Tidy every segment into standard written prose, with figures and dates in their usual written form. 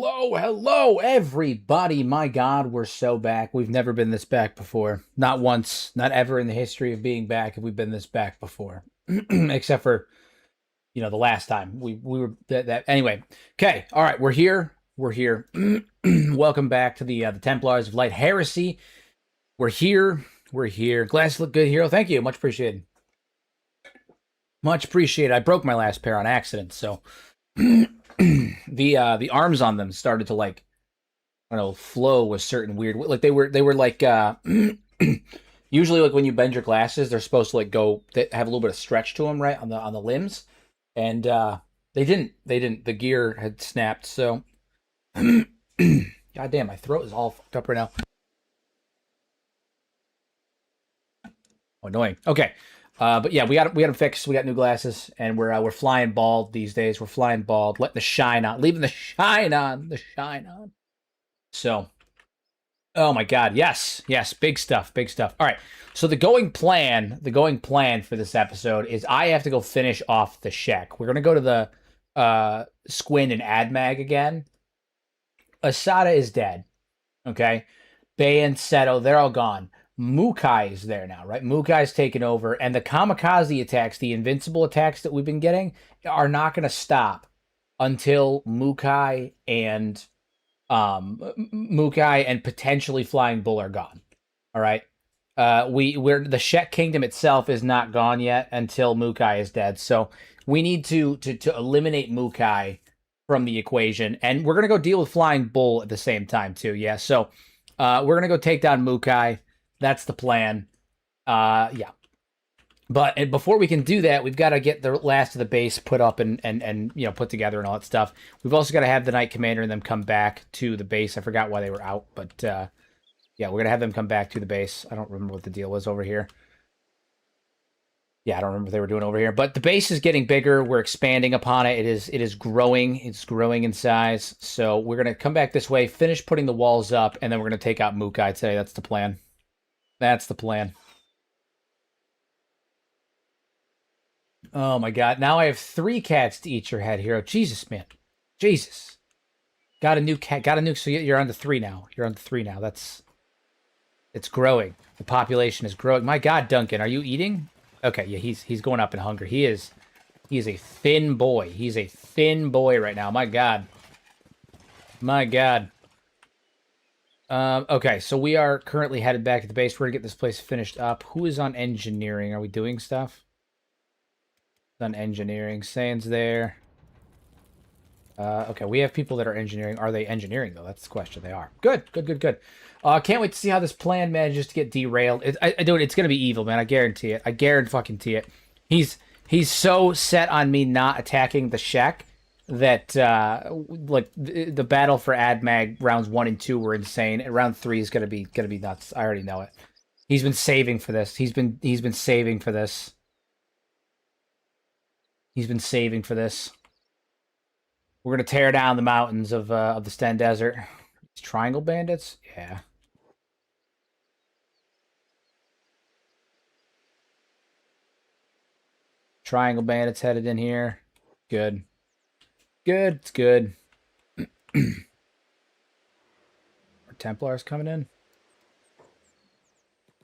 Hello, everybody. My God, we're so back. We've never been this back before. Not once, not ever in the history of being back have we been this back before. Except for, the last time. We were that anyway. Okay, all right, we're here. We're here. Welcome back to the Templars of Light Heresy. We're here. We're here. Glasses look good, Hero. Thank you. Much appreciated. Much appreciated. I broke my last pair on accident, so the arms on them started to I don't know, flow a certain weird they were like usually like when you bend your glasses they're supposed to go, they have a little bit of stretch to them, right, on the limbs, and they didn't the gear had snapped, so god damn, my throat is all fucked up right now. Oh, annoying. Okay. But yeah, we got them fixed. We got new glasses, and we're flying bald these days. We're flying bald, letting the shine on, leaving the shine on, So, oh my God, yes, big stuff. All right, so the going plan for this episode is I have to go finish off the Shek. We're gonna go to the Squin and Admag again. Asada is dead. Okay, Bay and Seto, they're all gone. Mukai is there now, right? Mukai's taken over, and the kamikaze attacks, the invincible attacks that we've been getting, are not going to stop until Mukai and potentially Flying Bull are gone. All right, we're the Shek Kingdom itself is not gone yet until Mukai is dead. So we need to eliminate Mukai from the equation, and we're gonna go deal with Flying Bull at the same time too. Yeah, so we're gonna go take down Mukai. That's the plan. Yeah. But before we can do that, we've got to get the last of the base put up and put together and all that stuff. We've also got to have the Knight Commander and them come back to the base. I forgot why they were out, but yeah, we're going to have them come back to the base. I don't remember what the deal was over here. Yeah, I don't remember what they were doing over here. But the base is getting bigger. We're expanding upon it. It is growing. It's growing in size. So we're going to come back this way, finish putting the walls up, and then we're going to take out Mukai today. That's the plan. That's the plan. Oh my God. Now I have 3 cats to eat your head, Hero. Jesus, man. Jesus. Got a new cat. So you're on the 3 now. It's growing. The population is growing. My God, Duncan, are you eating? Okay, yeah, he's going up in hunger. He is a thin boy. He's a thin boy right now. My God. Okay, so we are currently headed back to the base. We're going to get this place finished up. Who is on engineering? Are we doing stuff? On engineering. Sand's there. Okay, we have people that are engineering. Are they engineering, though? That's the question. They are. Good. Can't wait to see how this plan manages to get derailed. Dude, it's going to be evil, man. I guarantee it. He's so set on me not attacking the Shek that the battle for Admag rounds 1 and 2 were insane, and round 3 is gonna be nuts. I already know it. He's been saving for this. He's been saving for this. We're gonna tear down the mountains of the Sten Desert. These triangle bandits, yeah. Triangle bandits headed in here. Good. It's good. Are Templars coming in?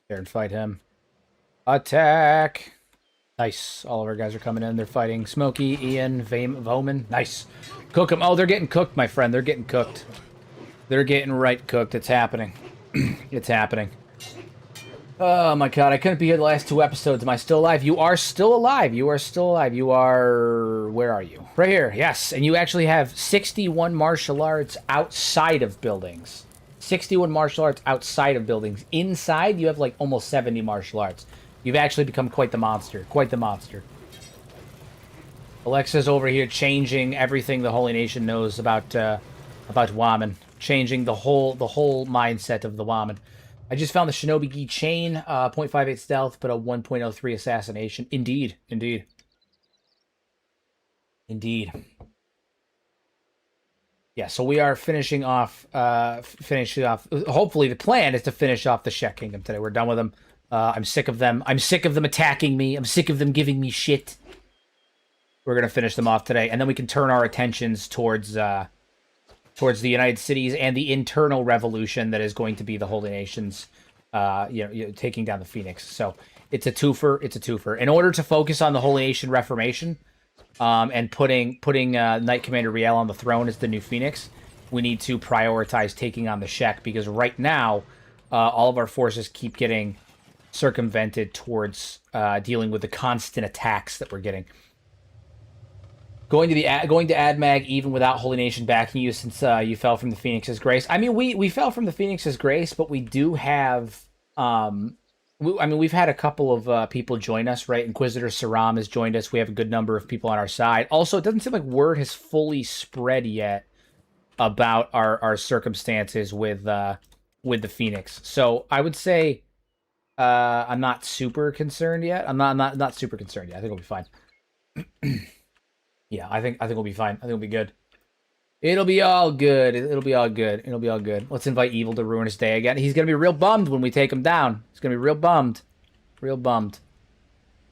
There and fight him. Attack! Nice. All of our guys are coming in. They're fighting Smokey, Ian, Voman. Nice. Cook them. Oh, they're getting cooked, my friend. They're getting cooked. They're getting right cooked. It's happening. It's happening. Oh my God, I couldn't be here the last 2 episodes. Am I still alive? You are still alive. You are... Where are you? Right here, yes. And you actually have 61 martial arts outside of buildings. 61 martial arts outside of buildings. Inside, you have almost 70 martial arts. You've actually become quite the monster. Alexa's over here changing everything the Holy Nation knows about Woman. Changing the whole mindset of the Woman. I just found the Shinobi Gi chain, 0.58 stealth, but a 1.03 assassination. Indeed. Yeah, so we are finishing off. Hopefully, the plan is to finish off the Shek Kingdom today. We're done with them. I'm sick of them. I'm sick of them attacking me. I'm sick of them giving me shit. We're gonna finish them off today, and then we can turn our attentions towards towards the United Cities and the internal revolution that is going to be the Holy Nations, taking down the Phoenix. So it's a twofer. It's a twofer. In order to focus on the Holy Nation Reformation, and putting Knight Commander Riel on the throne as the new Phoenix, we need to prioritize taking on the Shek, because right now, all of our forces keep getting circumvented towards dealing with the constant attacks that we're getting. Going to AdMag even without Holy Nation backing you, since you fell from the Phoenix's grace. I mean, we fell from the Phoenix's grace, but we do have. We've had a couple of people join us, right? Inquisitor Saram has joined us. We have a good number of people on our side. Also, it doesn't seem like word has fully spread yet about our circumstances with the Phoenix. So I would say I'm not super concerned yet. I'm not super concerned yet. I think we'll be fine. Yeah, I think we'll be fine. I think we'll be good. It'll be all good. It'll be all good. It'll be all good. Let's invite Evil to ruin his day again. He's gonna be real bummed when we take him down. He's gonna be real bummed. Real bummed.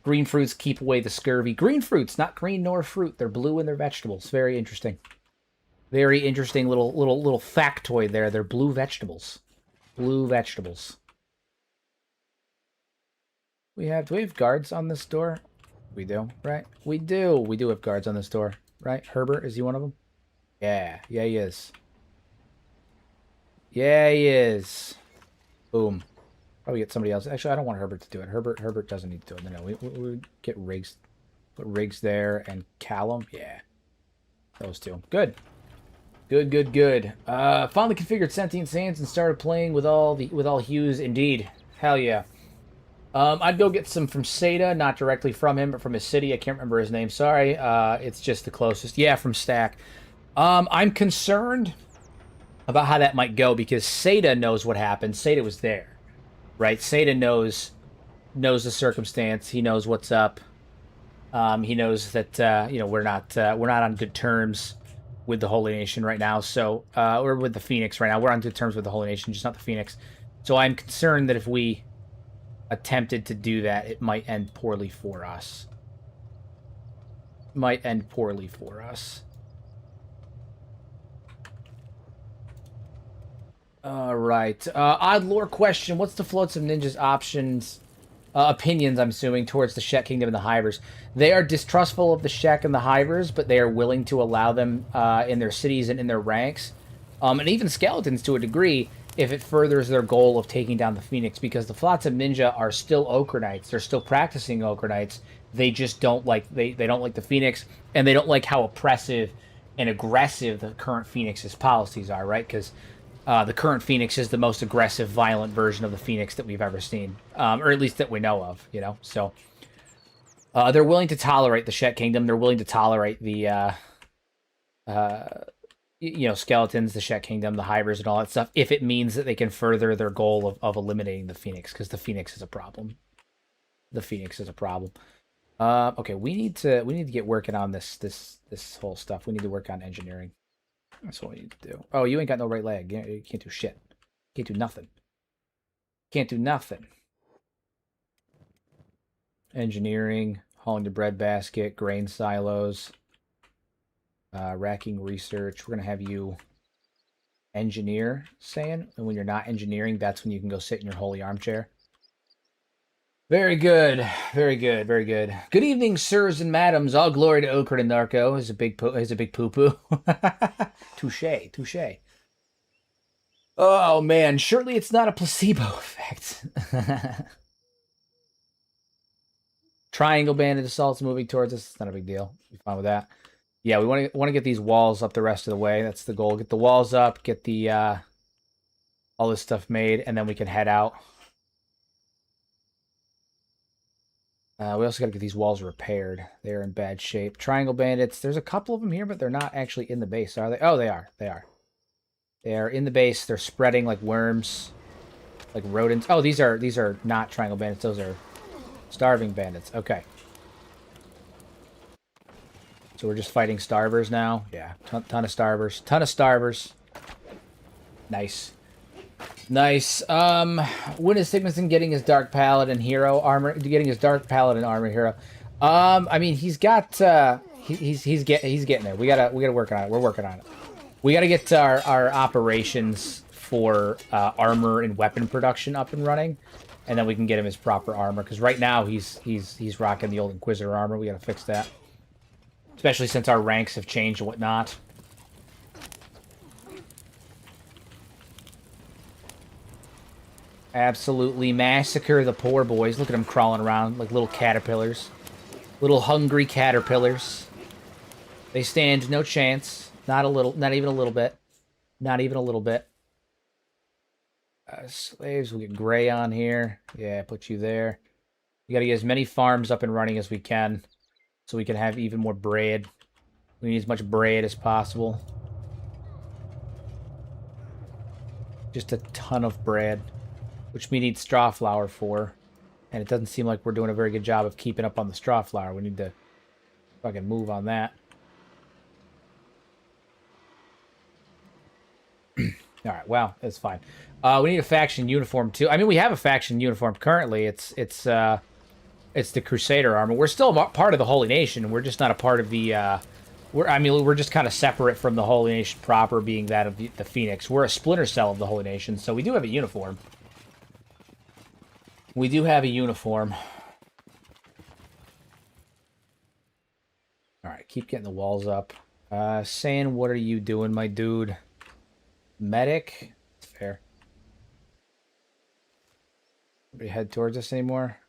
Green fruits keep away the scurvy. Green fruits, not green nor fruit. They're blue and they're vegetables. Very interesting. Very interesting little factoid there. They're blue vegetables. Blue vegetables. Do we have guards on this door? We do, right? We do. We do have guards on this door, right? Herbert, is he one of them? Yeah. Yeah, he is. Yeah, he is. Boom. Probably get somebody else. Actually, I don't want Herbert to do it. Herbert doesn't need to do it. No, we get Riggs. Put Riggs there and Callum. Yeah. Those two. Good. Good. Finally configured Sentient Sands and started playing with all hues. Indeed. Hell yeah. I'd go get some from Seda, not directly from him, but from his city. I can't remember his name. Sorry. It's just the closest. Yeah, from Stack. I'm concerned about how that might go, because Seda knows what happened. Seda was there, right? Seda knows the circumstance. He knows what's up. He knows that we're not on good terms with the Holy Nation right now. So or with the Phoenix right now. We're on good terms with the Holy Nation, just not the Phoenix. So I'm concerned that if we attempted to do that, it might end poorly for us. All right. Odd lore question. What's the Floats of Ninjas opinions, I'm assuming, towards the Shek Kingdom and the Hivers? They are distrustful of the Shek and the Hivers, but they are willing to allow them in their cities and in their ranks. And even Skeletons to a degree, if it furthers their goal of taking down the Phoenix, because the Flotsam Ninja are still Ochre Knights. They're still practicing Ochre Knights. They just don't like they don't like the Phoenix, and they don't like how oppressive and aggressive the current Phoenix's policies are, right? Because the current Phoenix is the most aggressive, violent version of the Phoenix that we've ever seen, or at least that we know of, So they're willing to tolerate the Shek Kingdom. They're willing to tolerate the Skeletons, the Shek Kingdom, the Hivers, and all that stuff, if it means that they can further their goal of eliminating the Phoenix, because the Phoenix is a problem. Okay, we need to get working on this whole stuff. We need to work on engineering. That's what we need to do. Oh, you ain't got no right leg. You can't do shit. Can't do nothing. Engineering, hauling the breadbasket, grain silos. Racking research. We're going to have you engineer, saying, and when you're not engineering, that's when you can go sit in your holy armchair. Very good. Good evening, sirs and madams. All glory to Ochre and Narco. Is a big poo-poo. Touche. Oh, man. Surely it's not a placebo effect. Triangle Bandit assaults moving towards us. It's not a big deal. Be fine with that. Yeah, we want to get these walls up the rest of the way. That's the goal. Get the walls up, get the all this stuff made, and then we can head out. We also got to get these walls repaired. They're in bad shape. Triangle Bandits. There's a couple of them here, but they're not actually in the base, are they? Oh, they are. They are in the base. They're spreading like worms, like rodents. Oh, these are not Triangle Bandits. Those are Starving Bandits. Okay. So we're just fighting starvers now. Yeah, ton of starvers. Nice. When is Sigmason getting his Dark Paladin hero armor? Getting his Dark Paladin armor hero? I mean, he's got he's getting there. We gotta work on it. We're working on it. We got to get our operations for armor and weapon production up and running, and then we can get him his proper armor. Because right now he's rocking the old Inquisitor armor. We got to fix that, especially since our ranks have changed and whatnot. Absolutely massacre the poor boys. Look at them crawling around like little caterpillars, little hungry caterpillars. They stand no chance. Not a little. Not even a little bit. Not even a little bit. Slaves, we get gray on here. Yeah, put you there. We got to get as many farms up and running as we can so we can have even more bread. We need as much bread as possible. Just a ton of bread, which we need straw flour for. And it doesn't seem like we're doing a very good job of keeping up on the straw flour. We need to fucking move on that. All right, well, it's fine. We need a faction uniform too. I mean, we have a faction uniform currently. It's the Crusader armor. We're still part of the Holy Nation. We're just not a part of the. We're just kind of separate from the Holy Nation proper, being that of the Phoenix. We're a splinter cell of the Holy Nation, so we do have a uniform. We do have a uniform. All right, keep getting the walls up. Saying, what are you doing, my dude? Medic? Fair. Nobody head towards us anymore?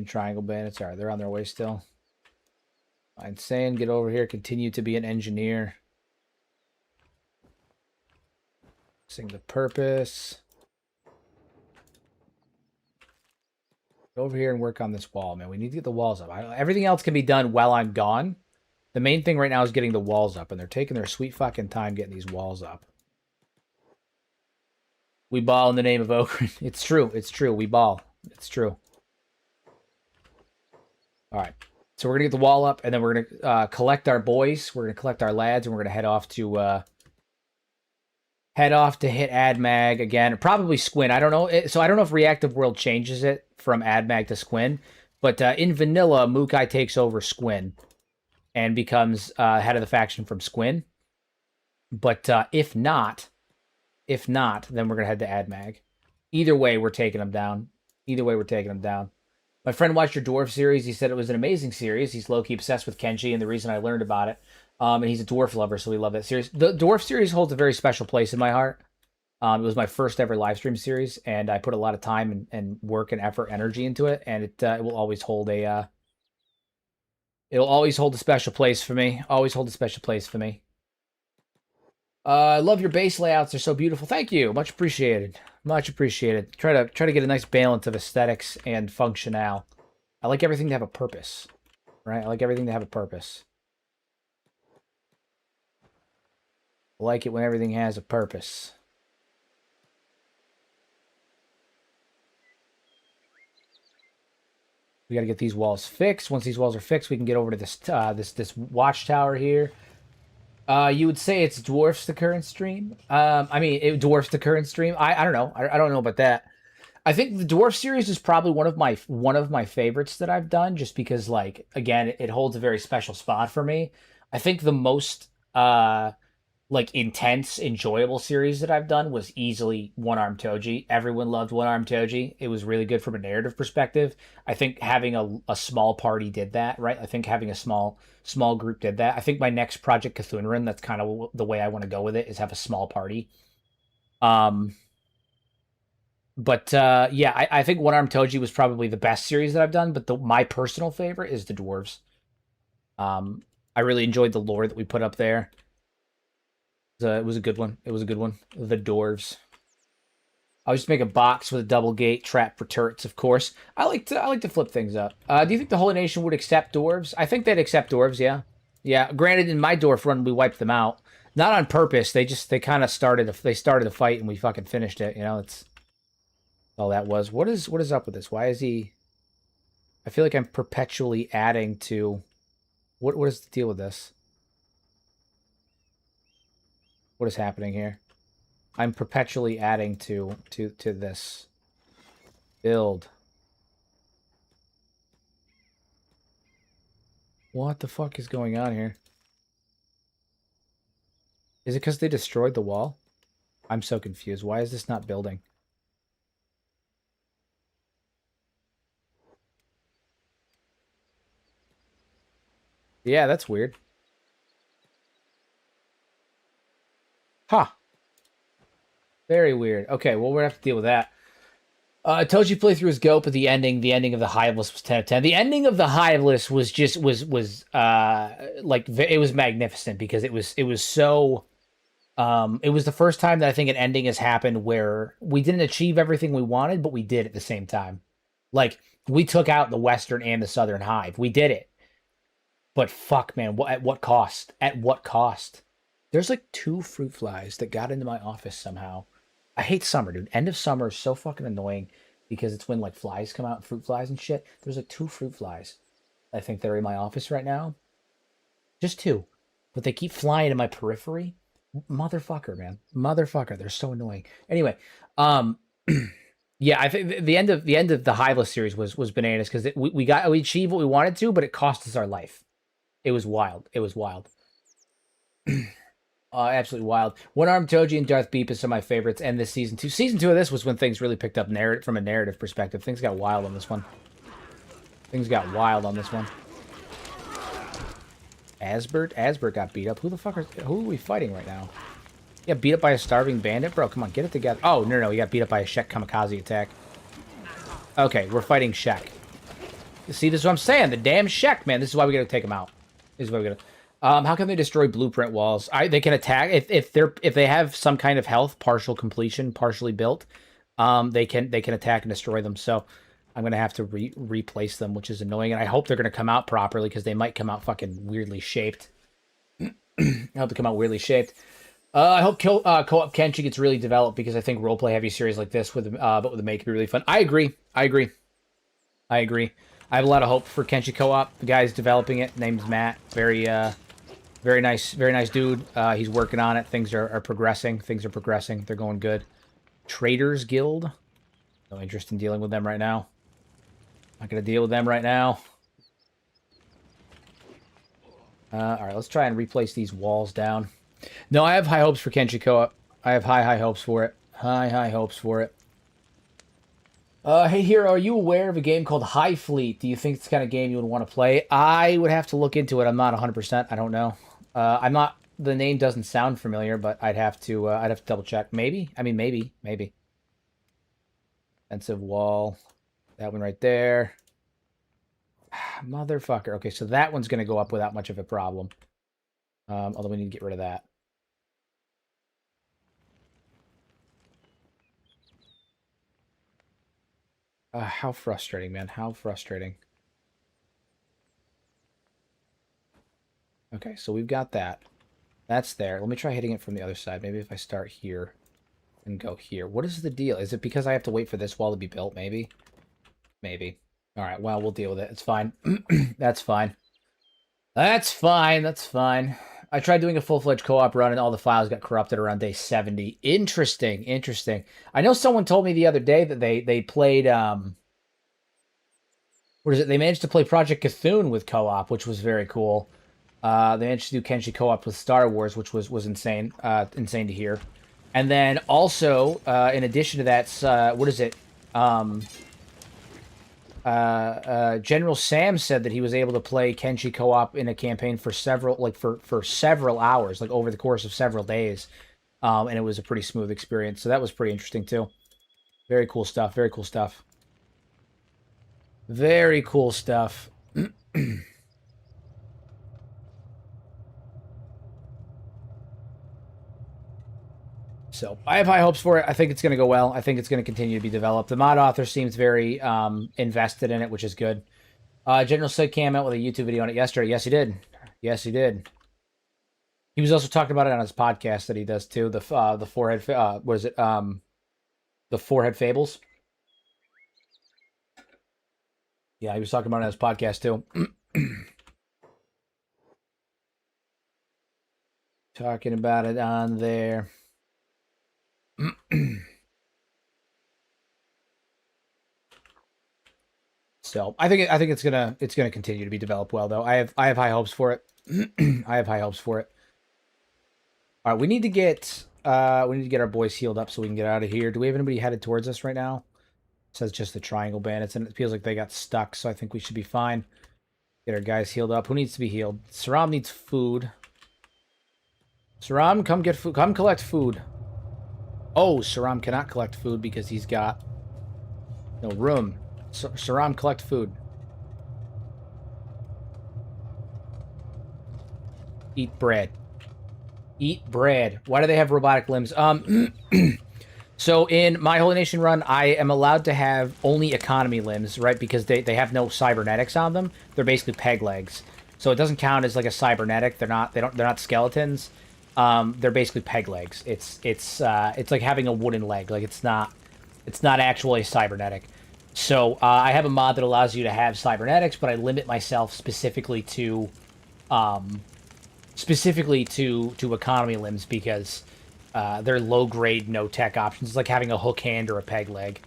Triangle bandits. Alright, they're on their way still. I'm saying, get over here. Continue to be an engineer. Sing the purpose. Go over here and work on this wall, man. We need to get the walls up. Everything else can be done while I'm gone. The main thing right now is getting the walls up, and they're taking their sweet fucking time getting these walls up. We ball in the name of Okran. It's true. It's true. We ball. It's true. All right. So we're going to get the wall up, and then we're going to collect our boys. We're going to collect our lads, and we're going to head off to hit AdMag again. Probably Squin. I don't know. So I don't know if Reactive World changes it from AdMag to Squin. But in Vanilla, Mukai takes over Squin and becomes head of the faction from Squin. But if not, then we're going to head to AdMag. Either way, we're taking them down. My friend watched your Dwarf series. He said it was an amazing series. He's low-key obsessed with Kenshi, and the reason I learned about it. And he's a Dwarf lover, so we love that series. The Dwarf series holds a very special place in my heart. It was my first ever live stream series, and I put a lot of time and work and effort, energy into it, and it will always hold a... it'll always hold a special place for me. Always hold a special place for me. I love your base layouts. They're so beautiful. Thank you. Much appreciated. Much appreciated. Try to get a nice balance of aesthetics and functional. I like everything to have a purpose. Right? I like everything to have a purpose. I like it when everything has a purpose. We got to get these walls fixed. Once these walls are fixed, we can get over to this this watchtower here. You would say it's dwarfs the current stream. I mean, it dwarfs the current stream. I don't know. I don't know about that. I think the Dwarf series is probably one of my favorites that I've done, just because, like, again, it holds a very special spot for me. I think the most like intense, enjoyable series that I've done was easily One Arm Toji. Everyone loved One Arm Toji. It was really good from a narrative perspective. I think having a small party did that, right? I think having a small group did that. I think my next project, Cthulhu, that's kind of the way I want to go with it, is have a small party. But yeah, I think One Arm Toji was probably the best series that I've done, but my personal favorite is the Dwarves. I really enjoyed the lore that we put up there. It was a good one. It was a good one. The Dwarves. I always make a box with a double gate trap for turrets, of course. I like to flip things up. Do you think the Holy Nation would accept Dwarves? I think they'd accept Dwarves, yeah. Yeah, granted, in my Dwarf run, we wiped them out. Not on purpose. They kind of started a fight, and we fucking finished it. You know, it's all that was. What is up with this? Why is he... I feel like I'm perpetually adding to... What is the deal with this? What is happening here? I'm perpetually adding to this build. What the fuck is going on here? Is it because they destroyed the wall? I'm so confused. Why is this not building? Yeah, that's weird. Huh. Very weird. Okay, well, we're gonna have to deal with that. I told you playthrough was GOAT, but the ending of the Hive List was 10 of 10. The ending of the Hive List was just was like it was magnificent because it was so it was the first time that I think an ending has happened where we didn't achieve everything we wanted, but we did at the same time. Like we took out the Western and the Southern Hive. We did it. But fuck, man, at what cost? At what cost? There's like 2 fruit flies that got into my office somehow. I hate summer, dude. End of summer is so fucking annoying because it's when like flies come out, fruit flies and shit. There's like 2 fruit flies. I think they're in my office right now. Just 2. But they keep flying in my periphery. Motherfucker, man. Motherfucker. They're so annoying. Anyway, um yeah, I think the end of the Hiveless series was bananas because we achieved what we wanted to, but it cost us our life. It was wild. It was wild. Absolutely wild. One Armed Toji and Darth Beep is some of my favorites, and this season 2. Season 2 of this was when things really picked up narrative from a narrative perspective. Things got wild on this one. Things got wild on this one. Asbert got beat up. Who are we fighting right now? Yeah, beat up by a starving bandit? Bro, come on, get it together. Oh, no, he got beat up by a Shek kamikaze attack. Okay, we're fighting Shek. See, this is what I'm saying. The damn Shek, man. This is why we gotta take him out. This is why we gotta... how can they destroy blueprint walls? They can attack if they have some kind of health, partial completion, partially built. They can attack and destroy them. So I'm gonna have to replace them, which is annoying. And I hope they're gonna come out properly because they might come out fucking weirdly shaped. I hope they come out weirdly shaped. I hope co-op Kenshi gets really developed because I think roleplay heavy series like this but with the make could be really fun. I agree. I have a lot of hope for Kenshi co-op. The guy's developing it. Name's Matt. Very nice dude. He's working on it. Things are progressing. They're going good. Traders Guild. No interest in dealing with them right now. Not gonna deal with them right now. All right, let's try and replace these walls down. No, I have high hopes for Kenshi co-op. I have high hopes for it. High hopes for it. Hey, Hero, are you aware of a game called High Fleet? Do you think it's the kind of game you would want to play? I would have to look into it. I'm not 100%. I don't know. I'm not... The name doesn't sound familiar, but I'd have to double check. Maybe? I mean, maybe. Defensive wall. That one right there. Motherfucker. Okay, so that one's going to go up without much of a problem. Although we need to get rid of that. How frustrating, man. How frustrating. Okay, so we've got that. That's there. Let me try hitting it from the other side. Maybe if I start here and go here. What is the deal? Is it because I have to wait for this wall to be built? Maybe. Maybe. All right, well, we'll deal with it. It's fine. That's fine. That's fine. I tried doing a full-fledged co-op run, and all the files got corrupted around day 70. Interesting. I know someone told me the other day that they played... what is it? They managed to play Project Cthulhu with co-op, which was very cool. They managed to do Kenshi co-op with Star Wars, which was insane. Insane to hear. And then also, in addition to that, what is it? General Sam said that he was able to play Kenshi co-op in a campaign for several hours, like over the course of several days. And it was a pretty smooth experience. So that was pretty interesting too. Very cool stuff. Very cool stuff. So I have high hopes for it. I think it's going to go well. I think it's going to continue to be developed. The mod author seems very invested in it, which is good. General Sid came out with a YouTube video on it yesterday. Yes, he did. He was also talking about it on his podcast that he does too. The forehead. What is it? The Forehead Fables. Yeah, he was talking about it on his podcast too. Talking about it on there. So I think it's gonna continue to be developed well though. I have high hopes for it. I have high hopes for it. All right, we need to get our boys healed up so we can get out of here. Do we have anybody headed towards us right now? It says just the triangle bandits, and it feels like they got stuck, so I think we should be fine. Get our guys healed up. Who needs to be healed? Saram needs food. Saram, come get food. Come collect food. Oh, Saram cannot collect food because he's got no room. Saram, collect food. Eat bread. Eat bread. Why do they have robotic limbs? So in my Holy Nation run, I am allowed to have only economy limbs, right? Because they have no cybernetics on them. They're basically peg legs. So it doesn't count as like a cybernetic. They're not skeletons. They're basically peg legs. It's like having a wooden leg. Like it's not actually cybernetic. So I have a mod that allows you to have cybernetics, but I limit myself specifically to economy limbs because they're low grade, no tech options. It's like having a hook hand or a peg leg.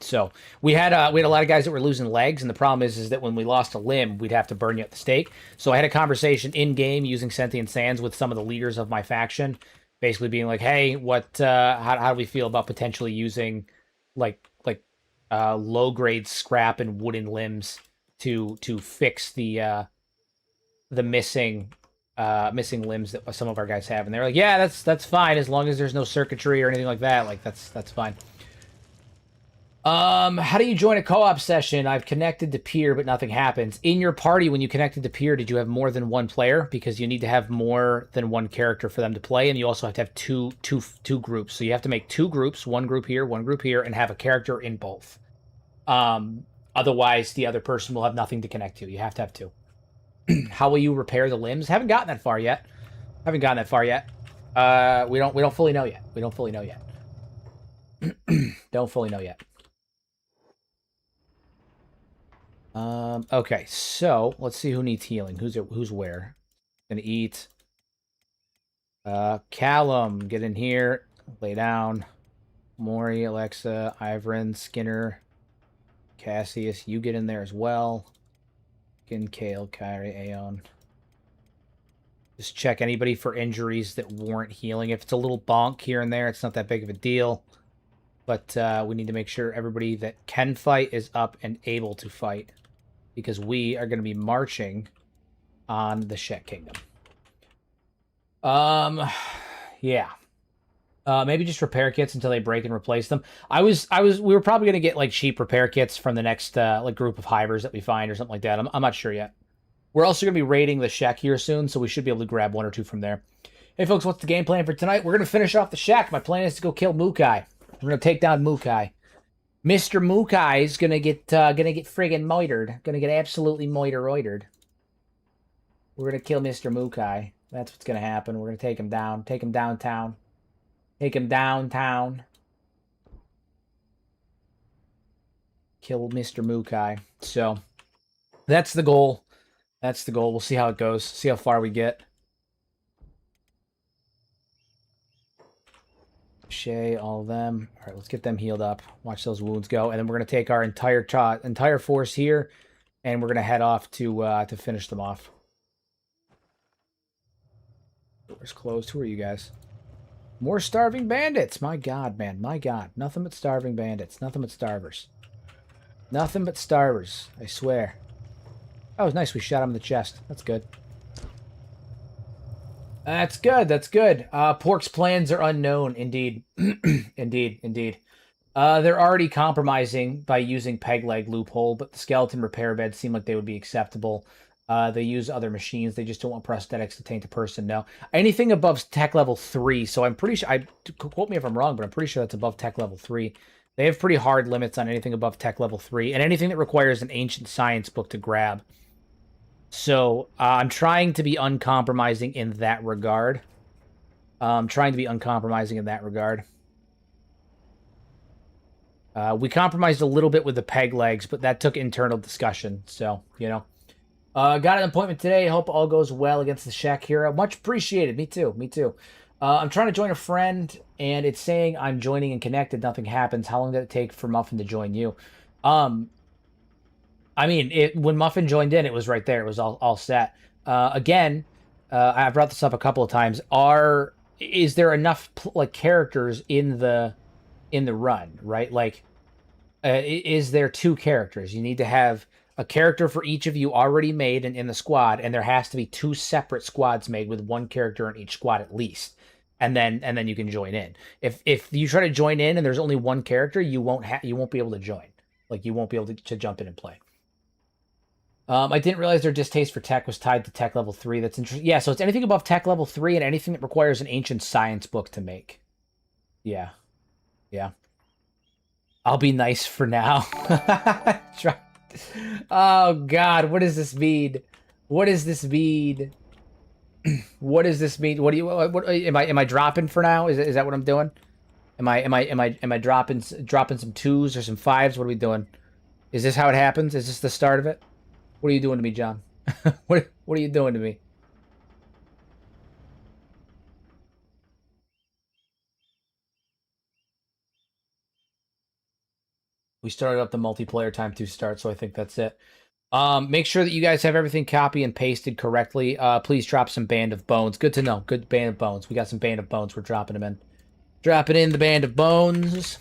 So we had a lot of guys that were losing legs, and the problem is that when we lost a limb, we'd have to burn you at the stake. So I had a conversation in game using Sentient Sands with some of the leaders of my faction, basically being like, "Hey, how do we feel about potentially using like low grade scrap and wooden limbs to fix the missing limbs that some of our guys have?" And they're like, "Yeah, that's fine as long as there's no circuitry or anything like that. Like that's fine." How do you join a co-op session? I've connected to peer, but nothing happens. In your party, when you connected to peer, did you have more than one player? Because you need to have more than one character for them to play, and you also have to have two groups. So you have to make two groups, one group here, and have a character in both. Otherwise, the other person will have nothing to connect to. You have to have two. How will you repair the limbs? Haven't gotten that far yet. We don't fully know yet. We don't fully know yet. Don't fully know yet. Okay, so let's see who needs healing. Who's where? Gonna eat. Callum, get in here. Lay down. Maury, Alexa, Ivrin, Skinner, Cassius, you get in there as well. Gin, Kale, Kyrie, Aeon. Just check anybody for injuries that warrant healing. If it's a little bonk here and there, it's not that big of a deal. But we need to make sure everybody that can fight is up and able to fight, because we are going to be marching on the Shet Kingdom. Yeah. Maybe just repair kits until they break and replace them. We were probably going to get like cheap repair kits from the next like group of hivers that we find or something like that. I'm not sure yet. We're also going to be raiding the Shack here soon, so we should be able to grab one or two from there. Hey folks, what's the game plan for tonight? We're going to finish off the Shack. My plan is to go kill Mukai. We're going to take down Mukai. Mr. Mukai is going to get friggin' moitered. Going to get absolutely moiteroidered. We're going to kill Mr. Mukai. That's what's going to happen. We're going to take him down. Take him downtown. Take him downtown. Kill Mr. Mukai. So, that's the goal. That's the goal. We'll see how it goes. See how far we get. Shay, all of them. All right, let's get them healed up. Watch those wounds go. And then we're going to take our entire force here, and we're going to head off to finish them off. Doors closed. Who are you guys? More starving bandits. My God, man. My God. Nothing but starving bandits. Nothing but starvers. Nothing but starvers. I swear. Oh, nice. We shot him in the chest. That's good. That's good. That's good. Pork's plans are unknown. Indeed. Indeed. They're already compromising by using peg leg loophole, but the skeleton repair beds seem like they would be acceptable. They use other machines. They just don't want prosthetics to taint a person. No. Anything above tech level 3. So I'm pretty sure, quote me if I'm wrong, but I'm pretty sure that's above tech level 3. They have pretty hard limits on anything above tech level 3 and anything that requires an ancient science book to grab. So I'm trying to be uncompromising in that regard. We compromised a little bit with the peg legs, but that took internal discussion. So, you know. Got an appointment today. Hope all goes well against the Shack Hero. Much appreciated. Me too. I'm trying to join a friend, and it's saying I'm joining and connected. Nothing happens. How long did it take for Muffin to join you? Um, I mean, when Muffin joined in, it was right there. It was all set. Again, I brought this up a couple of times. Is there enough like characters in the run, right? Like, is there two characters? You need to have a character for each of you already made and in the squad, and there has to be two separate squads made with one character in each squad at least. And then you can join in. If you try to join in and there's only one character, you won't be able to join. Like you won't be able to jump in and play. I didn't realize their distaste for tech was tied to tech level 3. That's interesting. Yeah, so it's anything above tech level 3 and anything that requires an ancient science book to make. Yeah. Yeah. I'll be nice for now. Oh God, what does this mean? What does this mean? What does this mean? What do you? What am I dropping for now? Is that what I'm doing? Am I dropping some 2s or some 5s? What are we doing? Is this how it happens? Is this the start of it? What are you doing to me, John? What are you doing to me? We started up the multiplayer time to start, so I think that's it. Make sure that you guys have everything copy and pasted correctly. Please drop some Band of Bones. Good to know. Good Band of Bones. We got some Band of Bones. We're dropping them in. Dropping in the Band of Bones.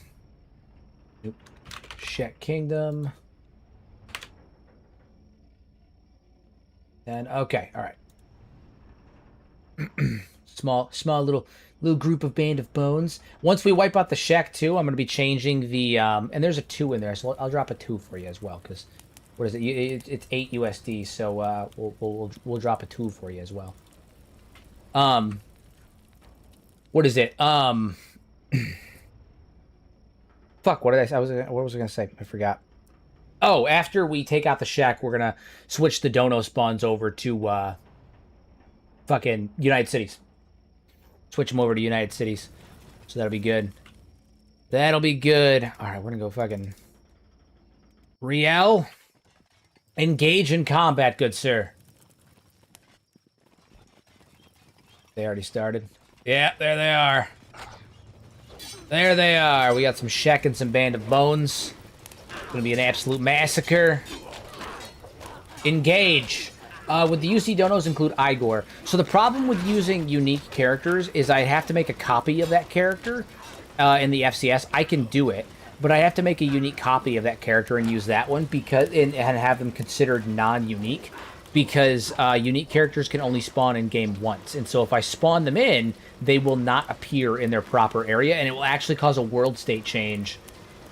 Check Kingdom. And okay, all right. small little group of Band of Bones. Once we wipe out the Shek too, I'm going to be changing the and there's a 2 in there, so I'll drop a 2 for you as well because what is it? It's 8 USD, so we'll drop a 2 for you as well. What is it? Fuck, what did I say? What was I gonna say? I forgot. Oh, after we take out the Shek, we're gonna switch the Dono spawns over to fucking United Cities. Switch them over to United Cities. So that'll be good. That'll be good. All right, we're gonna go fucking Riel. Engage in combat, good sir. They already started. Yeah, there they are. There they are. We got some Shek and some Band of Bones. Gonna be an absolute massacre. Engage. Would the UC donos include Igor? So the problem with using unique characters is I have to make a copy of that character in the FCS. I can do it, but I have to make a unique copy of that character and use that one and have them considered non-unique because unique characters can only spawn in game once. And so if I spawn them in, they will not appear in their proper area, and it will actually cause a world state change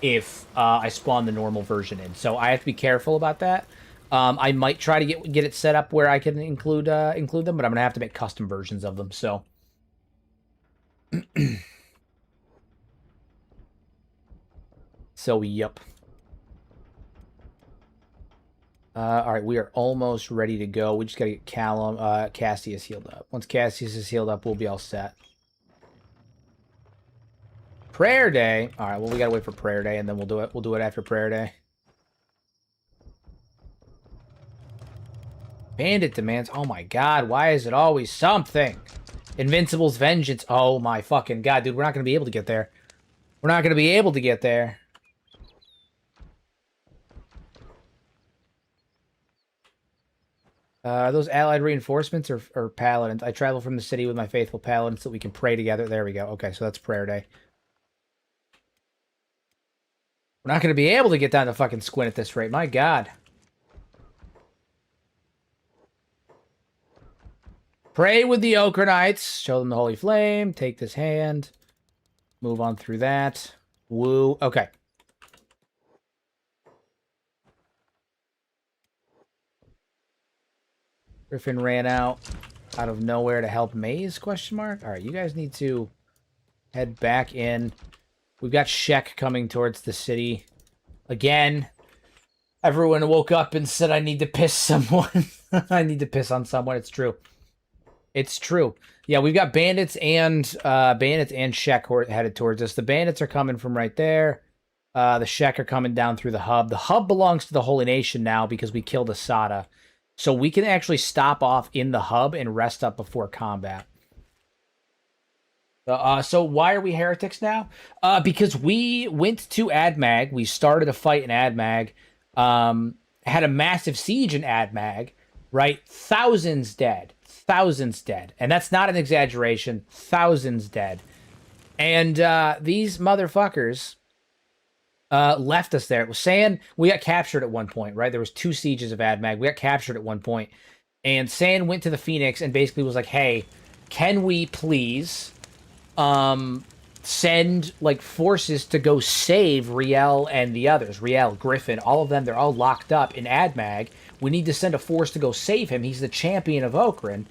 if I spawn the normal version in. So I have to be careful about that. I might try to get it set up where I can include them, but I'm gonna have to make custom versions of them. So, yep. All right, we are almost ready to go. We just gotta get Cassius healed up. Once Cassius is healed up, we'll be all set. Prayer Day. All right, well, we gotta wait for Prayer Day, and then we'll do it. We'll do it after Prayer Day. Bandit demands. Oh my god, why is it always something? Invincible's Vengeance. Oh my fucking god, dude, we're not gonna be able to get there. We're not gonna be able to get there. Are those allied reinforcements or paladins? I travel from the city with my faithful paladins so we can pray together. There we go. Okay, so that's Prayer Day. We're not gonna be able to get down to fucking Squint at this rate. My god. Pray with the Ochre Knights. Show them the Holy Flame. Take this hand. Move on through that. Woo. Okay. Griffin ran out of nowhere to help Maze, question mark? All right, you guys need to head back in. We've got Shek coming towards the city. Again, everyone woke up and said, I need to piss someone. I need to piss on someone. It's true. It's true. Yeah, we've got bandits and Shek headed towards us. The bandits are coming from right there. The Shek are coming down through the hub. The hub belongs to the Holy Nation now because we killed Asada. So we can actually stop off in the hub and rest up before combat. So why are we heretics now? Because we went to AdMag. We started a fight in AdMag. Had a massive siege in AdMag. Right, thousands dead, and that's not an exaggeration. Thousands dead, and these motherfuckers left us there. It was saying we got captured at one point. Right, there was 2 sieges of AdMag. We got captured at one point, and Sand went to the Phoenix and basically was like, "Hey, can we please?" Send like forces to go save Riel and the others. Riel, Griffin, all of them, they're all locked up in AdMag. We need to send a force to go save him. He's the champion of Okran.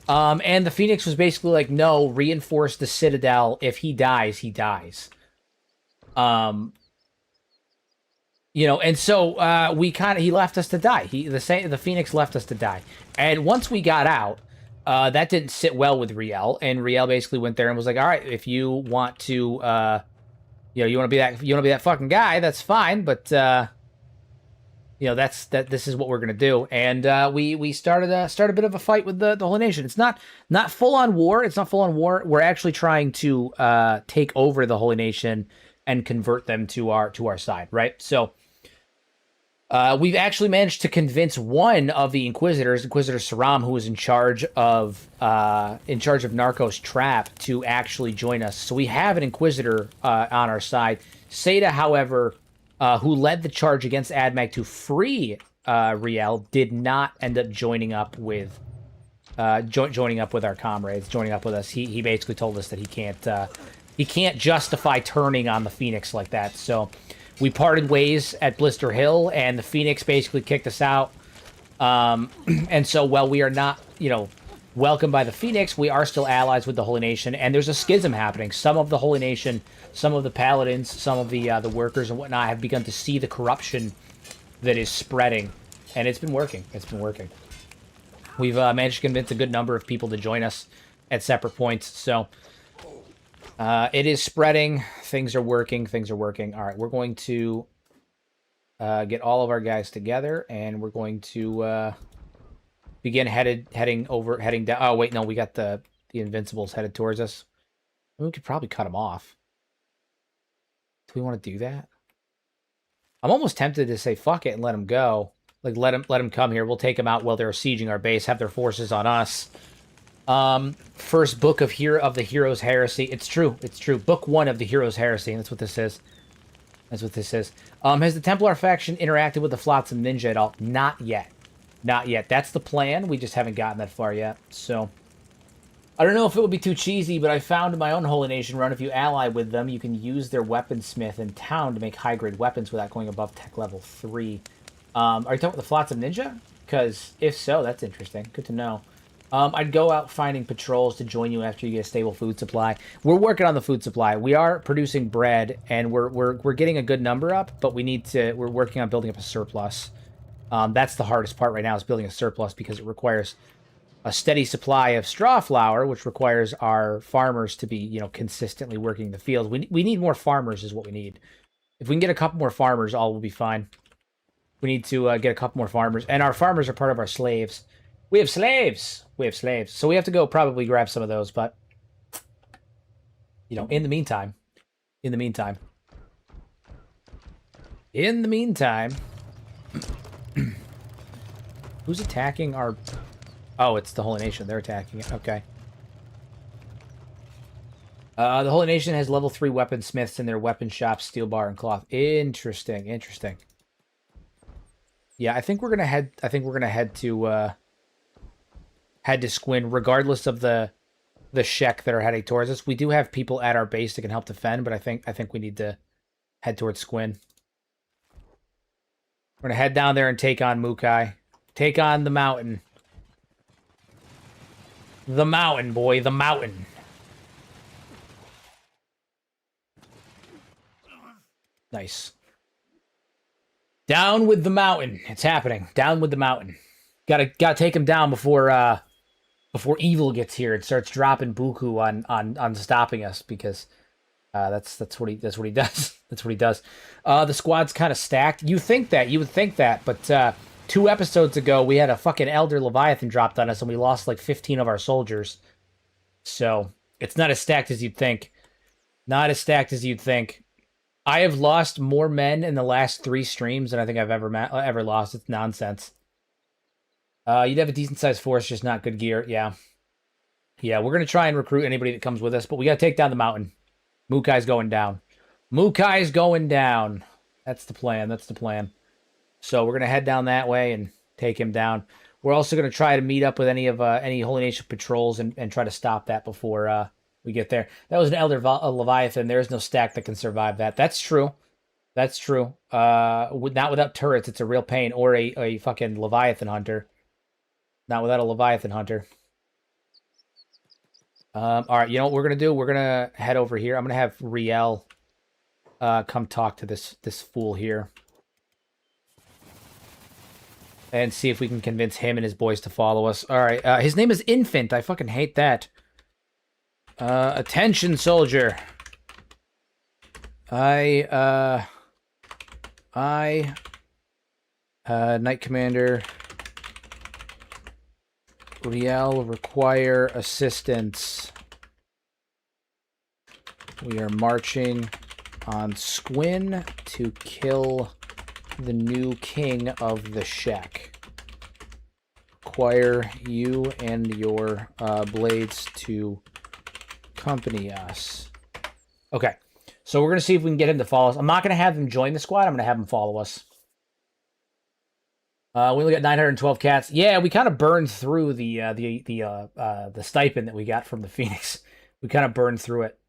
And the Phoenix was basically like, no, reinforce the Citadel. If he dies, he dies. And so he left us to die. The Phoenix left us to die. And once we got out, that didn't sit well with Riel, and Riel basically went there and was like, "All right, if you want to, you want to be that fucking guy, that's fine, but this is what we're gonna do." And we started a bit of a fight with the Holy Nation. It's not full on war. It's not full on war. We're actually trying to take over the Holy Nation and convert them to our side, right? So. We've actually managed to convince one of the Inquisitors, Inquisitor Saram, who was in charge of Narcos Trap, to actually join us. So we have an Inquisitor on our side. Seda, however, who led the charge against AdMag to free Riel, did not end up joining up with our comrades, joining up with us. He basically told us that he can't justify turning on the Phoenix like that. So. We parted ways at Blister Hill, and the Phoenix basically kicked us out. And so, while we are not, welcomed by the Phoenix, we are still allies with the Holy Nation, and there's a schism happening. Some of the Holy Nation, some of the Paladins, some of the workers and whatnot have begun to see the corruption that is spreading, and it's been working. We've managed to convince a good number of people to join us at separate points, so... it is spreading. Things are working. All right, we're going to get all of our guys together, and we're going to begin heading down. Oh, wait, no, we got the Invincibles headed towards us. We could probably cut them off. Do we want to do that? I'm almost tempted to say fuck it and let them go. Like, let them come here. We'll take them out while they're sieging our base, have their forces on us. First book of the Hero's Heresy. It's true. Book 1 of the Hero's Heresy. That's what this is. Has the Templar faction interacted with the Flotsam Ninja at all? Not yet. That's the plan. We just haven't gotten that far yet. So, I don't know if it would be too cheesy, but I found in my own Holy Nation run, if you ally with them, you can use their weaponsmith in town to make high-grade weapons without going above tech level 3. Are you talking about the Flotsam Ninja? Because if so, that's interesting. Good to know. I'd go out finding patrols to join you after you get a stable food supply. We're working on the food supply. We are producing bread, and we're getting a good number up, but we're working on building up a surplus. That's the hardest part right now, is building a surplus, because it requires a steady supply of straw flour, which requires our farmers to be, consistently working the field. We need more farmers is what we need. If we can get a couple more farmers, all will be fine. We need to get a couple more farmers, and our farmers are part of our slaves. We have slaves. So we have to go probably grab some of those, but, in the meantime, who's attacking our... Oh, it's the Holy Nation. They're attacking it. Okay. The Holy Nation has level 3 weaponsmiths in their weapon shops, steel bar, and cloth. Interesting. Yeah, I think we're gonna head to Squin, regardless of the Shek that are heading towards us. We do have people at our base that can help defend, but I think we need to head towards Squin. We're gonna head down there and take on Mukai. Take on the mountain. The mountain, boy, the mountain. Nice. Down with the mountain. It's happening. Down with the mountain. Gotta take him down before evil gets here and starts dropping buku on stopping us, because that's what he does. That's what he does. The squad's kind of stacked. You would think that, but 2 episodes ago we had a fucking Elder Leviathan dropped on us and we lost like 15 of our soldiers. So It's not as stacked as you'd think. Not as stacked as you'd think. I have lost more men in the last 3 streams than I think I've ever lost. It's nonsense. You'd have a decent-sized force, just not good gear. Yeah. Yeah, we're going to try and recruit anybody that comes with us, but we got to take down the mountain. Mukai's going down. Mukai's going down. That's the plan. That's the plan. So we're going to head down that way and take him down. We're also going to try to meet up with any Holy Nation patrols and try to stop that before we get there. That was an Elder Leviathan. There is no stack that can survive that. That's true. That's true. Not without turrets. It's a real pain. Or a fucking Leviathan hunter. Not without a Leviathan hunter. All right, you know what we're going to do? We're going to head over here. I'm going to have Riel come talk to this fool here. And see if we can convince him and his boys to follow us. All right, his name is Infant. I fucking hate that. Attention, soldier. Knight Commander Riel require assistance. We are marching on Squin to kill the new king of the shack. Require you and your blades to accompany us. Okay, so we're going to see if we can get him to follow us. I'm not going to have him join the squad. I'm going to have him follow us. We only got 912 cats. Yeah, we kind of burned through the stipend that we got from the Phoenix. We kind of burned through it.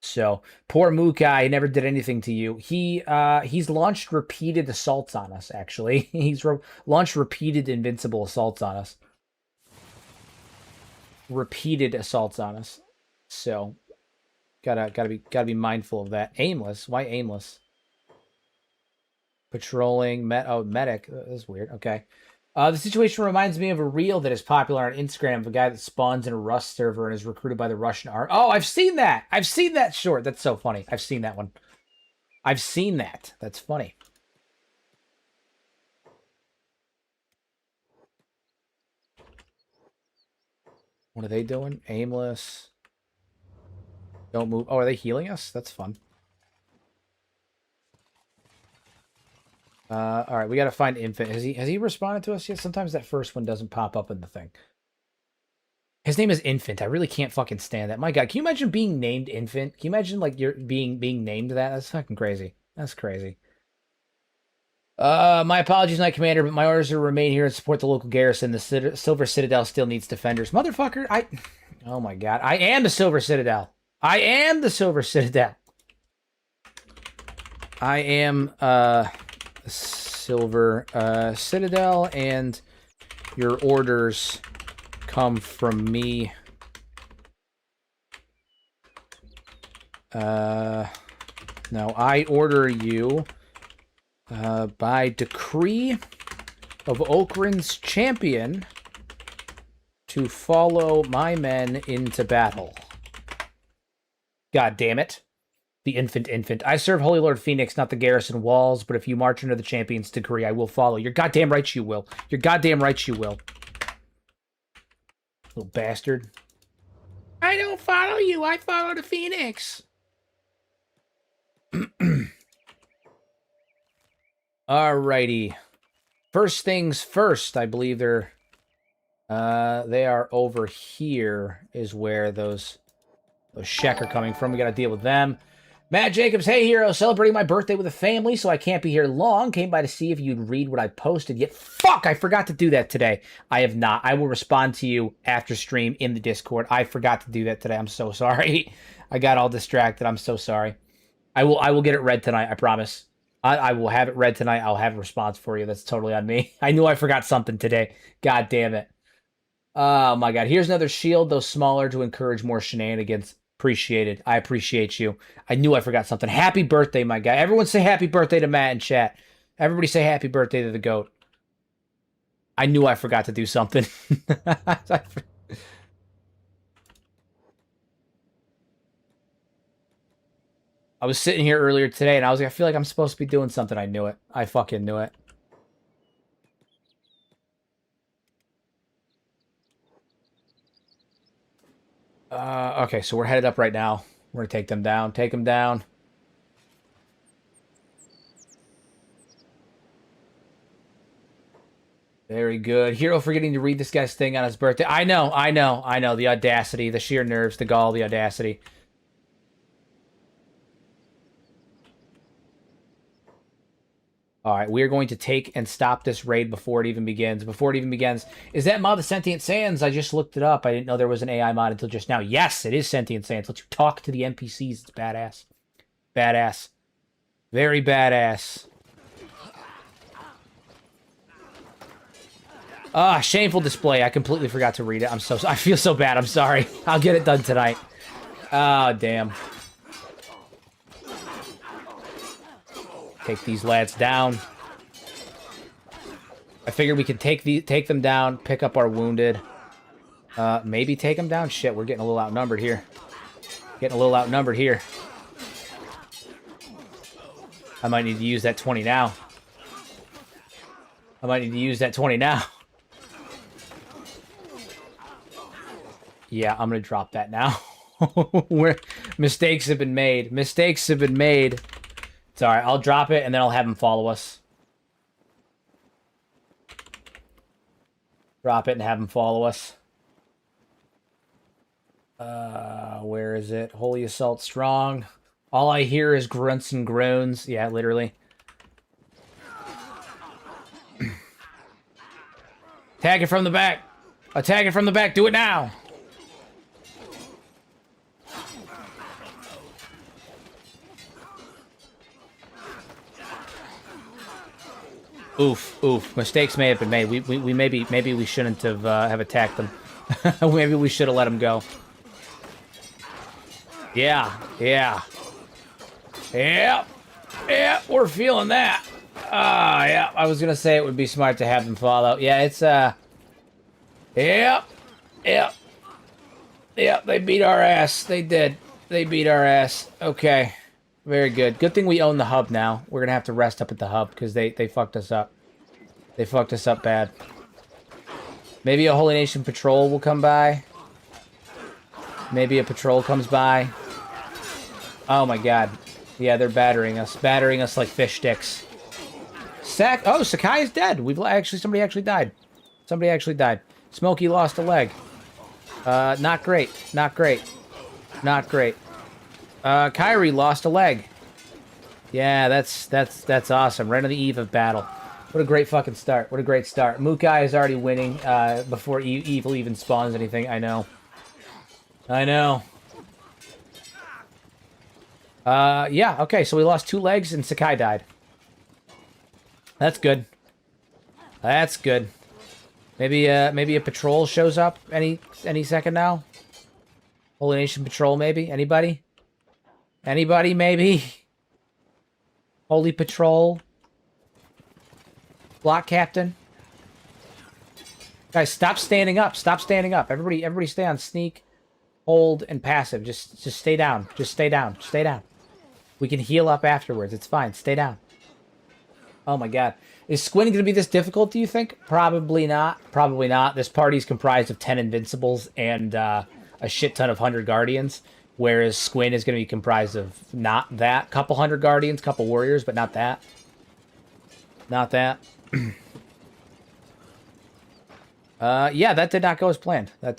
So poor Mukai never did anything to you. He's launched repeated assaults on us. Actually, he's launched repeated invincible assaults on us. Repeated assaults on us. So gotta be mindful of that. Aimless? Why aimless? Patrolling, medic. That's weird. Okay. The situation reminds me of a reel that is popular on Instagram of a guy that spawns in a Rust server and is recruited by the Russian army. Oh, I've seen that. I've seen that short. That's so funny. I've seen that one. I've seen that. That's funny. What are they doing? Aimless. Don't move. Oh, are they healing us? That's fun. All right, we got to find Infant. Has he responded to us yet? Sometimes that first one doesn't pop up in the thing. His name is Infant. I really can't fucking stand that. My God, can you imagine being named Infant? Can you imagine like you're being named that? That's fucking crazy. That's crazy. My apologies, Knight Commander, but my orders are to remain here and support the local garrison. The Silver Citadel still needs defenders. Motherfucker, oh my God. I am the Silver Citadel. I am the Silver Citadel. I am, Silver Citadel, and your orders come from me. Now I order you by decree of Okrin's champion to follow my men into battle. God damn it. The infant. I serve Holy Lord Phoenix, not the garrison walls, but if you march under the champion's decree, I will follow. You're goddamn right you will. You're goddamn right you will. Little bastard. I don't follow you. I follow the Phoenix. Alrighty. First things first, I believe they are over here is where those Shek are coming from. We gotta deal with them. Matt Jacobs, hey hero, celebrating my birthday with a family, so I can't be here long. Came by to see if you'd read what I posted yet. Fuck, I forgot to do that today. I have not. I will respond to you after stream in the Discord. I forgot to do that today. I'm so sorry. I got all distracted. I'm so sorry. I will get it read tonight, I promise. I will have it read tonight. I'll have a response for you. That's totally on me. I knew I forgot something today. God damn it. Oh my God. Here's another shield, though smaller, to encourage more shenanigans. Appreciated. I appreciate you. I knew I forgot something. Happy birthday, my guy. Everyone say happy birthday to Matt in chat. Everybody say happy birthday to the GOAT. I knew I forgot to do something. I was sitting here earlier today, and I was like, I feel like I'm supposed to be doing something. I knew it. I fucking knew it. All Okay, so we're headed up right now. We're gonna take them down. Take them down. Very good. Hero forgetting to read this guy's thing on his birthday. I know. The audacity, the sheer nerves, the gall, the audacity. All right, we're going to take and stop this raid before it even begins. Is that mod the Sentient Sands? I just looked it up. I didn't know there was an AI mod until just now. Yes, it is Sentient Sands. Let's talk to the NPCs. It's badass. Badass. Very badass. Ah, shameful display. I completely forgot to read it. I feel so bad. I'm sorry. I'll get it done tonight. Ah, damn. Take these lads down. I figured we could take them down, pick up our wounded. Maybe take them down? Shit, we're getting a little outnumbered here. I might need to use that 20 now. Yeah, I'm gonna drop that now. Mistakes have been made. It's alright, I'll drop it and then I'll have him follow us. Drop it and have him follow us. Where is it? Holy Assault Strong. All I hear is grunts and groans. Yeah, literally. Attack it from the back. Attack it from the back. Do it now. Oof. Mistakes may have been made. We maybe we shouldn't have attacked them. Maybe we should have let them go. Yeah. We're feeling that. Yeah. I was gonna say it would be smart to have them follow. Yeah, it's Yep. They beat our ass. They did. They beat our ass. Okay. Very good. Good thing we own the hub now. We're gonna have to rest up at the hub because they fucked us up. They fucked us up bad. Maybe a Holy Nation patrol will come by. Maybe a patrol comes by. Oh my god. Yeah, they're battering us. Battering us like fish sticks. Oh, Sakai is dead. Somebody actually died. Smokey lost a leg. Not great. Kyrie lost a leg. Yeah, that's awesome. Right on the eve of battle. What a great fucking start. What a great start. Mukai is already winning before Evil even spawns anything. I know. Yeah, okay, so we lost 2 legs and Sakai died. That's good. Maybe a patrol shows up any second now. Holy Nation patrol, maybe? Anybody, maybe? Holy Patrol? Block Captain? Guys, stop standing up. Everybody stay on sneak, hold, and passive. Just stay down. Stay down. We can heal up afterwards. It's fine. Stay down. Oh my god. Is Squin going to be this difficult, do you think? Probably not. This party's comprised of 10 Invincibles and a shit ton of 100 Guardians, whereas Squin is going to be comprised of not that. Couple 100 Guardians, couple Warriors, but not that. Yeah, that did not go as planned. That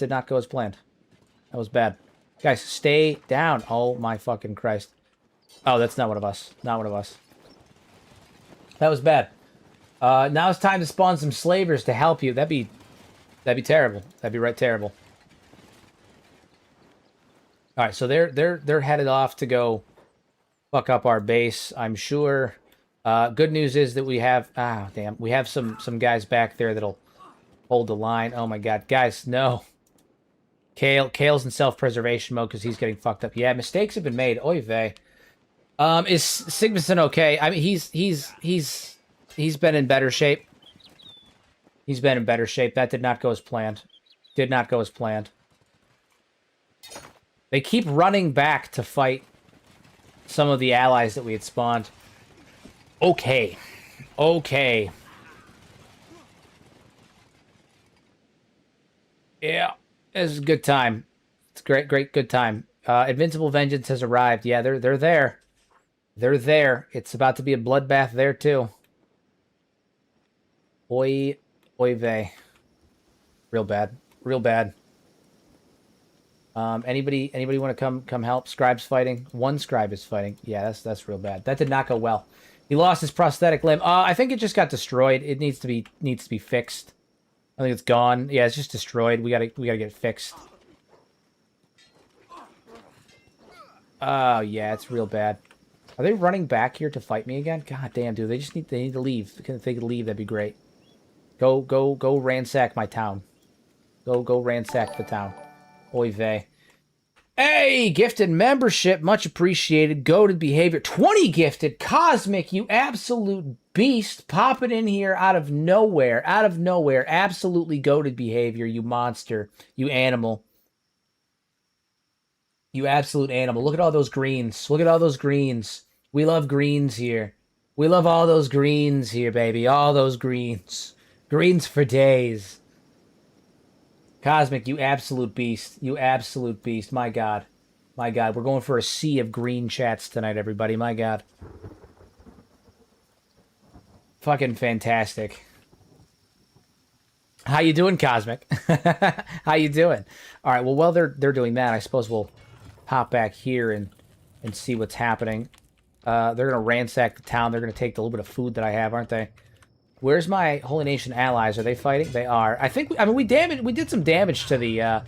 was bad. Guys, stay down. Oh my fucking Christ. Oh, that's not one of us. That was bad. Now it's time to spawn some slavers to help you. That'd be terrible. That'd be right terrible. All right, so they're headed off to go fuck up our base, I'm sure. Good news is that we have we have some guys back there that'll hold the line. Oh my god, guys, no. Kale's in self-preservation mode because he's getting fucked up. Yeah, mistakes have been made. Oy vey. Is Sigmason okay? I mean, he's been in better shape. That did not go as planned. They keep running back to fight some of the allies that we had spawned. Okay. Yeah, this is a good time. It's great, great, good time. Invincible Vengeance has arrived. Yeah, they're there. They're there. It's about to be a bloodbath there too. Oy vey. Real bad. Real bad. Anybody want to come help? Scribe's fighting. One scribe is fighting. Yeah, that's real bad. That did not go well. He lost his prosthetic limb. I think it just got destroyed. It needs to be fixed. I think it's gone. Yeah, it's just destroyed. We gotta get it fixed. Oh yeah, it's real bad. Are they running back here to fight me again? God damn, dude. They need to leave. If they could leave, that'd be great. Go ransack my town. Go ransack the town. Oy vey. Hey, gifted membership. Much appreciated. Goated behavior. 20 gifted. Cosmic, you absolute beast. Popping in here out of nowhere. Out of nowhere. Absolutely goated behavior, you monster. You animal. You absolute animal. Look at all those greens. Look at all those greens. We love greens here. We love all those greens here, baby. All those greens. Greens for days. Cosmic, you absolute beast. You absolute beast. My God. My God. We're going for a sea of green chats tonight, everybody. My God. Fucking fantastic. How you doing, Cosmic? How you doing? All right, well, while they're doing that, I suppose we'll hop back here and see what's happening. They're going to ransack the town. They're going to take the little bit of food that I have, aren't they? Where's my Holy Nation allies? Are they fighting? They are. I think. I mean, we did some damage to the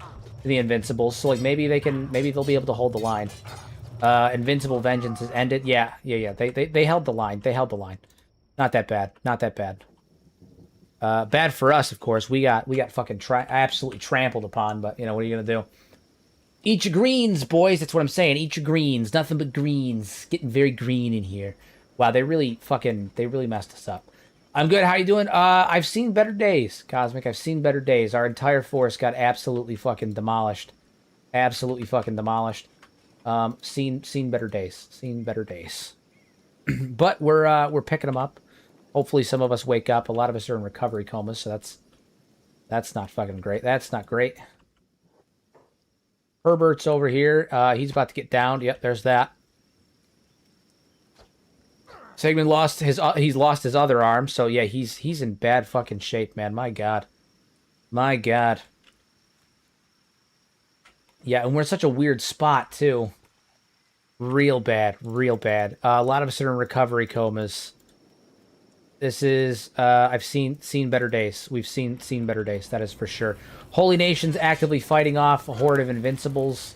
Invincibles, so like maybe they'll be able to hold the line. Invincible Vengeance has ended. Yeah. They held the line. They held the line. Not that bad. Not that bad. Bad for us, of course. We got fucking absolutely trampled upon. But you know what are you gonna do? Eat your greens, boys. That's what I'm saying. Eat your greens. Nothing but greens. Getting very green in here. Wow, they really messed us up. I'm good. How you doing? I've seen better days, Cosmic. I've seen better days. Our entire force got absolutely fucking demolished. Absolutely fucking demolished. Seen better days. Seen better days. But we're picking them up. Hopefully some of us wake up. A lot of us are in recovery comas, so that's not fucking great. That's not great. Herbert's over here. He's about to get downed. Yep, there's that. Sigmund he's lost his other arm, so yeah, he's in bad fucking shape, man. My God. My God. Yeah, and we're in such a weird spot too. Real bad, real bad. A lot of us are in recovery comas. This is I've seen better days. We've seen better days, that is for sure. Holy Nation's actively fighting off a horde of Invincibles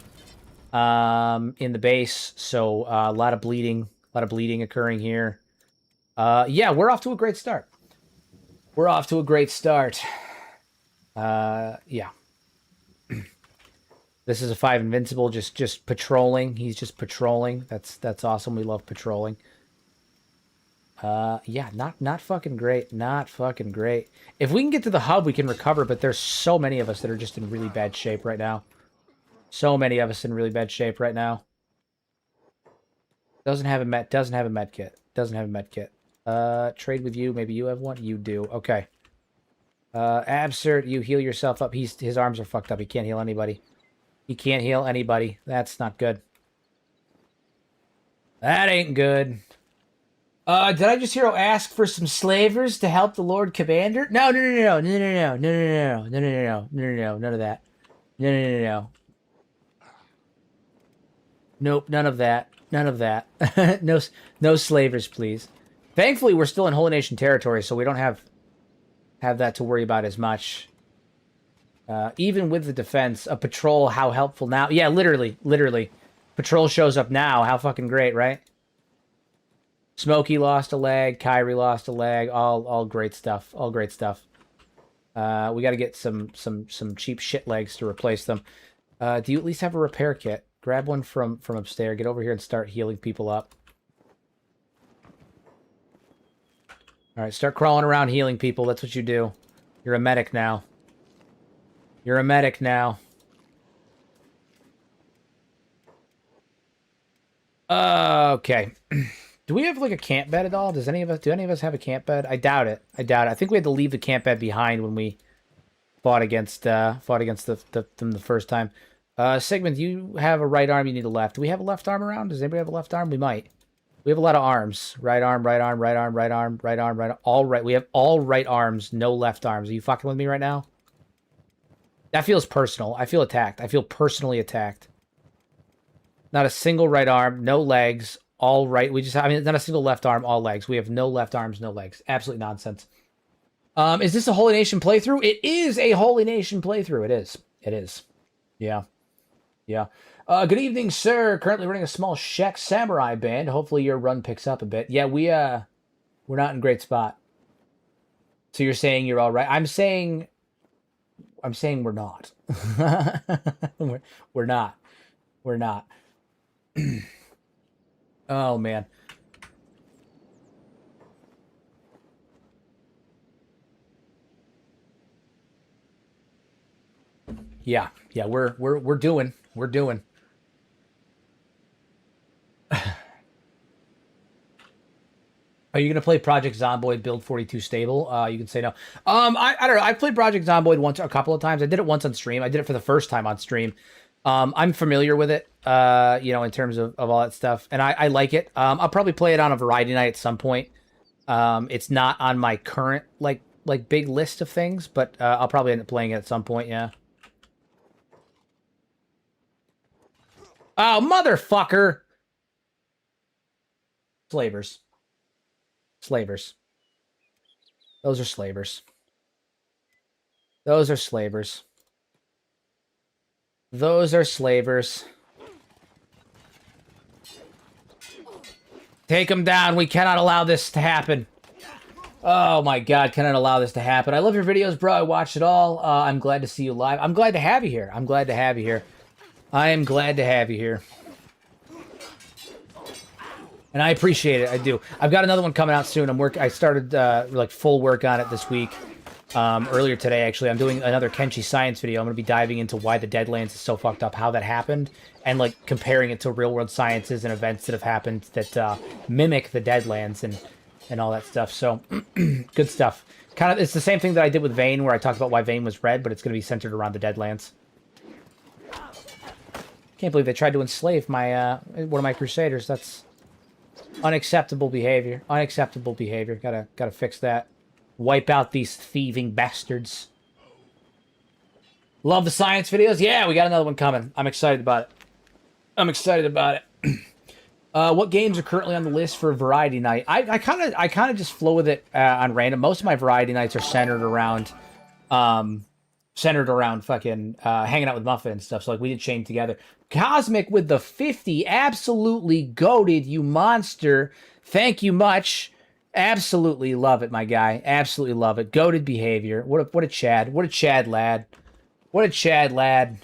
in the base, so a lot of bleeding occurring here. Yeah, we're off to a great start. We're off to a great start. Yeah. This is a 5 Invincible just patrolling. He's just patrolling. That's awesome. We love patrolling. Yeah, not fucking great. Not fucking great. If we can get to the hub, we can recover, but there's so many of us that are just in really bad shape right now. So many of us in really bad shape right now. Doesn't have a med kit. Doesn't have a med kit. Trade with you. Maybe you have one. You do. Okay. Absurd, you heal yourself up. His arms are fucked up. He can't heal anybody. He can't heal anybody. That's not good. That ain't good. Did I just hear ask for some slavers to help the Lord Commander? No, none of that. No. Nope, none of that. None of that. No slavers, please. Thankfully, we're still in Holy Nation territory, so we don't have that to worry about as much. Even with the defense, a patrol, how helpful now? Yeah, literally. Patrol shows up now. How fucking great, right? Smokey lost a leg. Kyrie lost a leg. All great stuff. All great stuff. We got to get some cheap shit legs to replace them. Do you at least have a repair kit? Grab one from upstairs. Get over here and start healing people up. All right, start crawling around healing people. That's what you do. You're a medic now. You're a medic now. Okay. Do we have like a camp bed at all? Do any of us have a camp bed? I doubt it. I think we had to leave the camp bed behind when we fought against them the first time. Sigmund, you have a right arm, you need a left. Do we have a left arm around? Does anybody have a left arm? We might. We have a lot of arms. Right arm, right arm, right arm, right arm, right arm, right arm. All right. We have all right arms, no left arms. Are you fucking with me right now? That feels personal. I feel attacked. I feel personally attacked. Not a single right arm, no legs, all right. We just, I mean, not a single left arm, all legs. We have no left arms, no legs. Absolute nonsense. Is this a Holy Nation playthrough? It is a Holy Nation playthrough. It is. It is. Yeah. Yeah. Good evening, sir. Currently running a small Shek Samurai band. Hopefully your run picks up a bit. Yeah, we're not in a great spot. So you're saying you're all right? I'm saying we're not. we're not. We're not. Oh man. Yeah. Yeah, we're doing. We're doing. Are you gonna play Project Zomboid Build 42 Stable? You can say no. I don't know. I've played Project Zomboid once, a couple of times. I did it once on stream. I did it for the first time on stream. I'm familiar with it. You know, in terms of all that stuff, and I like it. I'll probably play it on a variety night at some point. It's not on my current like big list of things, but I'll probably end up playing it at some point. Yeah. Oh motherfucker! Slavers. Slavers. Those are slavers. Those are slavers. Those are slavers. Take them down. We cannot allow this to happen. Oh my god, cannot allow this to happen. I love your videos, bro. I watch it all. I'm glad to see you live. I'm glad to have you here. I'm glad to have you here. I am glad to have you here. And I appreciate it. I do. I've got another one coming out soon. I started like full work on it this week. Earlier today, actually. I'm doing another Kenshi science video. I'm going to be diving into why the Deadlands is so fucked up, how that happened, and like comparing it to real world sciences and events that have happened that mimic the Deadlands and all that stuff. So good stuff. Kind of, it's the same thing that I did with Vayne, where I talked about why Vayne was red, but it's going to be centered around the Deadlands. Can't believe they tried to enslave my one of my Crusaders. That's unacceptable behavior. Unacceptable behavior. Gotta fix that. Wipe out these thieving bastards. Love the science videos. Yeah, we got another one coming. I'm excited about it. I'm excited about it. What games are currently on the list for variety night? I kind of just flow with it on random. Most of my variety nights are centered around fucking hanging out with Muffin and stuff. So like we did Chain Together. Cosmic with the 50, absolutely goated, you monster. Thank you much. Absolutely love it, my guy. Absolutely love it. Goated behavior. What a Chad. What a Chad lad. What a Chad lad.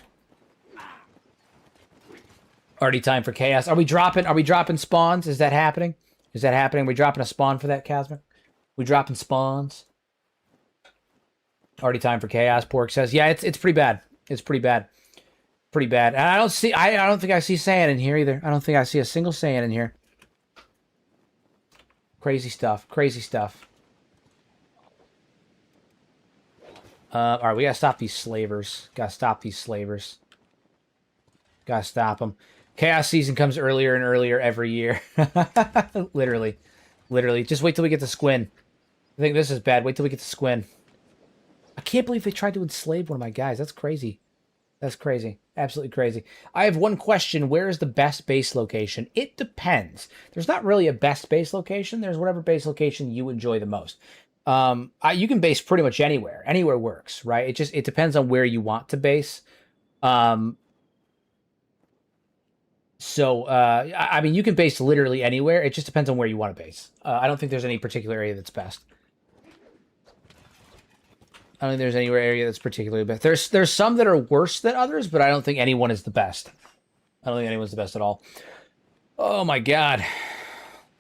Already time for chaos. Are we dropping spawns? Is that happening? Is that happening? Are we dropping a spawn for that, Cosmic? We dropping spawns? Already time for chaos, Pork says. Yeah, it's pretty bad. It's pretty bad. Pretty bad. And I don't think I see Saiyan in here either. I don't think I see a single Saiyan in here. Crazy stuff. Crazy stuff. Alright, we gotta stop these slavers. Gotta stop these slavers. Gotta stop them. Chaos season comes earlier and earlier every year. Literally. Literally. Just wait till we get to Squin. I think this is bad. Wait till we get to Squin. I can't believe they tried to enslave one of my guys. That's crazy. That's crazy. Absolutely crazy. I have one question. Where is the best base location? It depends. There's not really a best base location. There's whatever base location you enjoy the most. You can base pretty much anywhere. Anywhere works, right? It depends on where you want to base. I mean, you can base literally anywhere. It just depends on where you want to base. I don't think there's any particular area that's best. I don't think there's anywhere area that's particularly best. There's some that are worse than others, but I don't think anyone is the best. I don't think anyone's the best at all. Oh my god.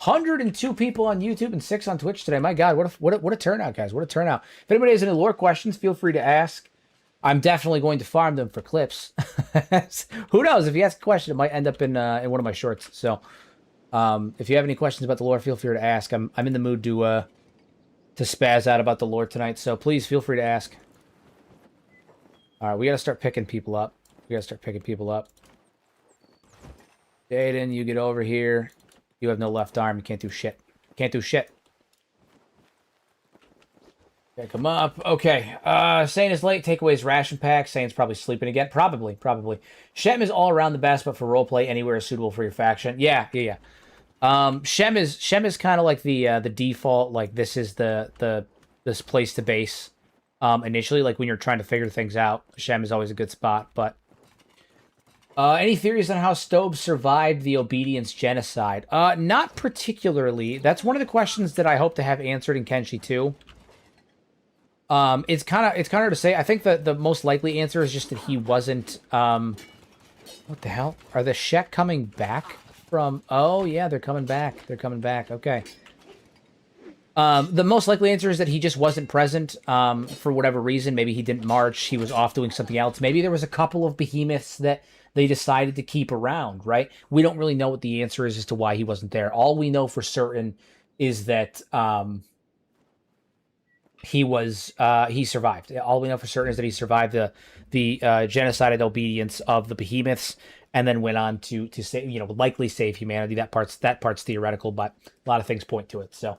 102 people on YouTube and 6 on Twitch today. My god, what a turnout, guys. What a turnout. If anybody has any lore questions, feel free to ask. I'm definitely going to farm them for clips. Who knows? If you ask a question, it might end up in one of my shorts. So, if you have any questions about the lore, feel free to ask. I'm in the mood to spaz out about the lore tonight, so please feel free to ask. All right, we got to start picking people up. We gotta start picking people up. Jaden, you get over here. You have no left arm. You can't do shit. Can't do shit. Pick him up. Okay. Sane is late. Takeaways ration pack. Sane's probably sleeping again. Probably. Shem is all around the best, but for roleplay, anywhere is suitable for your faction. Yeah. Shem is kind of like the default. Like this is this place to base. Initially, like when you're trying to figure things out, Shem is always a good spot. But any theories on how Stobe survived the Obedience genocide? Not particularly. That's one of the questions that I hope to have answered in Kenshi too. It's kind of hard to say. I think that the most likely answer is just that he wasn't. What the hell? Are the Shek coming back from? Oh yeah, they're coming back. Okay. The most likely answer is that he just wasn't present for whatever reason. Maybe he didn't march. He was off doing something else. Maybe there was a couple of behemoths that they decided to keep around, right? We don't really know what the answer is as to why he wasn't there. All we know for certain is that he survived. All we know for certain is that he survived the genocided obedience of the behemoths, and then went on to save, likely save humanity. That part's theoretical, but a lot of things point to it. So,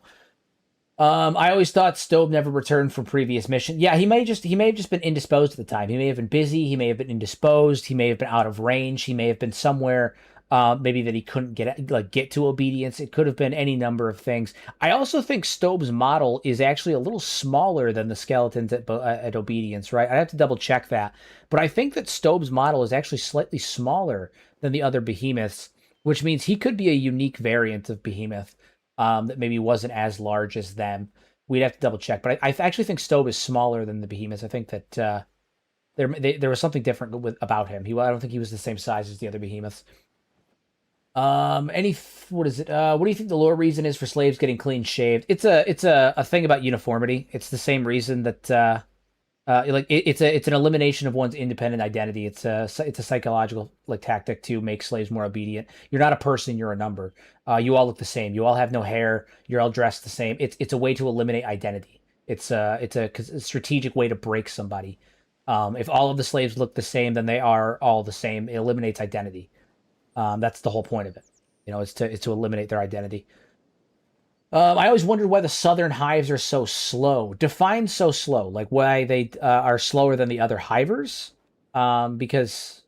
I always thought Stobe never returned from previous mission. Yeah, he may have just been indisposed at the time. He may have been busy. He may have been indisposed. He may have been out of range. He may have been somewhere. Maybe that he couldn't get to obedience. It could have been any number of things. I also think Stobe's model is actually a little smaller than the skeletons at obedience, right? I have to double check that, but I think that Stobe's model is actually slightly smaller than the other behemoths, which means he could be a unique variant of behemoth that maybe wasn't as large as them. We'd have to double check, but I actually think Stobe is smaller than the behemoths. I think that there was something different about him. I don't think he was the same size as the other behemoths. What is it? What do you think the lore reason is for slaves getting clean shaved? It's a thing about uniformity. It's the same reason that it's an elimination of one's independent identity. It's a psychological tactic to make slaves more obedient. You're not a person, you're a number. You all look the same. You all have no hair. You're all dressed the same. It's a way to eliminate identity. It's a strategic way to break somebody. If all of the slaves look the same, then they are all the same. It eliminates identity. That's the whole point of it, is to eliminate their identity. I always wondered why the southern hives are so slow. Define so slow, like why they are slower than the other hivers. Because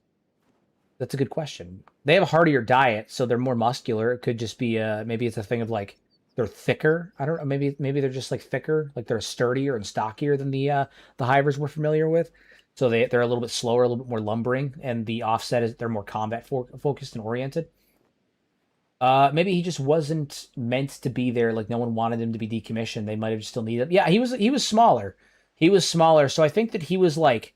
that's a good question. They have a heartier diet, so they're more muscular. It could just be maybe it's a thing of they're thicker. I don't know. Maybe they're just thicker, like they're sturdier and stockier than the hivers we're familiar with. So they're a little bit slower, a little bit more lumbering, and the offset is they're more combat focused and oriented. Maybe he just wasn't meant to be there. Like no one wanted him to be decommissioned. They might have still needed him. Yeah, he was smaller. So I think that he was like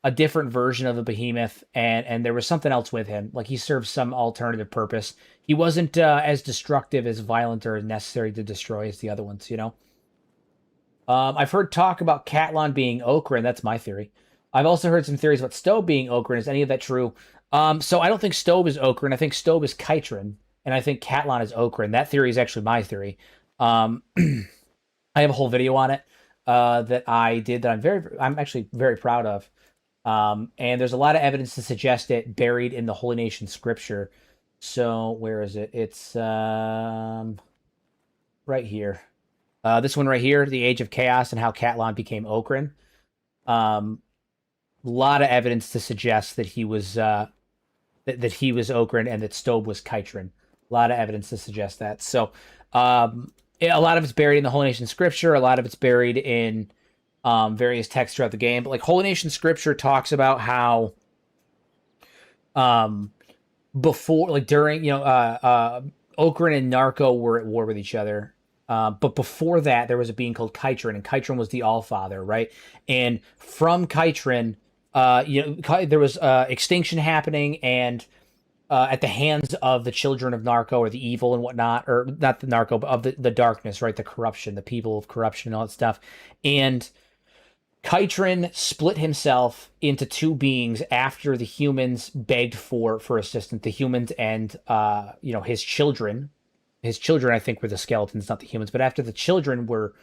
a different version of the behemoth, and there was something else with him. Like he served some alternative purpose. He wasn't as destructive, as violent, or necessary to destroy as the other ones. I've heard talk about Catlan being Okran. That's my theory. I've also heard some theories about Stobe being Okran. Is any of that true? So I don't think Stobe is Okran. I think Stobe is Kytran, and I think Catlan is Okran. That theory is actually my theory. I have a whole video on it that I did that I'm actually very proud of. And there's a lot of evidence to suggest it buried in the Holy Nation scripture. So where is it? It's right here. This one right here, the Age of Chaos and how Catlan became Okran. A lot of evidence to suggest that he was that he was Okran and that Stobe was Kytran. A lot of evidence to suggest that. So a lot of it's buried in the Holy Nation scripture. A lot of it's buried in various texts throughout the game. But Holy Nation scripture talks about how before, during, Okran and Narco were at war with each other. But before that, there was a being called Kytran, and Kytran was the Allfather, right? And from Kytran, there was extinction happening, and at the hands of the children of Narco, or the evil and whatnot, or not the Narco, but of the darkness, right? The corruption, the people of corruption and all that stuff. And Kytran split himself into two beings after the humans begged for assistance. The humans and his children. His children, I think, were the skeletons, not the humans. But after the children were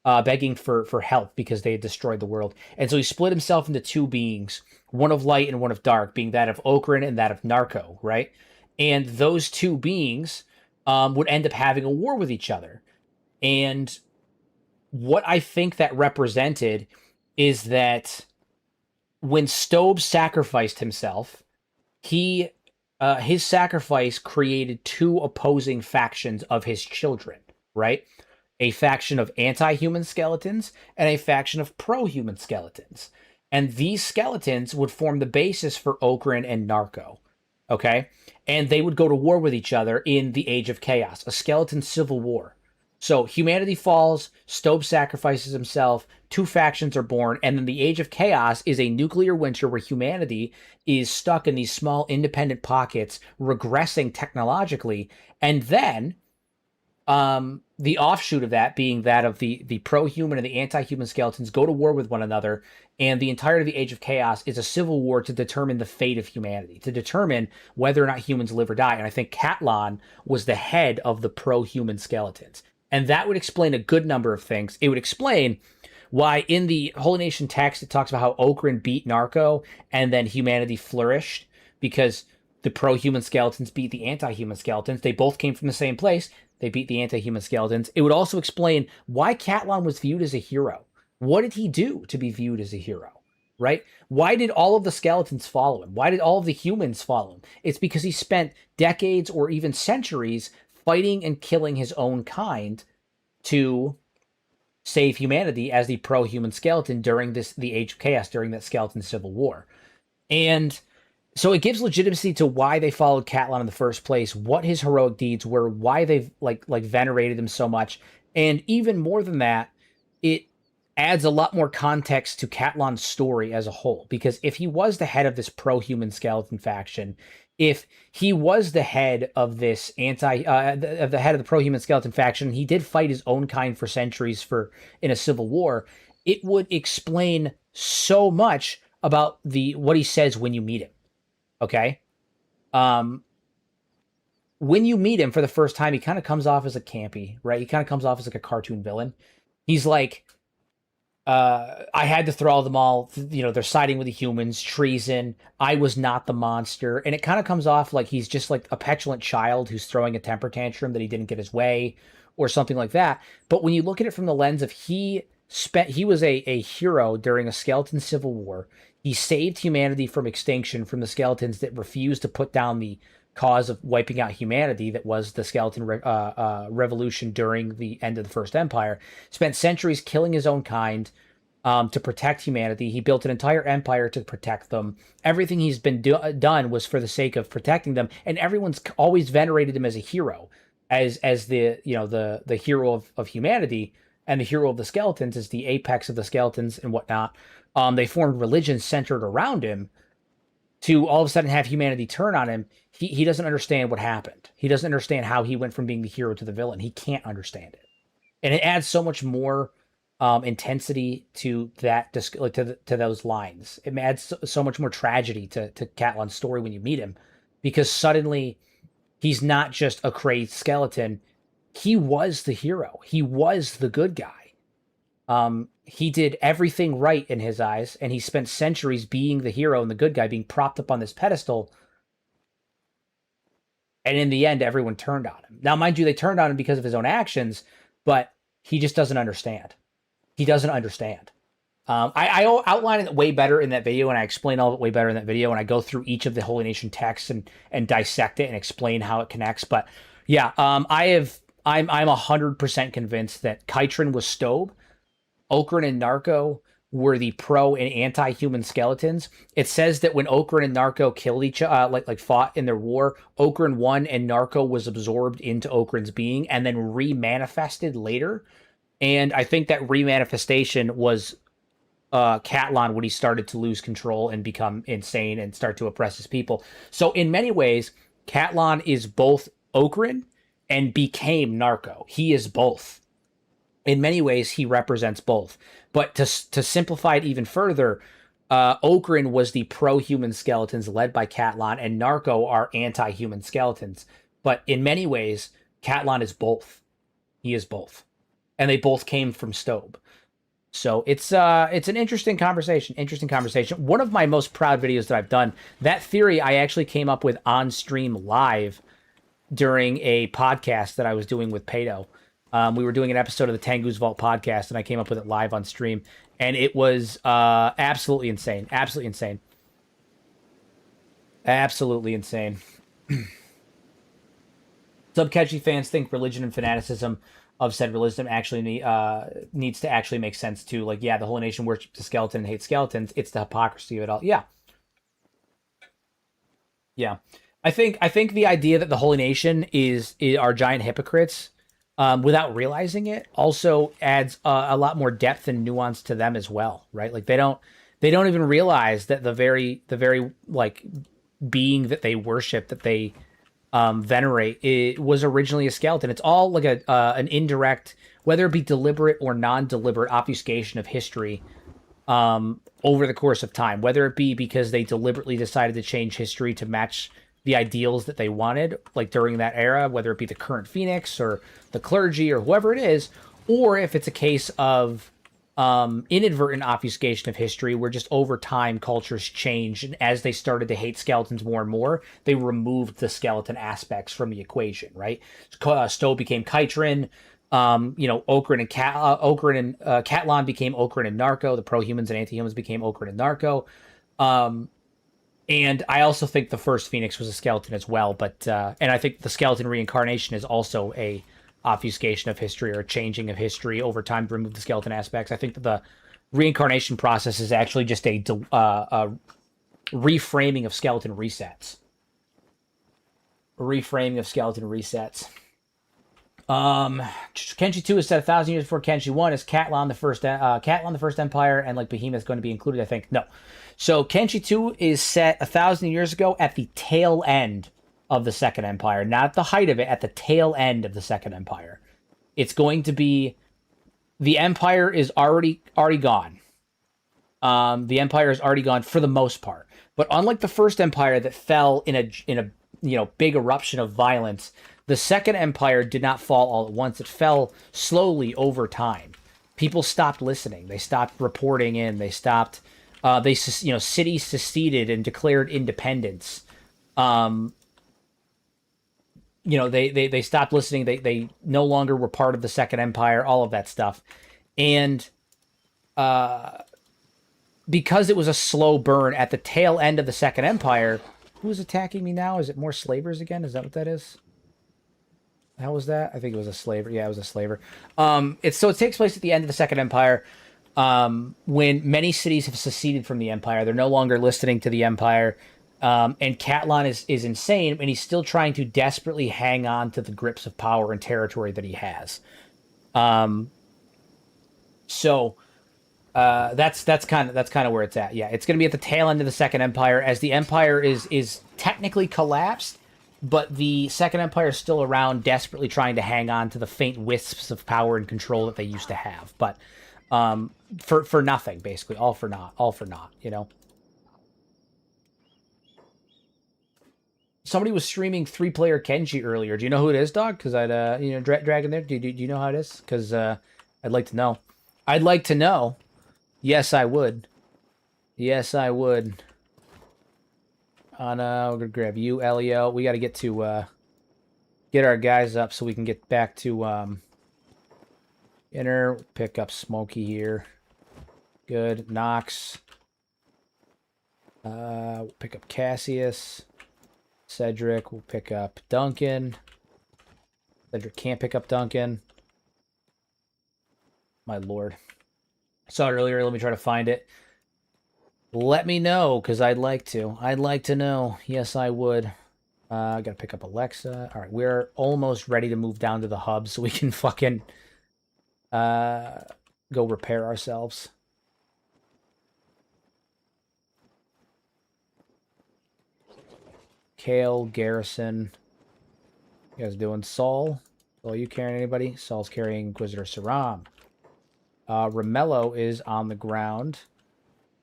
begging for help because they had destroyed the world. And so he split himself into two beings, one of light and one of dark, being that of Okran and that of Narco, right? And those two beings would end up having a war with each other. And what I think that represented is that when Stobe sacrificed himself, he his sacrifice created two opposing factions of his children, right? A faction of anti-human skeletons and a faction of pro-human skeletons. And these skeletons would form the basis for Okran and Narco. Okay? And they would go to war with each other in the Age of Chaos, a skeleton civil war. So humanity falls, Stobe sacrifices himself, two factions are born, and then the Age of Chaos is a nuclear winter where humanity is stuck in these small independent pockets, regressing technologically, and then the offshoot of that being that of the pro-human and the anti-human skeletons go to war with one another, and the entirety of the Age of Chaos is a civil war to determine the fate of humanity, to determine whether or not humans live or die. And I think Catlan was the head of the pro-human skeletons. And that would explain a good number of things. It would explain why in the Holy Nation text it talks about how Okran beat Narco and then humanity flourished because the pro-human skeletons beat the anti-human skeletons. They both came from the same place. They beat the anti-human skeletons. It would also explain why Catlan was viewed as a hero. What did he do to be viewed as a hero, right? Why did all of the skeletons follow him? Why did all of the humans follow him? It's because he spent decades or even centuries fighting and killing his own kind to save humanity as the pro-human skeleton during the Age of Chaos, during that skeleton civil war. And so it gives legitimacy to why they followed Catlan in the first place, what his heroic deeds were, why they've like venerated him so much. And even more than that, it adds a lot more context to Catlan's story as a whole. Because if he was the head of this pro-human skeleton faction, if he was the head of this the head of the pro-human skeleton faction, he did fight his own kind for centuries in a civil war, it would explain so much about what he says when you meet him. Okay? When you meet him for the first time, he kind of comes off as a campy, right? He kind of comes off as like a cartoon villain. He's like, I had to throw them all, they're siding with the humans, treason, I was not the monster. And it kind of comes off like he's just like a petulant child who's throwing a temper tantrum that he didn't get his way or something like that. But when you look at it from the lens of he was a hero during a skeleton civil war. He saved humanity from extinction from the skeletons that refused to put down the cause of wiping out humanity that was the skeleton revolution during the end of the First Empire. Spent centuries killing his own kind to protect humanity. He built an entire empire to protect them. Everything he's been done was for the sake of protecting them, and everyone's always venerated him as a hero, as the hero of humanity, and the hero of the skeletons is the apex of the skeletons and whatnot. They formed religions centered around him. To all of a sudden have humanity turn on him, he doesn't understand what happened. He doesn't understand how he went from being the hero to the villain. He can't understand it, and it adds so much more intensity to that to those lines. It adds so much more tragedy to Catlan's story when you meet him, because suddenly he's not just a crazed skeleton. He was the hero. He was the good guy. He did everything right in his eyes, and he spent centuries being the hero and the good guy, being propped up on this pedestal. And in the end, everyone turned on him. Now, mind you, they turned on him because of his own actions, but he just doesn't understand. He doesn't understand. I outline it way better in that video, and I explain all of it way better in that video, and I go through each of the Holy Nation texts and dissect it and explain how it connects. But yeah, I'm 100% convinced that Kytrin was Stobe. Okran and Narco were the pro and anti-human skeletons. It says that when Okran and Narco killed each other, fought in their war, Okran won and Narco was absorbed into Okran's being and then remanifested later. And I think that remanifestation was Catlan when he started to lose control and become insane and start to oppress his people. So in many ways, Catlan is both Okran and became Narco. He is both. In many ways, he represents both. But to simplify it even further, Okran was the pro-human skeletons led by Catlan, and Narco are anti-human skeletons. But in many ways, Catlan is both. He is both. and they both came from Stobe. So it's an interesting conversation. Interesting conversation. One of my most proud videos that I've done. That theory I actually came up with on stream live during a podcast that I was doing with Pato. We were doing an episode of the Tengu's Vault podcast, and I came up with it live on stream, and it was absolutely insane. Absolutely insane. Absolutely insane. Some Kenshi fans think religion and fanaticism of said religion actually needs to actually make sense too. Like, yeah, the Holy Nation worships the skeleton and hates skeletons. It's the hypocrisy of it all. Yeah. Yeah. I think the idea that the Holy Nation are giant hypocrites, without realizing it, also adds a lot more depth and nuance to them as well, right? Like they don't even realize that the very like being that they worship, that they venerate, it was originally a skeleton. It's all like an indirect, whether it be deliberate or non-deliberate obfuscation of history over the course of time, whether it be because they deliberately decided to change history to match the ideals that they wanted, like during that era, whether it be the current Phoenix or the clergy or whoever it is, or if it's a case of inadvertent obfuscation of history where just over time cultures changed, and as they started to hate skeletons more and more, they removed the skeleton aspects from the equation, right? Stowe became Kytrin, Okran and Catlan became Okran and Narco, the pro-humans and anti-humans became Okran and Narco. And I also think the first Phoenix was a skeleton as well, but and I think the skeleton reincarnation is also a obfuscation of history or a changing of history over time to remove the skeleton aspects. I think that the reincarnation process is actually just a reframing of skeleton resets. Kenshi 2 is set 1,000 years before Kenshi 1. Is Catlan the first empire, and like Behemoth going to be included? I think no. So Kenshi 2 is set 1,000 years ago at the tail end of the Second Empire, not at the height of it, at the tail end of the Second Empire. It's going to be, the Empire is already gone. The Empire is already gone for the most part. But unlike the First Empire that fell in a big eruption of violence, the Second Empire did not fall all at once. It fell slowly over time. People stopped listening. They stopped reporting in. They stopped. Cities seceded and declared independence. They stopped listening. They no longer were part of the Second Empire. All of that stuff, and because it was a slow burn at the tail end of the Second Empire. Who's attacking me now? Is it more slavers again? Is that what that is? How was that? I think it was a slaver. Yeah, it was a slaver. It takes place at the end of the Second Empire, when many cities have seceded from the Empire. They're no longer listening to the Empire, and Catlan is insane, and he's still trying to desperately hang on to the grips of power and territory that he has. That's kind of where it's at. Yeah, it's going to be at the tail end of the Second Empire, as the Empire is technically collapsed, but the Second Empire is still around, desperately trying to hang on to the faint wisps of power and control that they used to have. But for nothing, basically, all for naught. Somebody was streaming 3-player Kenshi earlier. Do you know who it is, dog? Because I'd Dragon there. Do you know how it is? Because I'd like to know. I'd like to know. Yes, I would. Yes, I would. We're gonna grab you, Elio. We got to get our guys up so we can get back to inner. Pick up Smokey here. Good. Nox. We'll pick up Cassius. Cedric. We'll pick up Duncan. Cedric can't pick up Duncan. My lord. Saw it earlier. Let me try to find it. Let me know, because I'd like to. I'd like to know. Yes, I would. I gotta pick up Alexa. All right, we're almost ready to move down to the hub so we can fucking go repair ourselves. Kale, Garrison. You guys doing? Saul? Are you carrying anybody? Saul's carrying Inquisitor Saram. Romello is on the ground.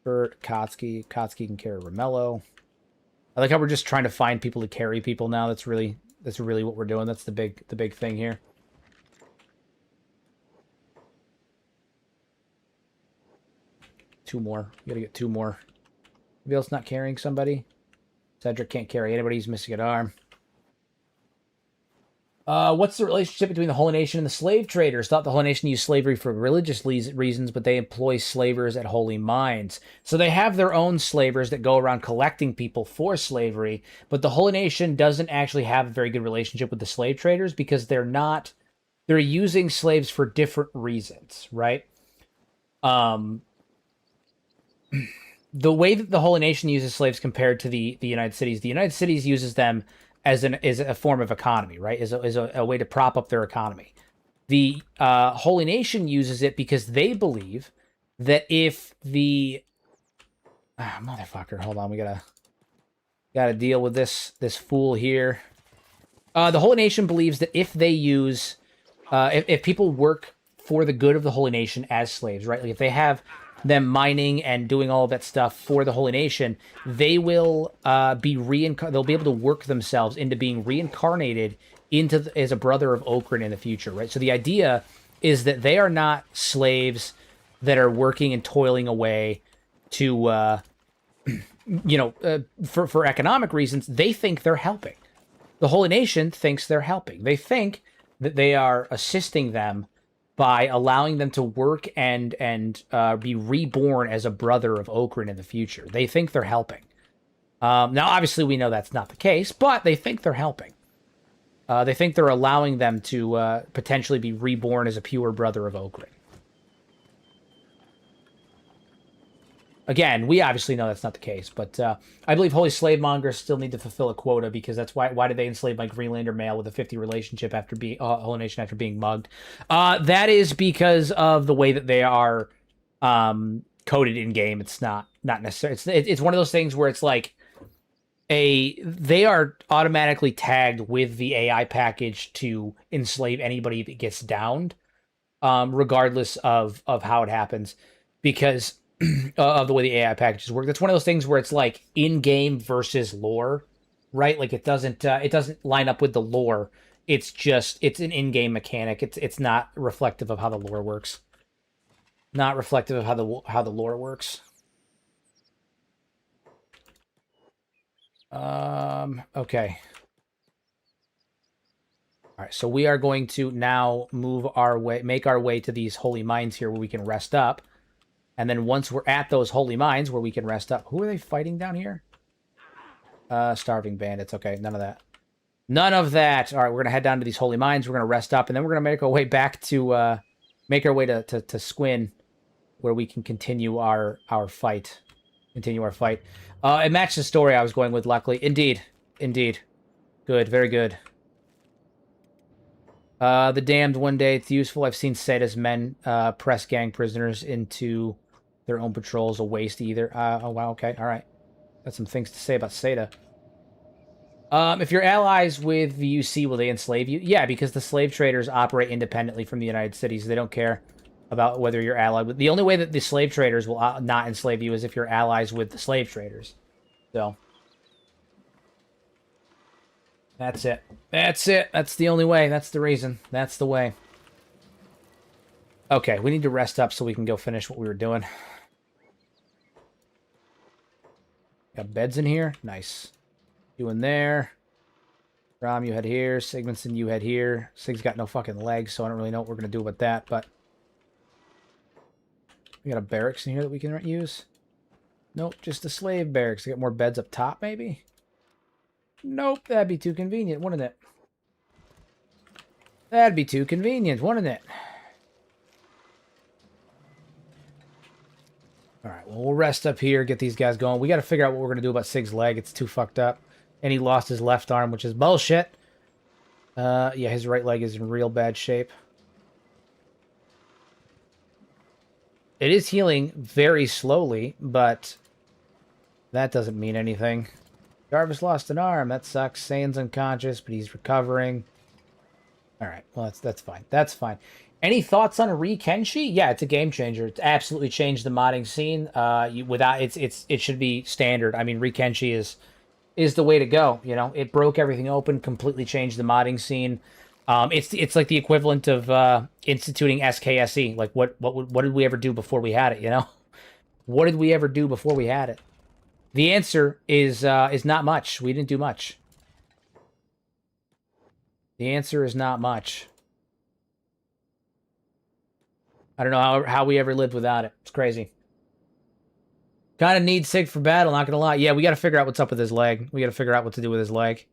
Bert, Kotsky can carry Romello. I like how we're just trying to find people to carry people now. That's really what we're doing. That's the big thing here. 2 more. We gotta get 2 more. Anybody else not carrying somebody? Cedric can't carry anybody. He's missing an arm. What's the relationship between the Holy Nation and the slave traders? Thought the Holy Nation used slavery for religious reasons, but they employ slavers at holy mines. So they have their own slavers that go around collecting people for slavery, but the Holy Nation doesn't actually have a very good relationship with the slave traders because they're using slaves for different reasons, right? The way that the Holy Nation uses slaves compared to the United Cities uses them as a form of economy, right? Is a way to prop up their economy. The Holy Nation uses it because they believe that if the motherfucker, hold on, we gotta deal with this fool here. The Holy Nation believes that if they use if people work for the good of the Holy Nation as slaves, right? Like if they have them mining and doing all of that stuff for the Holy Nation, they will they'll be able to work themselves into being reincarnated as a brother of Okran in the future, right? So the idea is that they are not slaves that are working and toiling away to for economic reasons. They think they're helping. The Holy Nation thinks they're helping. They think that they are assisting them by allowing them to work and be reborn as a brother of Okran in the future. They think they're helping. Now, obviously, we know that's not the case, but they think they're helping. They think they're allowing them to potentially be reborn as a pure brother of Okran. Again, we obviously know that's not the case, but I believe holy slave mongers still need to fulfill a quota because that's why did they enslave my Greenlander male with a 50 relationship after being Holy Nation after being mugged? That is because of the way that they are coded in game. It's not necessary. It's one of those things where it's like they are automatically tagged with the AI package to enslave anybody that gets downed, regardless of how it happens, because of the way the AI packages work. That's one of those things where it's like in-game versus lore, right? Like it doesn't line up with the lore. It's an in-game mechanic. It's not reflective of how the lore works. Not reflective of how the lore works. Okay. All right, so we are going to now make our way to these holy mines here where we can rest up. And then once we're at those holy mines where we can rest up... Who are they fighting down here? Starving bandits. Okay, none of that. None of that. All right, we're going to head down to these holy mines. We're going to rest up, and then we're going to make our way back to... make our way to Squin, where we can continue our fight. Continue our fight. It matched the story I was going with, luckily. Indeed. Indeed. Good, very good. The damned one day. It's useful. I've seen Seda's men press gang prisoners into their own patrols. A waste either. Oh, wow. Okay. All right. Got some things to say about Seda. If you're allies with the UC, will they enslave you? Yeah, because the slave traders operate independently from the United Cities. They don't care about whether you're allied with... The only way that the slave traders will not enslave you is if you're allies with the slave traders. So... That's it. That's it. That's the only way. That's the reason. That's the way. Okay, we need to rest up so we can go finish what we were doing. Got beds in here. Nice. You in there. Rom, you head here. Sigmundson, you head here. Sig's got no fucking legs, so I don't really know what we're going to do with that, but... We got a barracks in here that we can use? Nope, just a slave barracks. Get more beds up top, maybe? Nope, that'd be too convenient, wouldn't it? That'd be too convenient, wouldn't it? Alright, well, we'll rest up here, get these guys going. We got to figure out what we're going to do about Sig's leg. It's too fucked up. And he lost his left arm, which is bullshit. Yeah, his right leg is in real bad shape. It is healing very slowly, but that doesn't mean anything. Jarvis lost an arm. That sucks. Sane's unconscious, but he's recovering. Alright, well, that's fine. That's fine. Any thoughts on Kenshi? Yeah, it's a game changer. It's absolutely changed the modding scene. It should be standard. I mean, Kenshi is the way to go. You know, it broke everything open, completely changed the modding scene. It's like the equivalent of instituting SKSE. Like what did we ever do before we had it? You know, What did we ever do before we had it? The answer is not much. We didn't do much. The answer is not much. I don't know how we ever lived without it. It's crazy. Kind of need Sig for battle, not gonna lie. Yeah, we got to figure out what's up with his leg. We got to figure out what to do with his leg.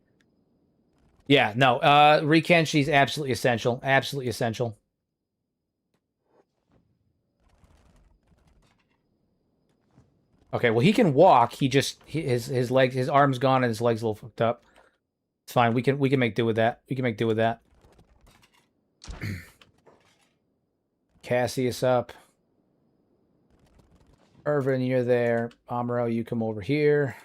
Yeah, no. Kenshi's absolutely essential. Absolutely essential. Okay, well, he can walk. He just his legs, his arm's gone, and his legs a little fucked up. It's fine. We can make do with that. We can make do with that. Cassius up. Irvin, you're there. Amuro, you come over here.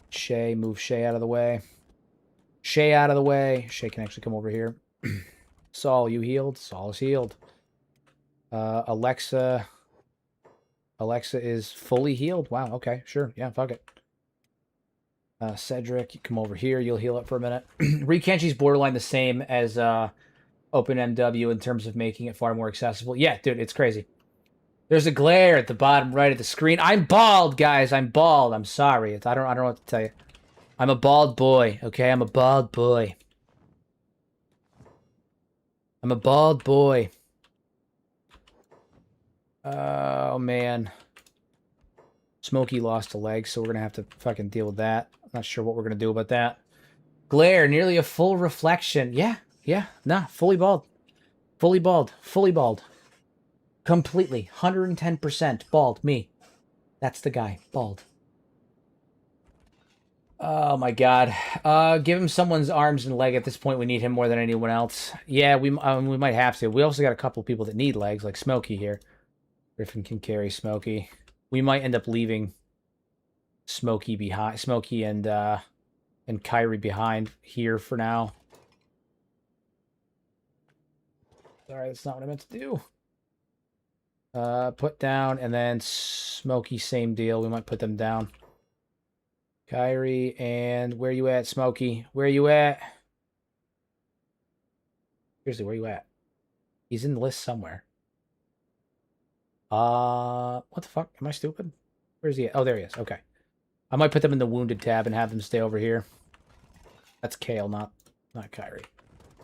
Shay, move Shay out of the way. Shay out of the way. Shay can actually come over here. Saul, you healed? Saul is healed. Alexa. Alexa is fully healed. Wow, okay, sure. Yeah, fuck it. Cedric, you come over here. You'll heal up for a minute. Kenshi's borderline the same as OpenMW in terms of making it far more accessible. Yeah, dude, it's crazy. There's a glare at the bottom right of the screen. I'm bald, guys. I'm bald. I'm sorry. I don't know what to tell you. I'm a bald boy, okay? I'm a bald boy. I'm a bald boy. Oh, man. Smokey lost a leg, so we're going to have to fucking deal with that. I'm not sure what we're going to do about that. Glare, nearly a full reflection. Yeah. Nah, fully bald. Fully bald. Fully bald. Completely. 110% bald. Me. That's the guy. Bald. Oh, my God. Give him someone's arms and leg. At this point, we need him more than anyone else. Yeah, we might have to. We also got a couple people that need legs, like Smokey here. Griffin can carry Smokey. We might end up leaving Smokey behind. Smokey and Kyrie behind here for now. Sorry, that's not what I meant to do. Put down, and then Smokey, same deal. We might put them down. Kyrie, and where you at, Smokey? Where you at? Seriously, where you at? He's in the list somewhere. What the fuck? Am I stupid? Where's he at? Oh, there he is. Okay. I might put them in the wounded tab and have them stay over here. That's Kale, not Kyrie.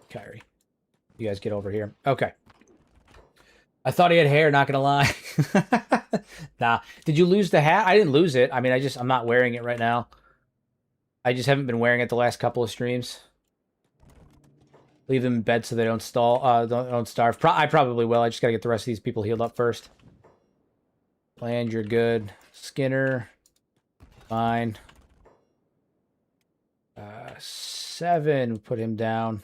Kyrie. You guys get over here. Okay. I thought he had hair, not gonna lie. Nah. Did you lose the hat? I didn't lose it. I mean, I'm not wearing it right now. I just haven't been wearing it the last couple of streams. Leave them in bed so they don't stall. Don't starve. I probably will. I just gotta get the rest of these people healed up first. Land, you're good. Skinner. Fine. 7. Put him down.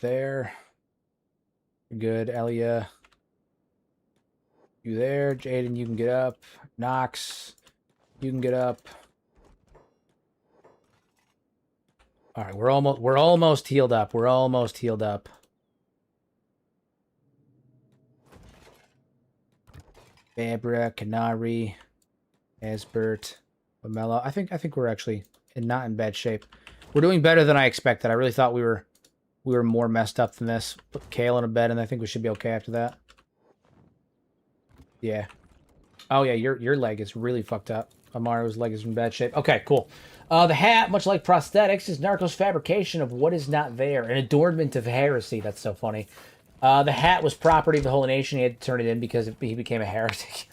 There. Good. Elia. You there. Jaden, you can get up. Knox, you can get up. All right, we're almost healed up. We're almost healed up. Barbara, Canary, Asbert, Pamela. I think we're actually not in bad shape. We're doing better than I expected. I really thought we were more messed up than this. Put Kale in a bed, and I think we should be okay after that. Yeah. Oh yeah, your leg is really fucked up. Amaro's leg is in bad shape. Okay, cool. The hat, much like prosthetics, is Narcos' fabrication of what is not there, an adornment of heresy. That's so funny. The hat was property of the Holy Nation. He had to turn it in because he became a heretic.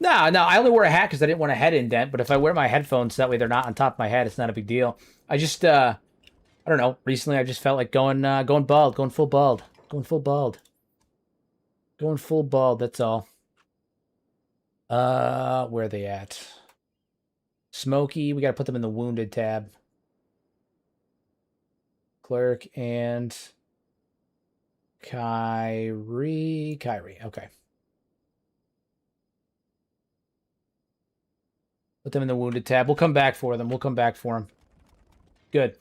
No, I only wear a hat because I didn't want a head indent. But if I wear my headphones, that way they're not on top of my head. It's not a big deal. I just, I don't know. Recently, I just felt like going bald, going full bald, going full bald, going full bald. That's all. Where are they at? Smokey, we gotta put them in the wounded tab. Clerk and Kyrie, okay. Put them in the wounded tab. We'll come back for them. We'll come back for them. Good.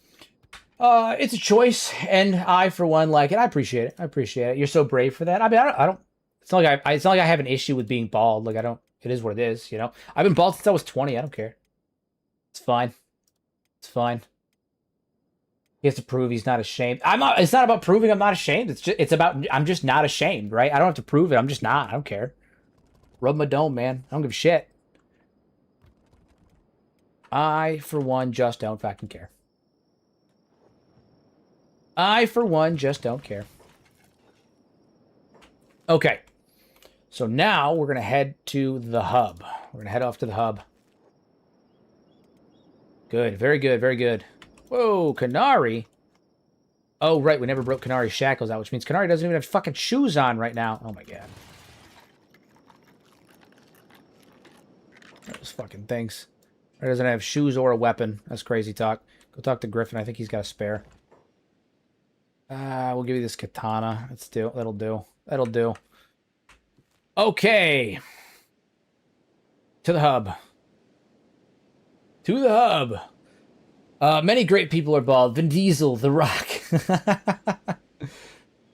It's a choice, and I, for one, like it. I appreciate it. I appreciate it. You're so brave for that. I mean, I don't. It's not like it's not like I have an issue with being bald. Like I don't. It is what it is. You know. I've been bald since I was 20. I don't care. It's fine. It's fine. He has to prove he's not ashamed. I'm not. It's not about proving I'm not ashamed. It's about I'm just not ashamed, right? I don't have to prove it. I'm just not. I don't care. Rub my dome, man. I don't give a shit. I, for one, just don't fucking care. I, for one, just don't care. Okay. So now we're going to head to the hub. We're going to head off to the hub. Good. Very good. Very good. Whoa, Canary. Oh, right. We never broke Canari's shackles out, which means Canary doesn't even have fucking shoes on right now. Oh, my God. Those fucking things. He doesn't have shoes or a weapon. That's crazy talk. Go talk to Griffin. I think he's got a spare. We'll give you this katana. That'll do. That'll do. Okay. To the hub. To the hub. Many great people are bald. Vin Diesel, The Rock.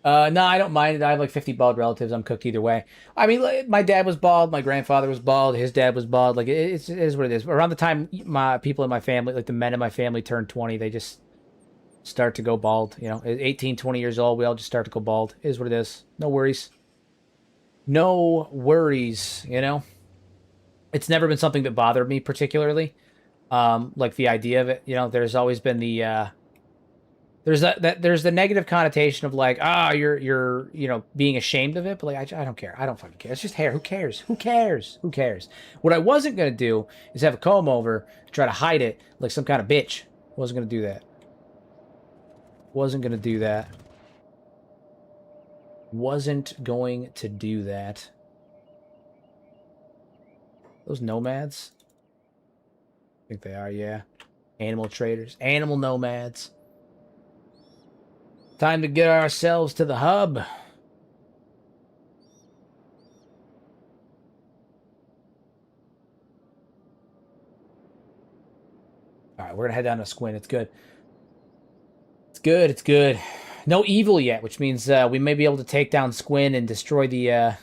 No, I don't mind it. I have like 50 bald relatives. I'm cooked either way. I mean, my dad was bald. My grandfather was bald. His dad was bald. Like, it is what it is. Around the time my people in my family, like the men in my family turned 20, they just start to go bald. You know, 18, 20 years old, we all just start to go bald. It is what it is. No worries. No worries, you know? It's never been something that bothered me particularly. Like the idea of it, you know, there's always been the, there's the negative connotation of like, you're, you know, being ashamed of it, but like, I don't care. I don't fucking care. It's just hair. Who cares? Who cares? Who cares? What I wasn't going to do is have a comb over, try to hide it like some kind of bitch. Wasn't going to do that. Wasn't going to do that. Wasn't going to do that. Those nomads? I think they are, yeah. Animal traders. Animal nomads. Time to get ourselves to the hub. Alright, we're gonna head down to Squint. It's good. It's good, it's good. No evil yet, which means we may be able to take down Squint and destroy the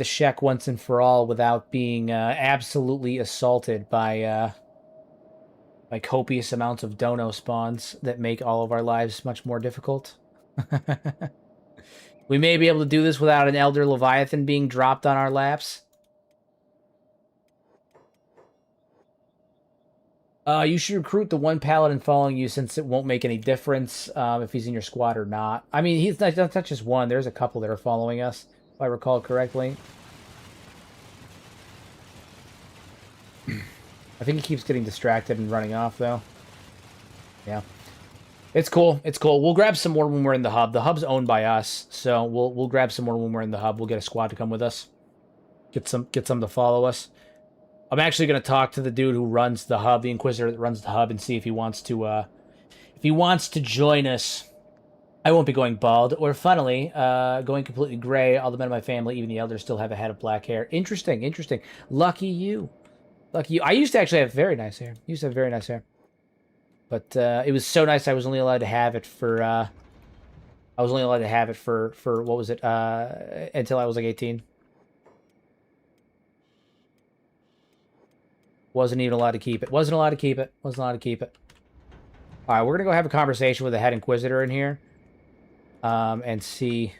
Shek once and for all without being absolutely assaulted by copious amounts of dono spawns that make all of our lives much more difficult. We may be able to do this without an Elder Leviathan being dropped on our laps. You should recruit the one paladin following you since it won't make any difference if he's in your squad or not. I mean, he's not just one. There's a couple that are following us, if I recall correctly. I think he keeps getting distracted and running off, though. Yeah. It's cool. It's cool. We'll grab some more when we're in the hub. The hub's owned by us, so we'll grab some more when we're in the hub. We'll get a squad to come with us. Get some to follow us. I'm actually going to talk to the dude who runs the hub, the Inquisitor that runs the hub, and see if he wants to join us. I won't be going bald, or funnily, going completely gray. All the men of my family, even the elders, still have a head of black hair. Interesting, interesting. Lucky you. Lucky you. I used to actually have very nice hair. But it was so nice I was only allowed to have it for, what was it, until I was like 18. Wasn't even allowed to keep it. Wasn't allowed to keep it. All right, we're going to go have a conversation with the head Inquisitor in here. And see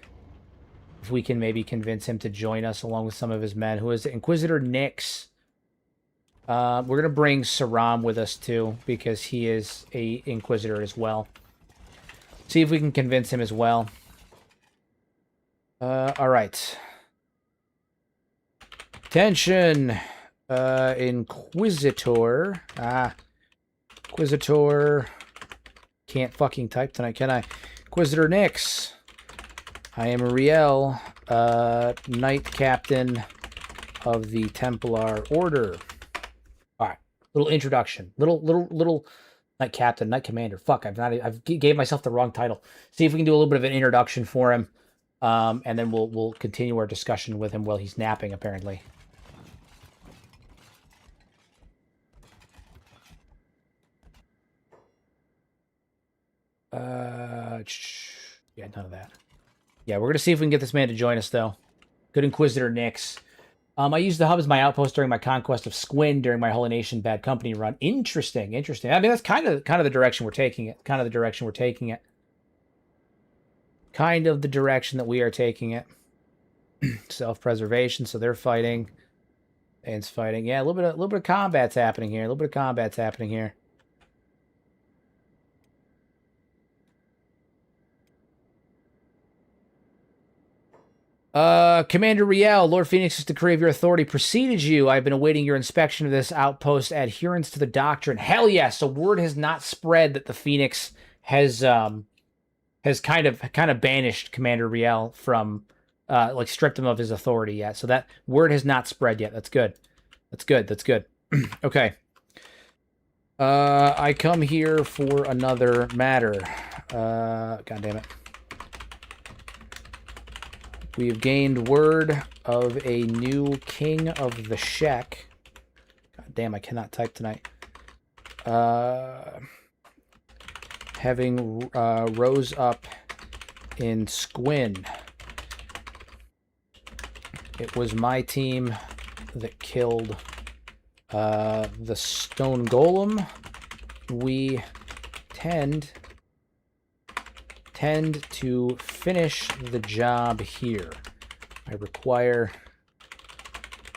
if we can maybe convince him to join us along with some of his men. Who is it? Inquisitor Nyx. We're going to bring Saram with us, too, because he is a Inquisitor as well. See if we can convince him as well. All right. Attention. Inquisitor. Inquisitor. Can't fucking type tonight, can I? Inquisitor Nyx. I am Ariel, Knight Captain of the Templar Order. All right, little introduction. Little Knight Captain, Knight Commander. Fuck, I've gave myself the wrong title. See if we can do a little bit of an introduction for him, and then we'll continue our discussion with him while he's napping, apparently. Yeah, none of that. Yeah, we're gonna see if we can get this man to join us, though. Good Inquisitor Nyx. I used the hub as my outpost during my conquest of Squin during my Holy Nation Bad Company run. Interesting, interesting. I mean, that's kind of the direction we're taking it. Kind of the direction we're taking it. Kind of the direction that we are taking it. Self-preservation, so they're fighting. And it's fighting. Yeah, a little bit of combat's happening here. A little bit of combat's happening here. Commander Riel, Lord Phoenix's decree of your authority preceded you. I've been awaiting your inspection of this outpost adherence to the doctrine. Hell yes. So word has not spread that the Phoenix has kind of banished Commander Riel from like stripped him of his authority yet. So that word has not spread yet. That's good. That's good. That's good. Okay. I come here for another matter. God damn it. We have gained word of a new king of the Shek. God damn, I cannot type tonight. Having rose up in Squin. It was my team that killed the Stone Golem. We tend to finish the job here. I require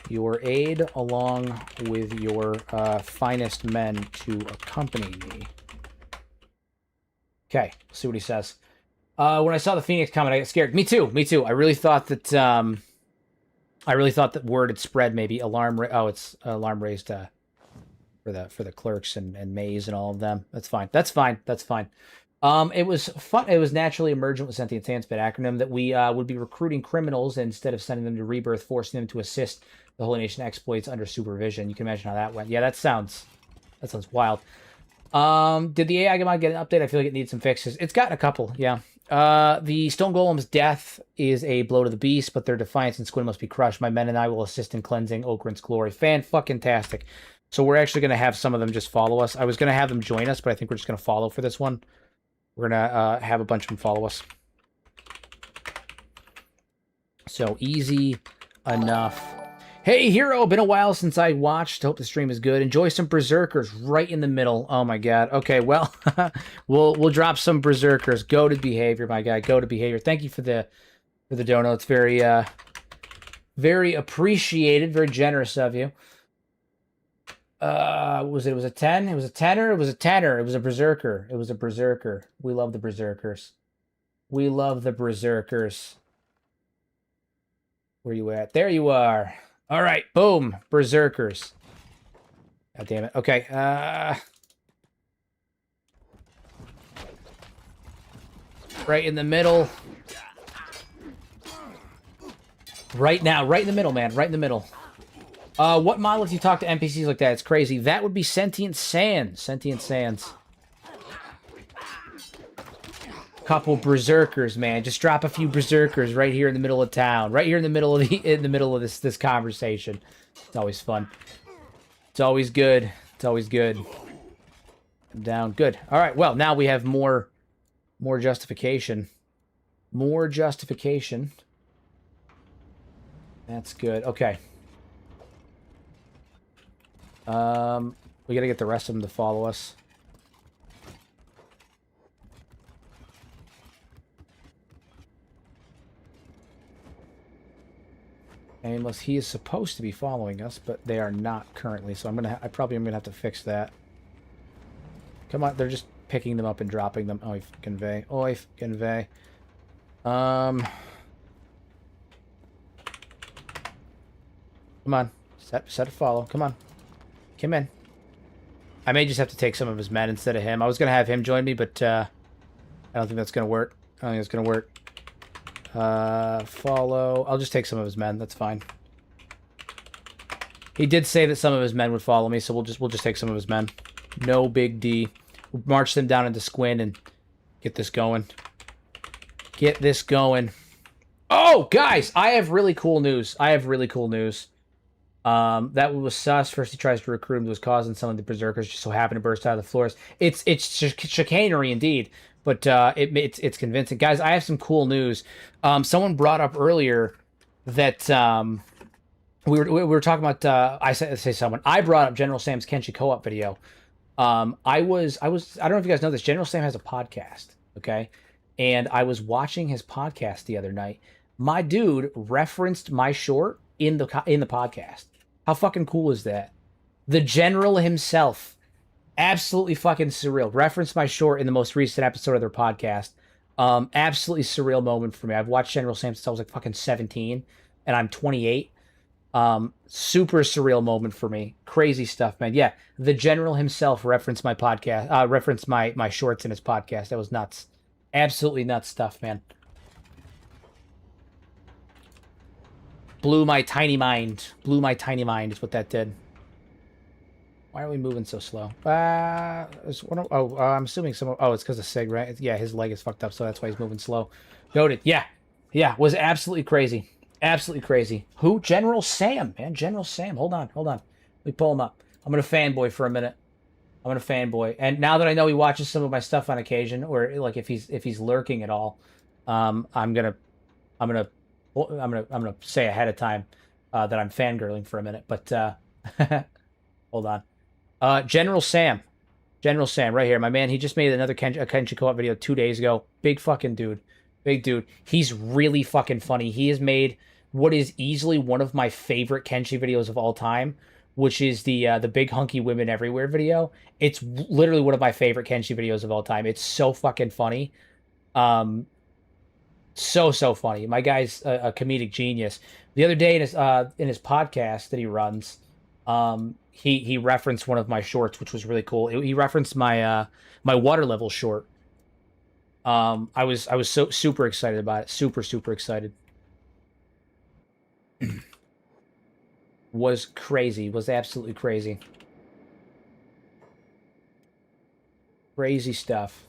your aid along with your finest men to accompany me. Okay, let's see what he says. When I saw the Phoenix coming, I got scared. Me too. Me too. I really thought that word had spread. Maybe alarm. Oh, it's alarm raised for the clerks and Maze and all of them. That's fine. That's fine. That's fine. It was fun. It was naturally emergent with Sentient Sandspit acronym that we would be recruiting criminals instead of sending them to Rebirth, forcing them to assist the Holy Nation exploits under supervision. You can imagine how that went. Yeah, that sounds wild. Did the AI mod get an update? I feel like it needs some fixes. It's gotten a couple, yeah. The Stone Golem's death is a blow to the beast, but their defiance and Squid must be crushed. My men and I will assist in cleansing Okrent's glory. Fan-fucking-tastic. So we're actually going to have some of them just follow us. I was going to have them join us, but I think we're just going to follow for this one. We're going to have a bunch of them follow us. So easy enough. Hey, Hero, been a while since I watched. Hope the stream is good. Enjoy some Berserkers right in the middle. Oh, my God. Okay, well, we'll drop some Berserkers. Go to behavior, my guy. Go to behavior. Thank you for the dono. It's very, very appreciated. Very generous of you. What was it? It was a 10? It was a 10er? It was a 10er. It was a Berserker. It was a Berserker. We love the Berserkers. We love the Berserkers. Where you at? There you are. All right. Boom. Berserkers. God damn it. Okay. Right in the middle. Right now. Right in the middle, man. Right in the middle. What mod lets you talk to NPCs like that? It's crazy. That would be Sentient Sands. Sentient Sands. Couple Berserkers, man. Just drop a few Berserkers right here in the middle of town. Right here in the middle of this conversation. It's always fun. It's always good. It's always good. Down. Good. All right. Well, now we have more justification. More justification. That's good. Okay. We gotta get the rest of them to follow us. Aimless. He is supposed to be following us, but they are not currently. So I probably am gonna have to fix that. Come on, they're just picking them up and dropping them. Oif, convey. Oif, convey. Come on, set a follow. Come on. Come in. I may just have to take some of his men instead of him. I was going to have him join me, but I don't think that's going to work. I don't think it's going to work. Follow. I'll just take some of his men. That's fine. He did say that some of his men would follow me, so we'll just take some of his men. No big D. We'll march them down into Squin and get this going. Get this going. Oh, guys, I have really cool news. That was sus. First he tries to recruit him to his cause, and some of the Berserkers just so happen to burst out of the floors. It's chicanery indeed, but it's convincing. Guys, I have some cool news. Someone brought up earlier that we were talking about I say someone I brought up General Sam's Kenshi co-op video. I don't know if you guys know this. General Sam has a podcast, okay? And I was watching his podcast the other night. My dude referenced my short in the podcast. How fucking cool is that? The general himself, absolutely fucking surreal. Referenced my short in the most recent episode of their podcast. Absolutely surreal moment for me. I've watched General Sam since I was like fucking 17, and I'm 28. Super surreal moment for me. Crazy stuff, man. Yeah, the general himself referenced my podcast, referenced my shorts in his podcast. That was nuts. Absolutely nuts stuff, man. Blew my tiny mind. Blew my tiny mind is what that did. Why are we moving so slow? I'm assuming some. Oh, it's because of Sig, right? Yeah, his leg is fucked up, so that's why he's moving slow. Noted. Yeah, yeah, was absolutely crazy. Absolutely crazy. Who? General Sam, man. General Sam. Hold on, hold on. Let me pull him up. I'm gonna fanboy for a minute. I'm gonna fanboy. And now that I know he watches some of my stuff on occasion, or like if he's lurking at all, I'm gonna I'm gonna I'm gonna say ahead of time that I'm fangirling for a minute. But hold on. General Sam. General Sam, right here. My man, he just made another Kenshi co-op video 2 days ago. Big fucking dude. Big dude. He's really fucking funny. He has made what is easily one of my favorite Kenshi videos of all time, which is the big hunky women everywhere video. It's literally one of my favorite Kenshi videos of all time. It's so fucking funny. So funny. My guy's a comedic genius. The other day in his podcast that he runs, he referenced one of my shorts, which was really cool. He referenced my water level short. I was so super excited about it. Super excited. Was crazy. Was absolutely crazy. Crazy stuff.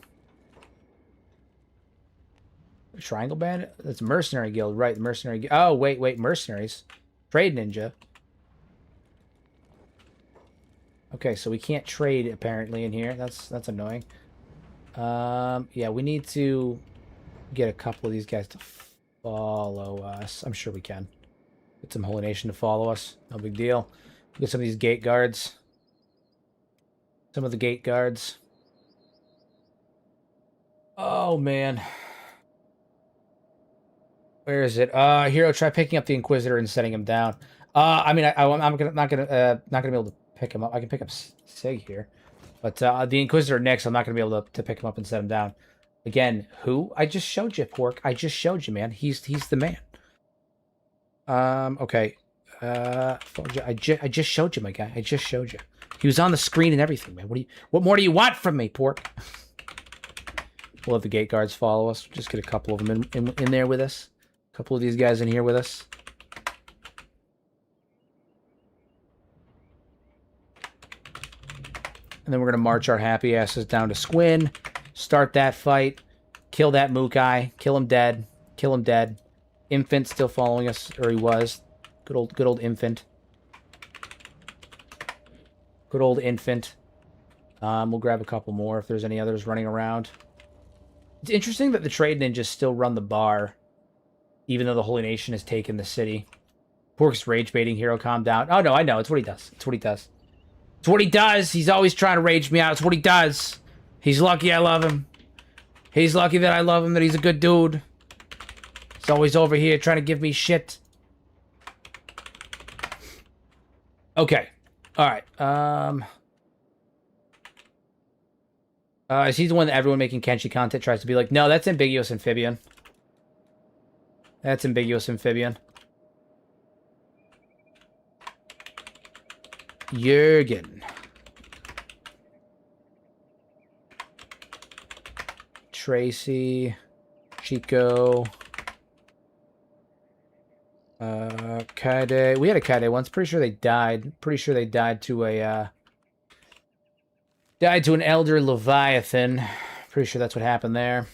Triangle Bandit? That's Mercenary Guild, right? The Mercenary Guild. Oh, wait, Mercenaries. Trade Ninja. Okay, so we can't trade apparently in here. That's annoying. Yeah, we need to get a couple of these guys to follow us. I'm sure we can. Get some Holy Nation to follow us. No big deal. Get some of these gate guards. Some of the gate guards. Oh, man. Where is it? Hero, try picking up the Inquisitor and setting him down. I mean, I'm not gonna be able to pick him up. I can pick up Sig here, but the Inquisitor next, I'm not gonna be able to pick him up and set him down. Again, who? I just showed you, Pork. I just showed you, man. He's the man. Okay. I just showed you, my guy. I just showed you. He was on the screen and everything, man. What more do you want from me, Pork? We'll have the gate guards follow us. Just get a couple of them in there with us. A couple of these guys in here with us. And then we're going to march our happy asses down to Squin. Start that fight. Kill that Mukai. Kill him dead. Kill him dead. Infant still following us, or he was. Good old Infant. Good old Infant. We'll grab a couple more if there's any others running around. It's interesting that the Trade Ninjas still run the bar, even though the Holy Nation has taken the city. Pork's rage baiting. Hero, calm down. Oh, no, I know. It's what he does. It's what he does. It's what he does. He's always trying to rage me out. It's what he does. He's lucky I love him. He's lucky that I love him, that he's a good dude. He's always over here trying to give me shit. Okay. All right. Is he the one that everyone making Kenshi content tries to be like? No, that's Ambiguous Amphibian. That's Ambiguous Amphibian. Jurgen. Tracy. Chico. Kaide. We had a Kaide once. Pretty sure they died. Pretty sure they died to a, died to an Elder Leviathan. Pretty sure that's what happened there.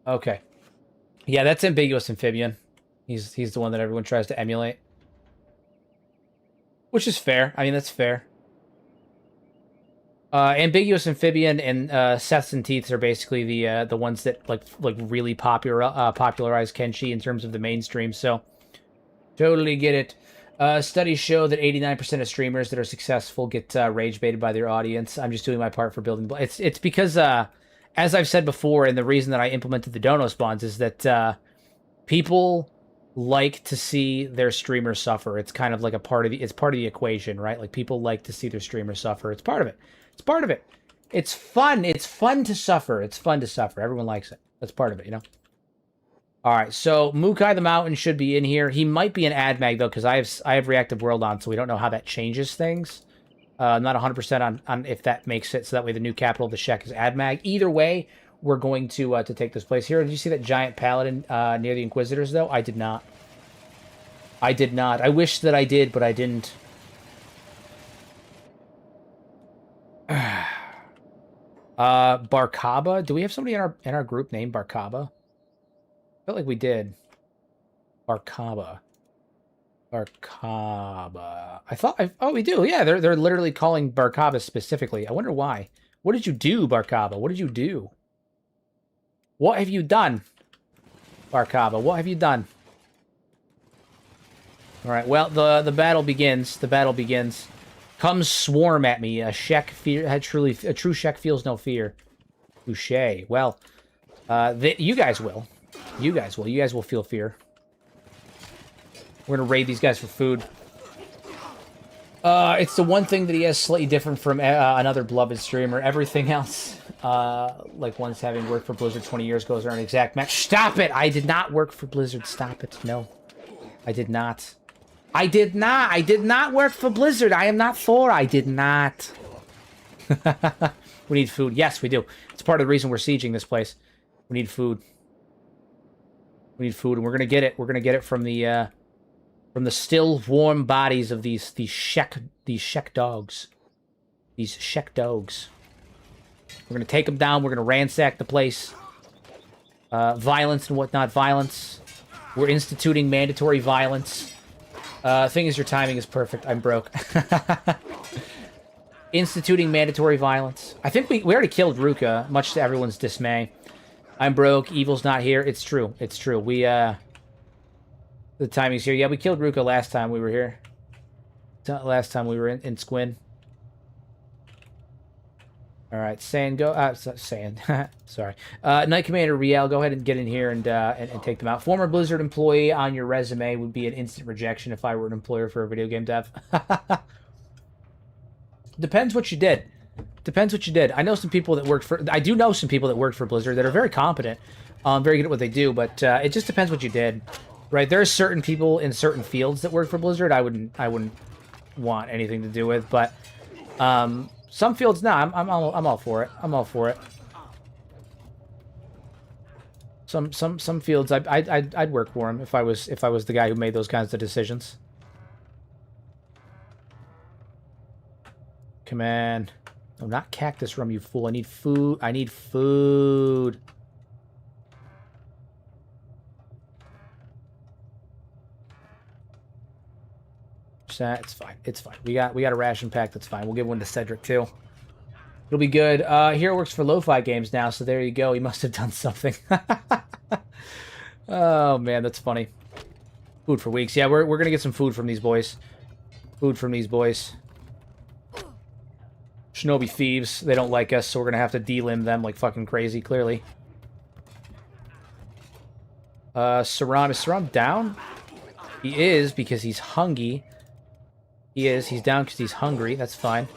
Okay. Yeah, that's Ambiguous Amphibian. He's the one that everyone tries to emulate. Which is fair. I mean, that's fair. Ambiguous Amphibian and Seths and Teeths are basically the ones that like really popularized Kenshi in terms of the mainstream. So totally get it. Studies show that 89% of streamers that are successful get rage baited by their audience. I'm just doing my part for building. It's because as I've said before, and the reason that I implemented the dono spawns is that people like to see their streamers suffer. It's kind of like it's part of the equation, right? Like people like to see their streamers suffer. It's part of it. It's part of it. It's fun. It's fun to suffer. It's fun to suffer. Everyone likes it. That's part of it, you know? All right, so Mukai the Mountain should be in here. He might be an ad mag, though, because I have Reactive World on, so we don't know how that changes things. I'm not 100% on if that makes it, so that way the new capital of the Shek is ad mag. Either way, we're going to take this place here. Did you see that giant paladin near the Inquisitors, though? I did not. I did not. I wish that I did, but I didn't. Barkaba? Do we have somebody in our group named Barkaba? I felt like we did. Barkaba. Barkaba. Oh, we do. Yeah, they're literally calling Barkaba specifically. I wonder why. What did you do, Barkaba? What did you do? What have you done, Barkaba? What have you done? All right. Well, the battle begins. The battle begins. Come swarm at me. A true Shek feels no fear. Touché. Well, you guys will. You guys will. You guys will feel fear. We're gonna raid these guys for food. It's the one thing that he has slightly different from another beloved streamer. Everything else, like one's having worked for Blizzard 20 years ago, are an exact match. Stop it! I did not work for Blizzard. Stop it. No. I did not. I did not. I did not work for Blizzard. I am not Thor. I did not. We need food. Yes, we do. It's part of the reason we're sieging this place. We need food. We need food, and we're gonna get it. We're gonna get it from the still warm bodies of these Shek dogs. These Shek dogs. We're gonna take them down. We're gonna ransack the place. Violence and whatnot. Violence. We're instituting mandatory violence. Thing is, your timing is perfect. I'm broke. Instituting mandatory violence. I think we already killed Ruka, much to everyone's dismay. I'm broke. Evil's not here. It's true. It's true. The timing's here. Yeah, we killed Ruka last time we were here. Last time we were in Squin. All right, Sand, go. Sand. Sorry. Knight Commander Riel, go ahead and get in here and take them out. Former Blizzard employee on your resume would be an instant rejection if I were an employer for a video game dev. Depends what you did. Depends what you did. I know some people that worked for... I do know some people that worked for Blizzard that are very competent, very good at what they do, but it just depends what you did, right? There are certain people in certain fields that work for Blizzard I wouldn't want anything to do with, but some fields, no, I'm all for it. I'm all for it. Some fields I'd work for them if I was the guy who made those kinds of decisions. Come on. No, not cactus rum, you fool. I need food. I need food. It's fine. It's fine. We got a ration pack. That's fine. We'll give one to Cedric too. It'll be good. Hero works for Lo-Fi Games now, so there you go. He must have done something. Oh man, that's funny. Food for weeks. Yeah, we're gonna get some food from these boys. Food from these boys. Shinobi thieves. They don't like us, so we're gonna have to delimb them like fucking crazy, clearly. Saram. Is Saram down? He is, because he's hungry. He is. He's down because he's hungry. That's fine.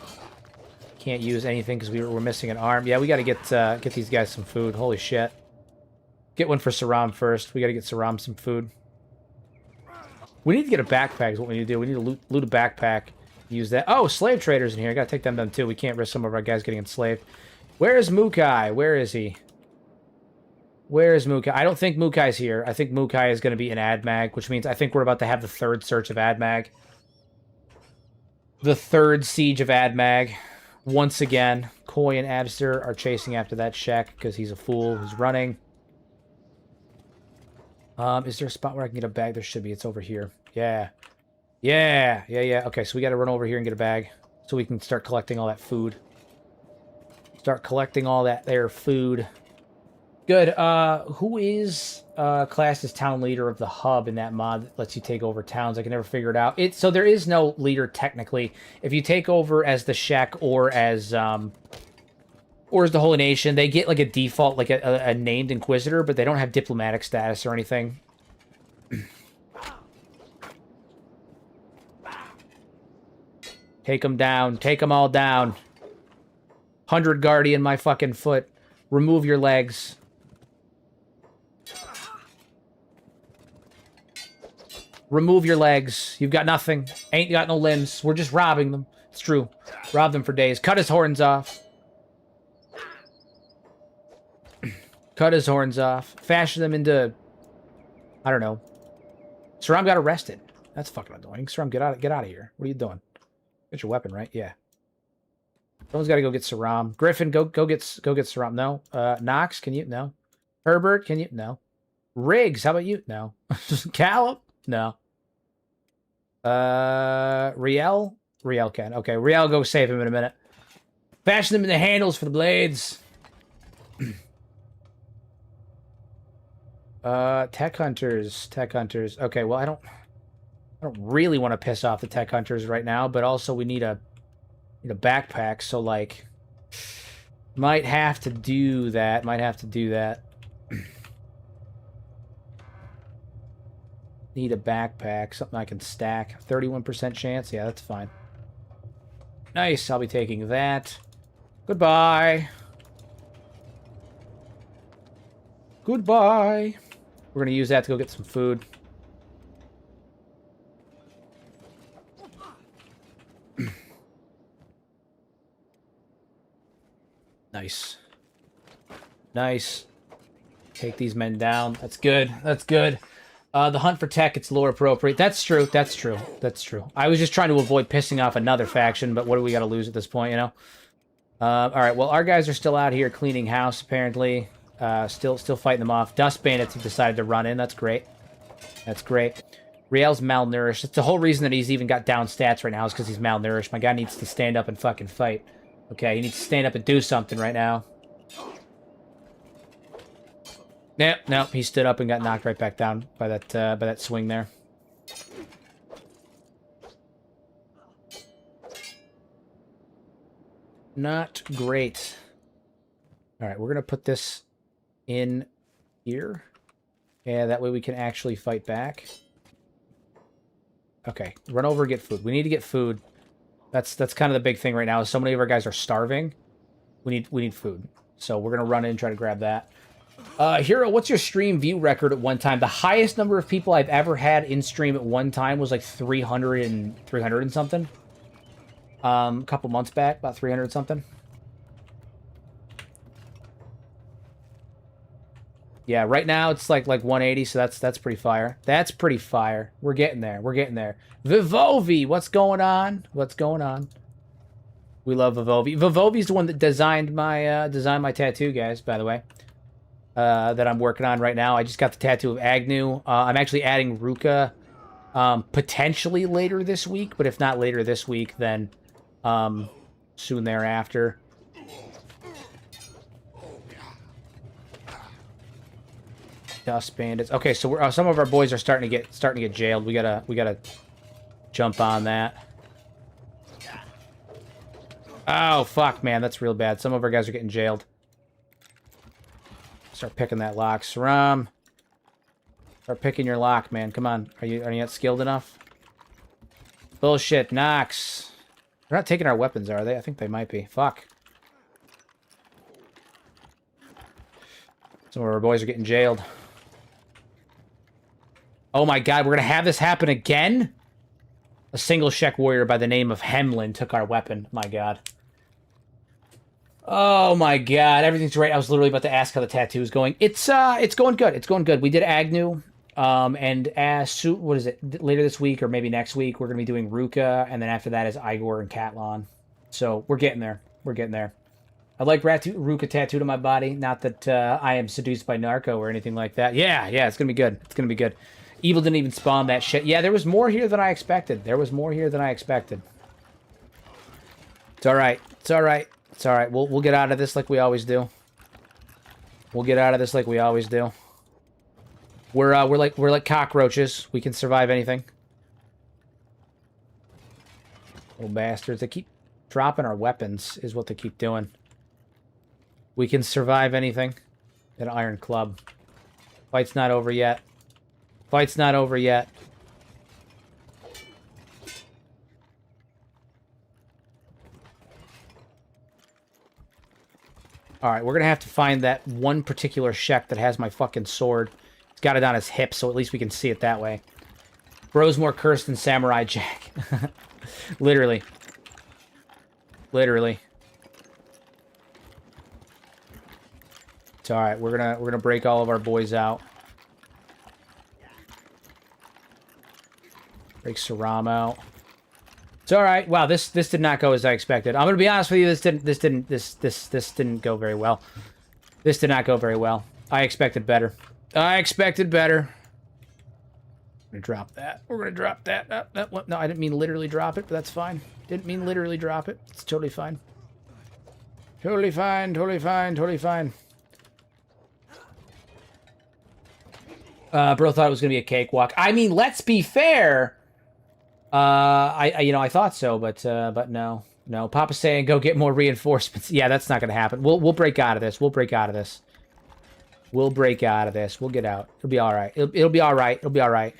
Can't use anything because we're missing an arm. Yeah, we gotta get these guys some food. Holy shit. Get one for Saram first. We gotta get Saram some food. We need to get a backpack is what we need to do. We need to loot a backpack. Use that. Oh, slave traders in here. I gotta take them down too. We can't risk some of our guys getting enslaved. Where is Mukai? Where is he? Where is Mukai? I don't think Mukai's here. I think Mukai is going to be an AdMag, which means I think we're about to have the third search of AdMag. The third siege of AdMag. Once again, Koi and Abster are chasing after that Shek because he's a fool who's running. Is there a spot where I can get a bag? There should be. It's over here. Yeah. Yeah. Okay, so we got to run over here and get a bag so we can start collecting all that food. Start collecting all that there food. Good. Who is classed as town leader of the hub in that mod that lets you take over towns? I can never figure it out. So there is no leader technically. If you take over as the Shek or as the Holy Nation, they get like a default, like a named Inquisitor, but they don't have diplomatic status or anything. Take them down. Take them all down. 100 Guardian my fucking foot. Remove your legs. Remove your legs. You've got nothing. Ain't got no limbs. We're just robbing them. It's true. Rob them for days. Cut his horns off. Cut his horns off. Fashion them into... I don't know. Saram got arrested. That's fucking annoying. Saram, get out of here. What are you doing? Get your weapon, right? Yeah. Someone's got to go get Saram. Griffin, go get Saram. No. Knox, can you? No. Herbert, can you? No. Riggs, how about you? No. Callum? No. Riel? Riel can. Okay, Riel, go save him in a minute. Fashion them in the handles for the blades. Tech hunters. Tech hunters. Okay, well, I don't really want to piss off the tech hunters right now, but also we need a backpack, so like might have to do that. Need a backpack, something I can stack. 31% chance. Yeah, that's fine. Nice, I'll be taking that. Goodbye. Goodbye. We're gonna use that to go get some food. Nice. Nice. Take these men down. That's good. That's good. The hunt for tech, it's lore appropriate. That's true. That's true. That's true. I was just trying to avoid pissing off another faction, but what do we got to lose at this point, you know? All right, well, our guys are still out here cleaning house, apparently. Still fighting them off. Dust Bandits have decided to run in. That's great. That's great. Riel's malnourished. That's the whole reason that he's even got down stats right now is because he's malnourished. My guy needs to stand up and fucking fight. Okay, he needs to stand up and do something right now. Nope, he stood up and got knocked right back down by that swing there. Not great. All right, we're going to put this in here. Yeah, that way we can actually fight back. Okay, run over and get food. We need to get food. That's kind of the big thing right now. So many of our guys are starving. We need food. So we're going to run in and try to grab that. Hero, what's your stream view record at one time? The highest number of people I've ever had in stream at one time was like 300 and something. A couple months back, about 300 something. Yeah, right now it's like 180, so that's pretty fire. That's pretty fire. We're getting there. We're getting there. Vivovi, what's going on? What's going on? We love Vivovi. Vivovi's the one that designed my tattoo, guys, by the way. That I'm working on right now. I just got the tattoo of Agnew. I'm actually adding Ruka potentially later this week, but if not later this week, then soon thereafter. Dust Bandits. Okay, so we're, some of our boys are starting to get jailed. We gotta jump on that. Oh fuck, man, that's real bad. Some of our guys are getting jailed. Start picking that lock, Saram. Start picking your lock, man. Come on, are you not skilled enough? Bullshit, Knox. They're not taking our weapons, are they? I think they might be. Fuck. Some of our boys are getting jailed. Oh my god, we're gonna have this happen again? A single Shek warrior by the name of Hemlin took our weapon. My god. Oh my god, everything's right. I was literally about to ask how the tattoo is going. It's going good. It's going good. We did Agnew. And what is it? Later this week or maybe next week, we're gonna be doing Ruka, and then after that is Igor and Katlon. So we're getting there. We're getting there. I'd like Ruka tattooed on my body. Not that I am seduced by narco or anything like that. Yeah, it's gonna be good. It's gonna be good. Evil didn't even spawn that shit. Yeah, there was more here than I expected. There was more here than I expected. It's all right. It's all right. It's all right. We'll get out of this like we always do. We'll get out of this like we always do. We're like cockroaches. We can survive anything. Little bastards. They keep dropping our weapons, is what they keep doing. We can survive anything. An iron club. Fight's not over yet. Fight's not over yet. Alright, we're gonna have to find that one particular Shek that has my fucking sword. He's got it on his hip, so at least we can see it that way. Bro's more cursed than Samurai Jack. Literally. Literally. It's alright, we're gonna break all of our boys out. Break Saram out. It's all right. Wow, this did not go as I expected. I'm gonna be honest with you. This didn't go very well. This did not go very well. I expected better. I expected better. We're gonna drop that. We're gonna drop that. No, I didn't mean literally drop it, but that's fine. Didn't mean literally drop it. It's totally fine. Totally fine. Totally fine. Totally fine. Bro thought it was gonna be a cakewalk. I mean, let's be fair. I thought so, but no. No, Papa's saying go get more reinforcements. Yeah, that's not gonna happen. We'll break out of this. We'll break out of this. We'll break out of this. We'll get out. It'll be all right. It'll be all right. It'll be all right.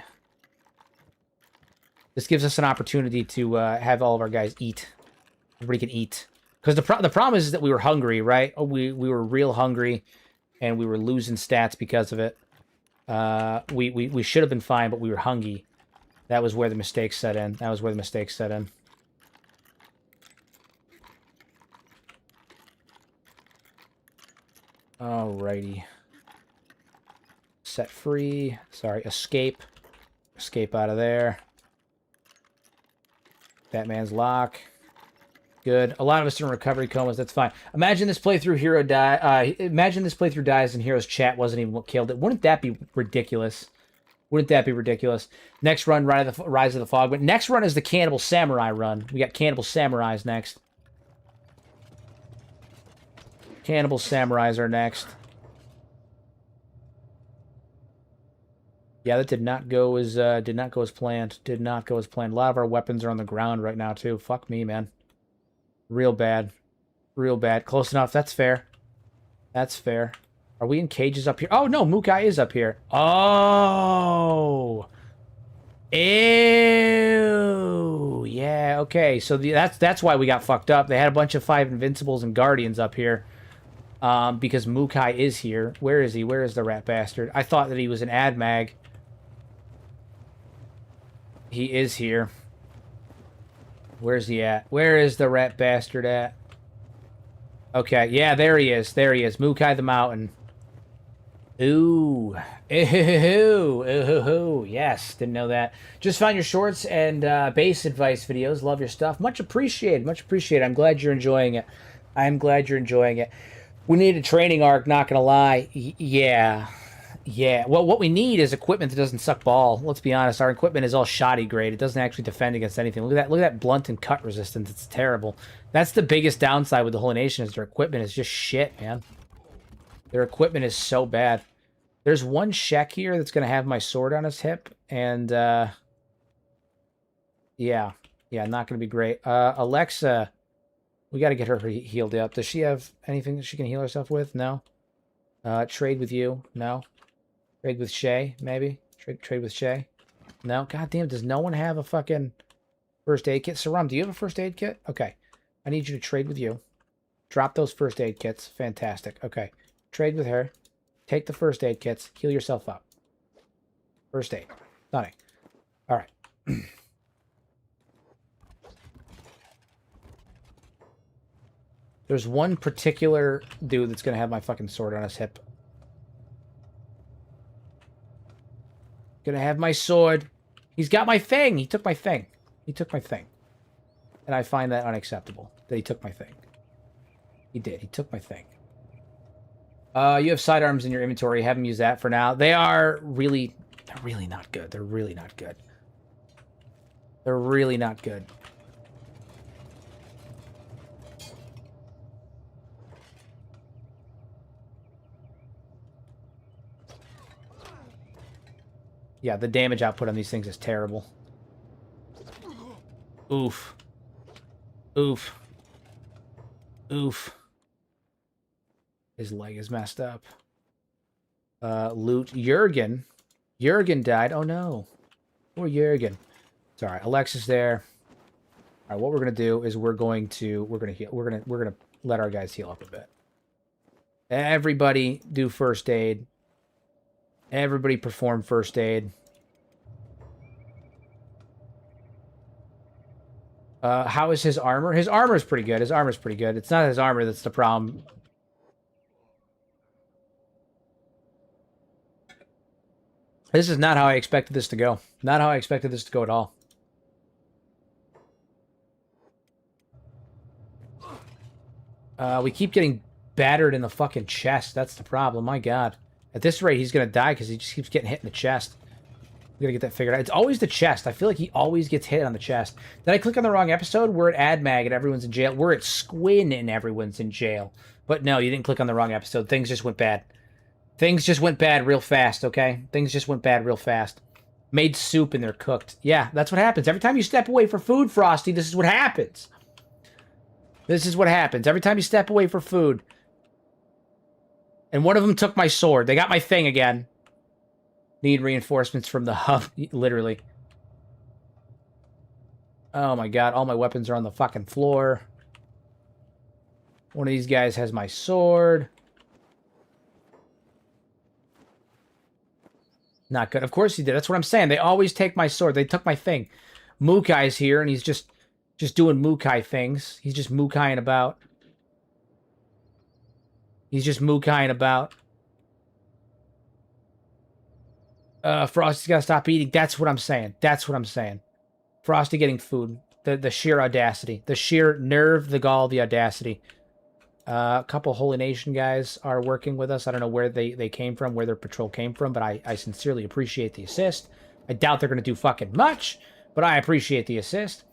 This gives us an opportunity to have all of our guys eat. Everybody can eat. Because the problem is that we were hungry, right? We were real hungry, and we were losing stats because of it. We should have been fine, but we were hungry. That was where the mistakes set in. That was where the mistakes set in. Alrighty. Set free. Sorry, escape. Escape out of there. Batman's lock. Good. A lot of us are in recovery comas. That's fine. Imagine this playthrough imagine this playthrough dies and Hero's chat wasn't even what killed it. Wouldn't that be ridiculous? Wouldn't that be ridiculous? Next run, Rise of the Fog. But next run is the Cannibal Samurai run. We got Cannibal Samurais next. Cannibal Samurais are next. Yeah, that did not go as planned. Did not go as planned. A lot of our weapons are on the ground right now too. Fuck me, man. Real bad. Real bad. Close enough. That's fair. That's fair. Are we in cages up here? Oh, no. Mukai is up here. Oh. Ew. Yeah, okay. So that's why we got fucked up. They had a bunch of 5 Invincibles and Guardians up here. Because Mukai is here. Where is he? Where is the rat bastard? I thought that he was an ad mag. He is here. Where's he at? Where is the rat bastard at? Okay, yeah, there he is. There he is. Mukai the Mountain. Ooh. Ooh. Ooh. Yes, didn't know that. Just found your shorts and base advice videos. Love your stuff. Much appreciated. Much appreciated. I'm glad you're enjoying it. I'm glad you're enjoying it. We need a training arc, not gonna lie. Yeah. Yeah. Well, what we need is equipment that doesn't suck ball. Let's be honest. Our equipment is all shoddy grade. It doesn't actually defend against anything. Look at that. Look at that blunt and cut resistance. It's terrible. That's the biggest downside with the Holy Nation is their equipment is just shit, man. Their equipment is so bad. There's one Shek here that's going to have my sword on his hip. And, yeah. Yeah, not going to be great. Alexa, we got to get her healed up. Does she have anything that she can heal herself with? No. Trade with you? No. Trade with Shay, maybe? Trade with Shay? No? God damn, does no one have a fucking first aid kit? Saram, do you have a first aid kit? Okay. I need you to trade with you. Drop those first aid kits. Fantastic. Okay. Trade with her. Take the first aid kits. Heal yourself up. First aid. Stunning. Alright. There's one particular dude that's going to have my fucking sword on his hip. Gonna have my sword. He's got my thing. He took my thing. He took my thing. And I find that unacceptable. That he took my thing. He did. He took my thing. You have sidearms in your inventory. Have them use that for now. They're really not good. They're really not good. They're really not good. Yeah, the damage output on these things is terrible. Oof. Oof. Oof. His leg is messed up. Loot. Jurgen. Jurgen died. Oh, no. Poor Jurgen. It's all right. Alexa's there. All right, what we're going to do is we're going to heal. We're going to let our guys heal up a bit. Everybody do first aid. Everybody perform first aid. How is his armor? His armor is pretty good. His armor is pretty good. It's not his armor that's the problem. This is not how I expected this to go. Not how I expected this to go at all. We keep getting battered in the fucking chest. That's the problem. My God. At this rate, he's going to die because he just keeps getting hit in the chest. We got to get that figured out. It's always the chest. I feel like he always gets hit on the chest. Did I click on the wrong episode? We're at AdMag and everyone's in jail. We're at Squin and everyone's in jail. But no, you didn't click on the wrong episode. Things just went bad. Things just went bad real fast, okay? Things just went bad real fast. Made soup and they're cooked. Yeah, that's what happens. Every time you step away for food, Frosty, this is what happens. This is what happens. Every time you step away for food. And one of them took my sword. They got my thing again. Need reinforcements from the hub. Literally. Oh my God. All my weapons are on the fucking floor. One of these guys has my sword. Not good. Of course he did. That's what I'm saying. They always take my sword. They took my thing. Mukai's here, and he's just doing Mukai things. He's just Mukaiing about. He's just Mukaiing about. Frosty's got to stop eating. That's what I'm saying. That's what I'm saying. Frosty getting food. The sheer audacity. The sheer nerve, the gall, the audacity. A couple Holy Nation guys are working with us. I don't know where they came from, where their patrol came from, but I sincerely appreciate the assist. I doubt they're going to do fucking much, but I appreciate the assist.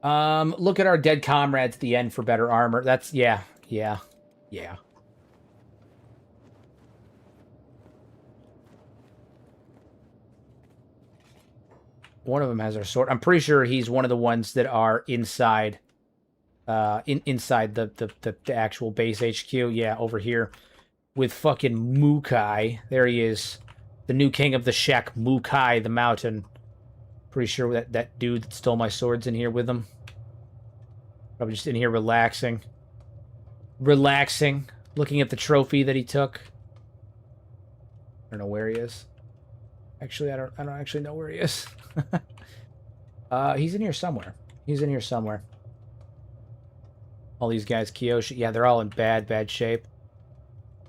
Look at our dead comrades at the end for better armor. That's, yeah. One of them has our sword. I'm pretty sure he's one of the ones that are inside... inside the actual base HQ. Yeah, over here with fucking Mukai. There he is. The new king of the Shek, Mukai the Mountain. Pretty sure that dude that stole my sword's in here with him. Probably just in here relaxing. Relaxing. Looking at the trophy that he took. I don't know where he is. Actually, I don't actually know where he is. He's in here somewhere. He's in here somewhere. All these guys, Kiyoshi, yeah, they're all in bad shape.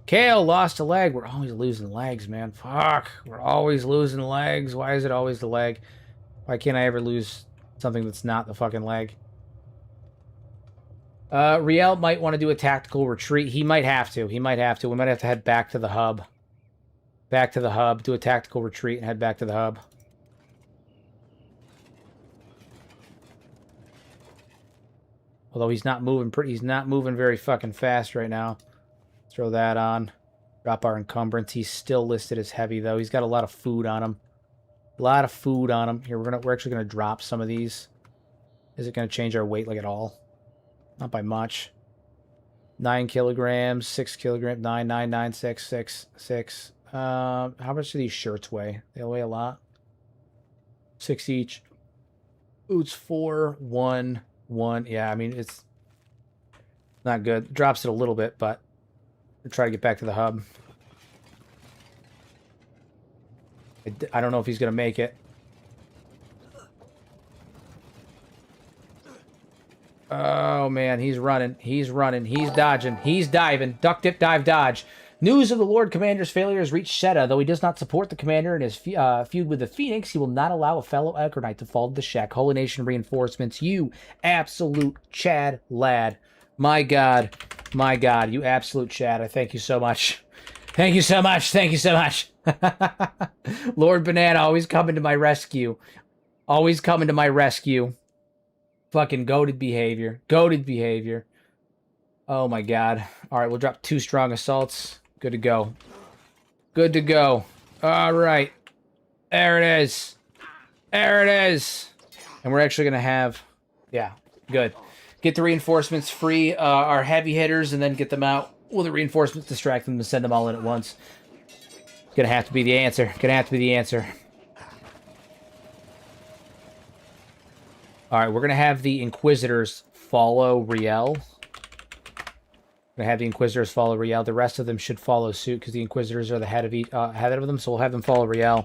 Kale lost a leg. We're always losing legs, man. Fuck. We're always losing legs. Why is it always the leg? Why can't I ever lose something that's not the fucking leg? Riel might want to do a tactical retreat. He might have to. He might have to. We might have to head back to the hub. Back to the hub. Do a tactical retreat and head back to the hub. Although he's not moving very fucking fast right now. Throw that on. Drop our encumbrance. He's still listed as heavy though. He's got a lot of food on him. A lot of food on him. Here, we're actually gonna drop some of these. Is it gonna change our weight like at all? Not by much. 9 kilograms, 6 kilograms, 9, 9, 9, 6, 6, 6. How much do these shirts weigh? They weigh a lot. 6 each. Boots 4, 1. 1, yeah, I mean, it's not good. Drops it a little bit, but we'll try to get back to the hub. I don't know if he's going to make it. Oh, man, he's running. He's running. He's dodging. He's diving. Duck, dip, dive, dodge. News of the Lord Commander's failure has reached Sheta. Though he does not support the Commander in his feud with the Phoenix, he will not allow a fellow Ekronite to fall to the Shek. Holy Nation reinforcements. You absolute Chad lad. My God. My God. You absolute Chad. I thank you so much. Thank you so much. Thank you so much. Lord Banana always coming to my rescue. Always coming to my rescue. Fucking goated behavior. Goated behavior. Oh my God. Alright, we'll drop 2 strong assaults. Good to go. Good to go. Alright. There it is. There it is. And we're actually going to have... Yeah, good. Get the reinforcements, free our heavy hitters, and then get them out. Will the reinforcements distract them and send them all in at once? Gonna have to be the answer. Gonna have to be the answer. Alright, we're gonna have the Inquisitors follow Riel. Gonna have the Inquisitors follow Riel. The rest of them should follow suit because the Inquisitors are the head of them, so we'll have them follow Riel.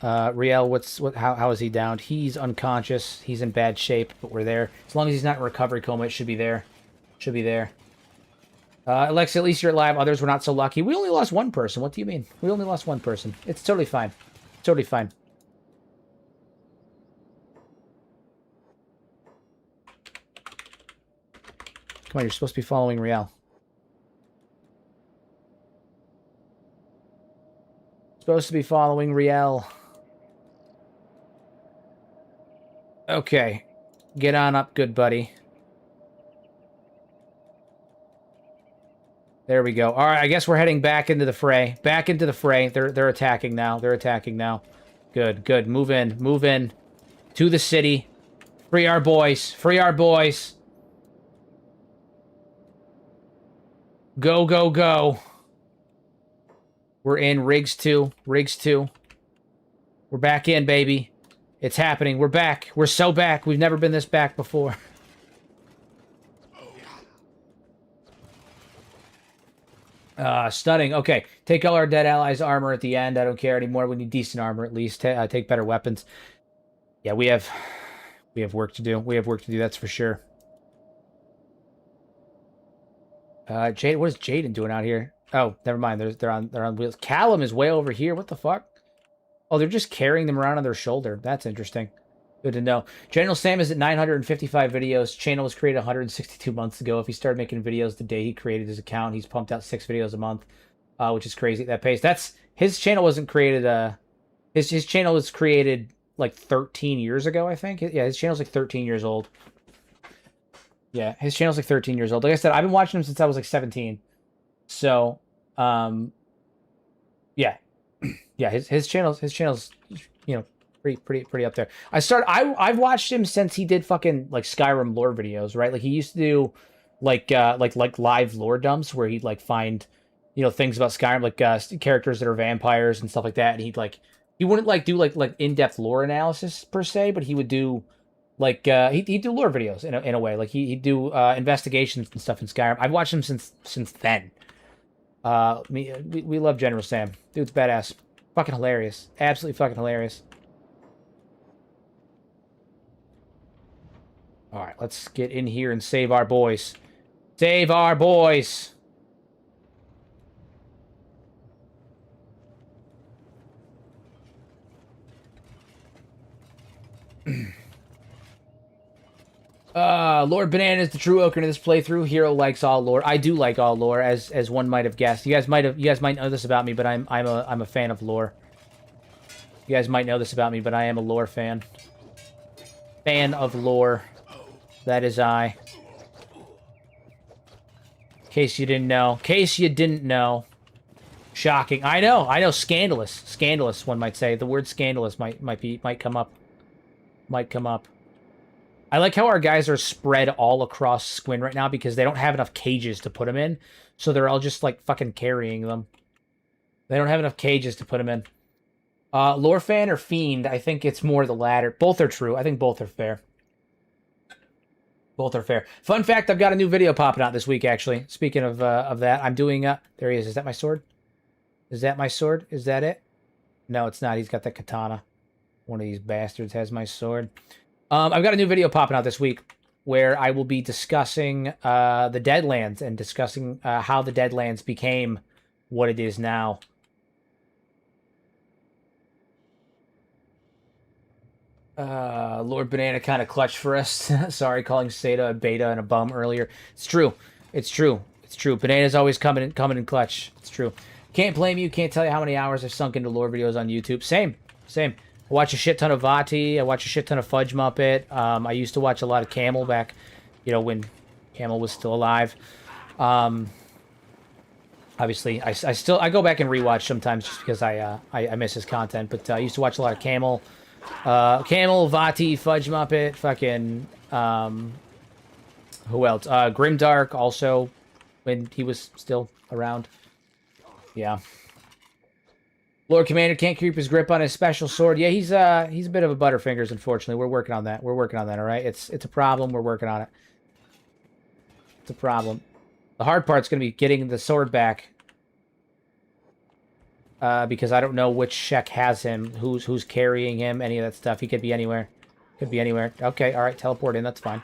Riel, how is he down? He's unconscious. He's in bad shape, but we're there. As long as he's not in recovery coma, it should be there. Should be there. Alexa, at least you're alive. Others were not so lucky. We only lost one person. What do you mean? We only lost one person. It's totally fine. Totally fine. Come on, you're supposed to be following Riel. Supposed to be following Riel. Okay. Get on up, good buddy. There we go. All right, I guess we're heading back into the fray. Back into the fray. They're attacking now. They're attacking now. Good, good. Move in. Move in. To the city. Free our boys. Free our boys. Go, go, go. We're in. Rigs 2. Rigs 2. We're back in, baby. It's happening. We're back. We're so back. We've never been this back before. Stunning. Okay. Take all our dead allies' armor at the end. I don't care anymore. We need decent armor at least. Take better weapons. Yeah, we have work to do. We have work to do, that's for sure. Jade, what is Jaden doing out here? Oh, never mind. They're on wheels. Callum is way over here. What the fuck? Oh, they're just carrying them around on their shoulder. That's interesting. Good to know. General Sam is at 955 videos. Channel was created 162 months ago. If he started making videos the day he created his account, he's pumped out 6 videos a month, which is crazy at that pace. His channel wasn't created. His channel was created like 13 years ago, I think. Yeah, his channel's like 13 years old. Yeah, his channel's like 13 years old. Like I said, I've been watching him since I was like 17. So, yeah, yeah, his channel's you know, pretty up there. I've watched him since he did fucking like Skyrim lore videos, right? Like he used to do like live lore dumps where he'd like find, you know, things about Skyrim, like characters that are vampires and stuff like that, and he wouldn't like do like in-depth lore analysis per se, but he would do like he'd do lore videos in a way. Like he'd do investigations and stuff in Skyrim. I've watched him since then. We love General Sam. Dude's badass. Fucking hilarious. Absolutely fucking hilarious. Alright, let's get in here and save our boys. Save our boys! Lord Banana is the true Oaker in this playthrough. Hero likes all lore. I do like all lore, as one might have guessed. You guys might know this about me, but I'm a fan of lore. You guys might know this about me, but I am a lore fan. Fan of lore. That is I. In case you didn't know. Case you didn't know. Shocking. I know. Scandalous. Scandalous, one might say. The word scandalous might come up. Might come up. I like how our guys are spread all across Squin right now because they don't have enough cages to put them in. So they're all just, like, fucking carrying them. They don't have enough cages to put them in. Lore fan or fiend? I think it's more the latter. Both are true. I think both are fair. Both are fair. Fun fact, I've got a new video popping out this week, actually. Speaking of that, I'm doing... there he is. Is that my sword? Is that my sword? Is that it? No, it's not. He's got the katana. One of these bastards has my sword. I've got a new video popping out this week where I will be discussing the Deadlands and discussing how the Deadlands became what it is now. Lord Banana kind of clutched for us. Sorry, calling Seda a beta and a bum earlier. It's true. It's true. It's true. Banana's always coming in clutch. It's true. Can't blame you. Can't tell you how many hours I've sunk into lore videos on YouTube. Same. I watch a shit ton of Vati. I watch a shit ton of Fudge Muppet. I used to watch a lot of Camel back, you know, when Camel was still alive. Obviously, I go back and rewatch sometimes just because I miss his content. But I used to watch a lot of Camel, Vati, Fudge Muppet, fucking who else? Grimdark also when he was still around. Yeah. Lord Commander can't keep his grip on his special sword. Yeah, he's a bit of a butterfingers. Unfortunately, we're working on that. We're working on that. All right, it's a problem. We're working on it. It's a problem. The hard part's gonna be getting the sword back. Because I don't know which Shek has him, who's carrying him, any of that stuff. He could be anywhere. Could be anywhere. Okay, all right, teleport in. That's fine.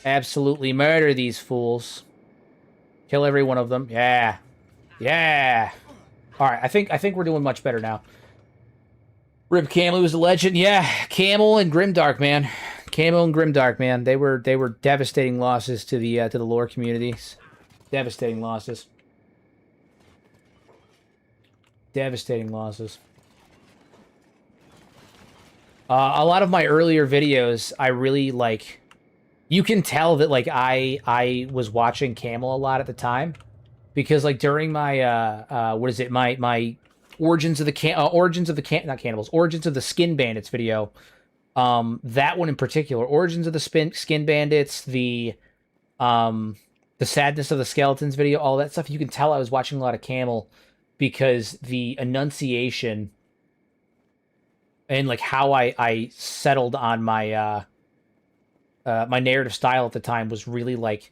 Absolutely murder these fools. Kill every one of them. Yeah. Yeah. All right, I think we're doing much better now. Rip Camel was a legend. Yeah, Camel and Grimdark, man. Camel and Grimdark, man. They were devastating losses to the lore communities. Devastating losses. Devastating losses. A lot of my earlier videos, I really like. You can tell that like I was watching Camel a lot at the time, because like during my what is it, my origins of the not cannibals, origins of the Skin Bandits video. That one in particular, origins of the Skin Bandits, the sadness of the skeletons video, all that stuff. You can tell I was watching a lot of Camel because the enunciation and like how I settled on my my narrative style at the time was really like,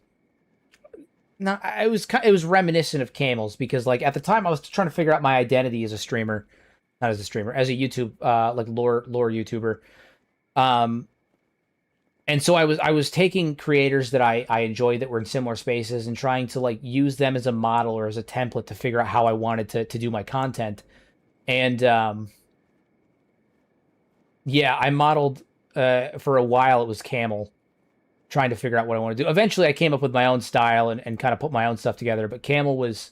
not, it was reminiscent of Camel's, because like at the time I was trying to figure out my identity as a streamer, not as a streamer, as a YouTube like lore YouTuber. And so I was taking creators that I enjoyed that were in similar spaces and trying to like use them as a model or as a template to figure out how I wanted to do my content. And yeah, I modeled for a while. It was Camel, trying to figure out what I want to do. Eventually I came up with my own style and kind of put my own stuff together, but Camel was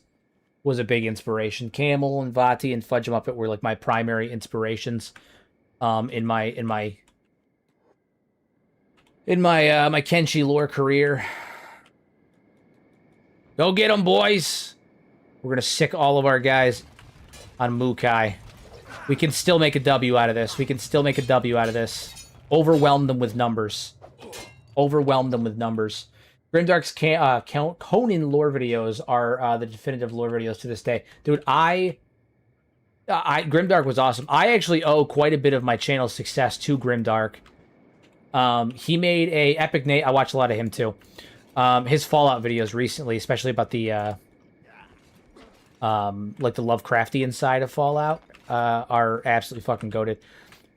a big inspiration. Camel and Vati and Fudge Muppet were like my primary inspirations in my my Kenshi lore career. Go get them, boys! We're gonna sick all of our guys on Mukai. We can still make a W out of this. We can still make a W out of this. Overwhelm them with numbers. Overwhelm them with numbers. Grimdark's Conan lore videos are the definitive lore videos to this day. Dude, Grimdark was awesome. I actually owe quite a bit of my channel's success to Grimdark. He made a epic Nate. I watched a lot of him too. His Fallout videos recently, especially about the like the Lovecraftian side of Fallout, are absolutely fucking goated.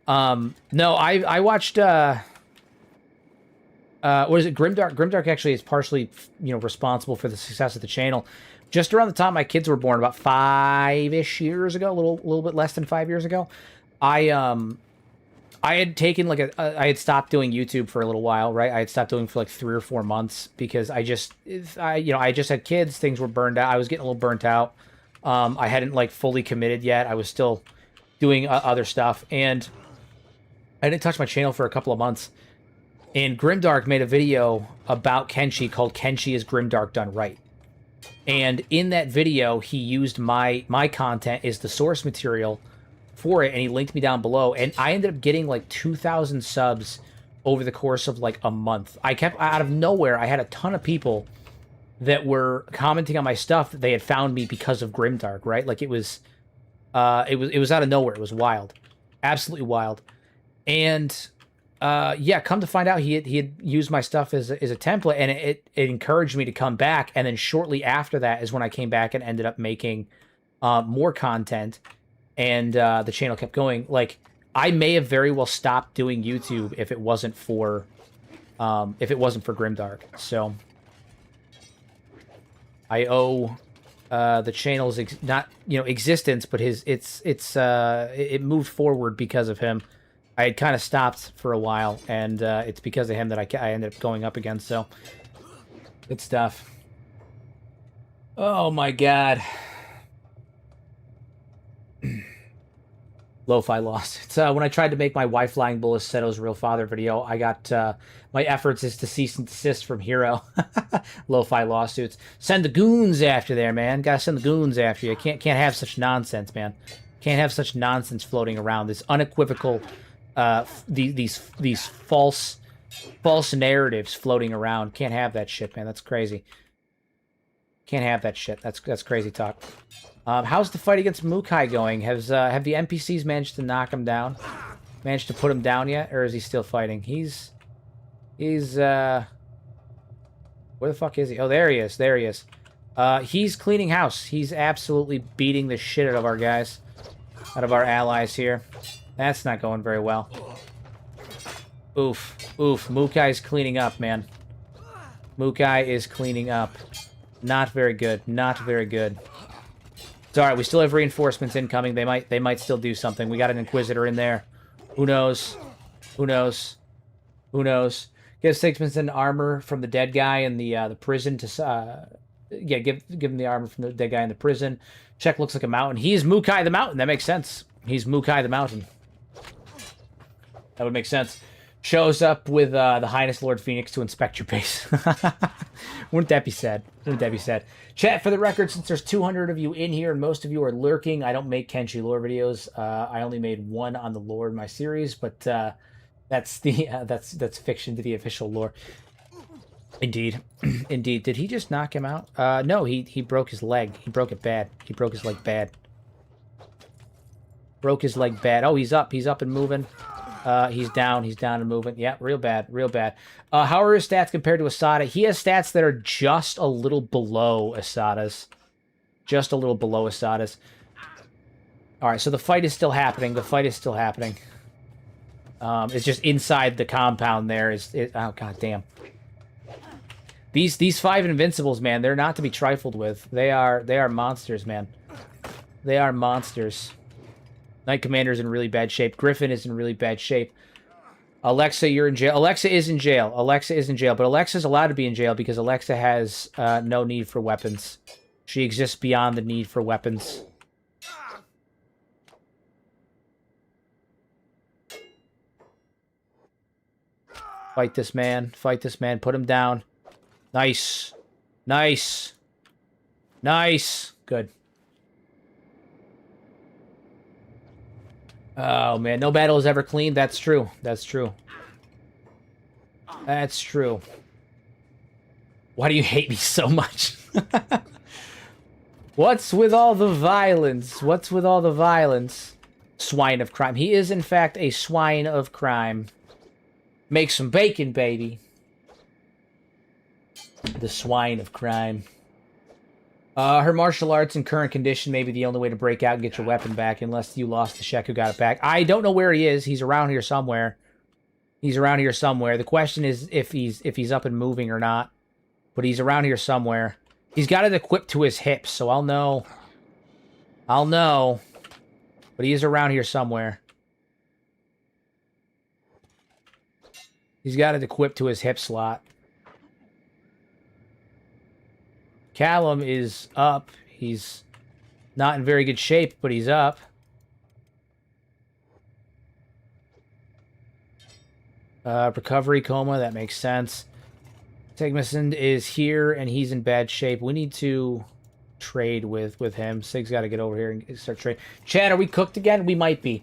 No, I watched what is it? Grimdark. Grimdark actually is partially, responsible for the success of the channel. Just around the time my kids were born, about 5-ish years ago, a little bit less than 5 years ago, I had taken like I had stopped doing YouTube for a little while, right? I had stopped doing for like 3 or 4 months because I just had kids. Things were burned out. I was getting a little burnt out. I hadn't like fully committed yet. I was still doing other stuff, and I didn't touch my channel for a couple of months. And Grimdark made a video about Kenshi called "Kenshi is Grimdark Done Right." And in that video, he used my content as the source material for it, and he linked me down below, and I ended up getting like 2,000 subs over the course of like a month. I kept, out of nowhere, I had a ton of people that were commenting on my stuff that they had found me because of Grimdark, right? Like it was out of nowhere. It was wild, absolutely wild. And yeah, come to find out, he had used my stuff as a template, and it encouraged me to come back. And then shortly after that is when I came back and ended up making more content. And the channel kept going. Like, I may have very well stopped doing YouTube if it wasn't for Grimdark. So I owe the channel's existence, but it moved forward because of him. I had kind of stopped for a while, and it's because of him that I ended up going up again. So good stuff. Oh my god. Lo-fi lost. It's when I tried to make my Why Flying Bull is Seto's real father video, I got my efforts is to cease and desist from Hero. Lo-fi lawsuits. Send the goons after there, man. Gotta send the goons after you. Can't have such nonsense, man. Can't have such nonsense floating around. This unequivocal, these false narratives floating around. Can't have that shit, man. That's crazy. Can't have that shit. That's crazy talk. How's the fight against Mukai going? Have the NPCs managed to knock him down? Managed to put him down yet, or is he still fighting? He's where the fuck is he? Oh, there he is. There he is. He's cleaning house. He's absolutely beating the shit out of our guys, out of our allies here. That's not going very well. Oof, oof. Mukai's cleaning up, man. Mukai is cleaning up. Not very good. Not very good. It's alright, we still have reinforcements incoming. They might still do something. We got an Inquisitor in there. Who knows? Who knows? Who knows? Give Sixpence armor from the dead guy in the prison to yeah, give him the armor from the dead guy in the prison. Check looks like a mountain. He's Mukai the Mountain. That makes sense. He's Mukai the Mountain. That would make sense. Shows up with the Highness Lord Phoenix to inspect your base. Wouldn't that be sad? Wouldn't that be sad? Chat, for the record, since there's 200 of you in here and most of you are lurking, I don't make Kenshi lore videos. I only made one on the lore in my series, but that's the that's fiction to the official lore. Indeed, indeed. Did he just knock him out? No, he broke his leg. He broke it bad. He broke his leg bad. Broke his leg bad. Oh, he's up. He's up and moving. He's down and moving. Yeah, real bad, real bad. How are his stats compared to Asada? He has stats that are just a little below Asada's. Just a little below Asada's. Alright, so the fight is still happening. The fight is still happening. It's just inside the compound there. Oh, god damn. These 5 Invincibles, man, they're not to be trifled with. They are monsters, man. They are monsters. Knight Commander's in really bad shape. Griffin is in really bad shape. Alexa, you're in jail. Alexa is in jail. Alexa is in jail. But Alexa's allowed to be in jail because Alexa has no need for weapons. She exists beyond the need for weapons. Fight this man. Fight this man. Put him down. Nice. Nice. Nice. Good. Oh, man. No battle is ever clean. That's true. That's true. That's true. Why do you hate me so much? What's with all the violence? What's with all the violence? Swine of crime. He is, in fact, a swine of crime. Make some bacon, baby. The swine of crime. Her martial arts in current condition may be the only way to break out and get your weapon back, unless you lost the Shek who got it back. I don't know where he is. He's around here somewhere. He's around here somewhere. The question is if he's up and moving or not. But he's around here somewhere. He's got it equipped to his hips, so I'll know. I'll know. But he is around here somewhere. He's got it equipped to his hip slot. Callum is up. He's not in very good shape, but he's up. Recovery coma, that makes sense. Tegmason is here, and he's in bad shape. We need to trade with him. Sig's got to get over here and start trading. Chad, are we cooked again? We might be.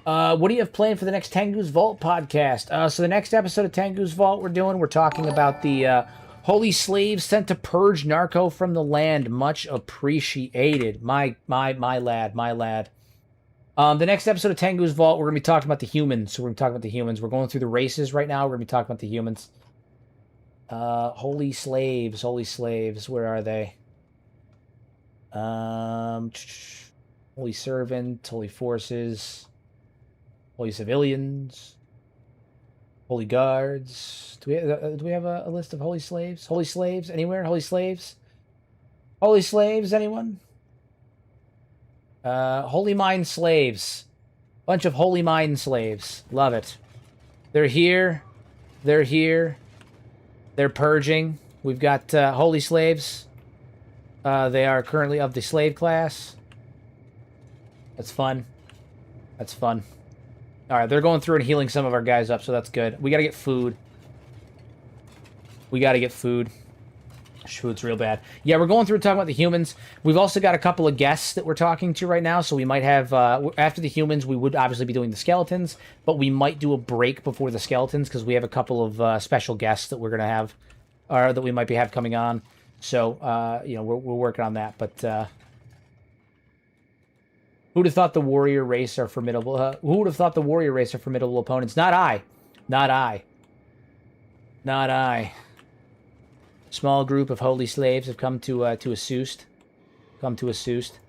What do you have planned for the next Tengu's Vault podcast? So the next episode of Tengu's Vault we're talking about the holy slaves sent to purge narco from the land. Much appreciated. My lad, my lad. The next episode of Tengu's Vault, we're going to be talking about the humans. So we're going to be talking about the humans. We're going through the races right now. We're going to be talking about the humans. Holy slaves, where are they? Holy servant, holy forces, holy civilians, holy guards. Do we have a list of holy slaves? Holy slaves anywhere? Holy slaves? Holy slaves, anyone? Holy mind slaves. Bunch of holy mind slaves. Love it. They're here. They're here. They're purging. We've got holy slaves. They are currently of the slave class. That's fun. That's fun. All right, they're going through and healing some of our guys up, so that's good. We got to get food. We got to get food. Food's real bad. Yeah, we're going through talking about the humans. We've also got a couple of guests that we're talking to right now, so we might have... after the humans, we would obviously be doing the skeletons, but we might do a break before the skeletons, because we have a couple of special guests that we're going to have, or that we might be coming on. So, you know, we're working on that, but... who'd have thought the warrior race are formidable? Who would have thought the warrior race are formidable opponents? Not I. Not I. Not I. Small group of holy slaves have come to assist. Come to assist.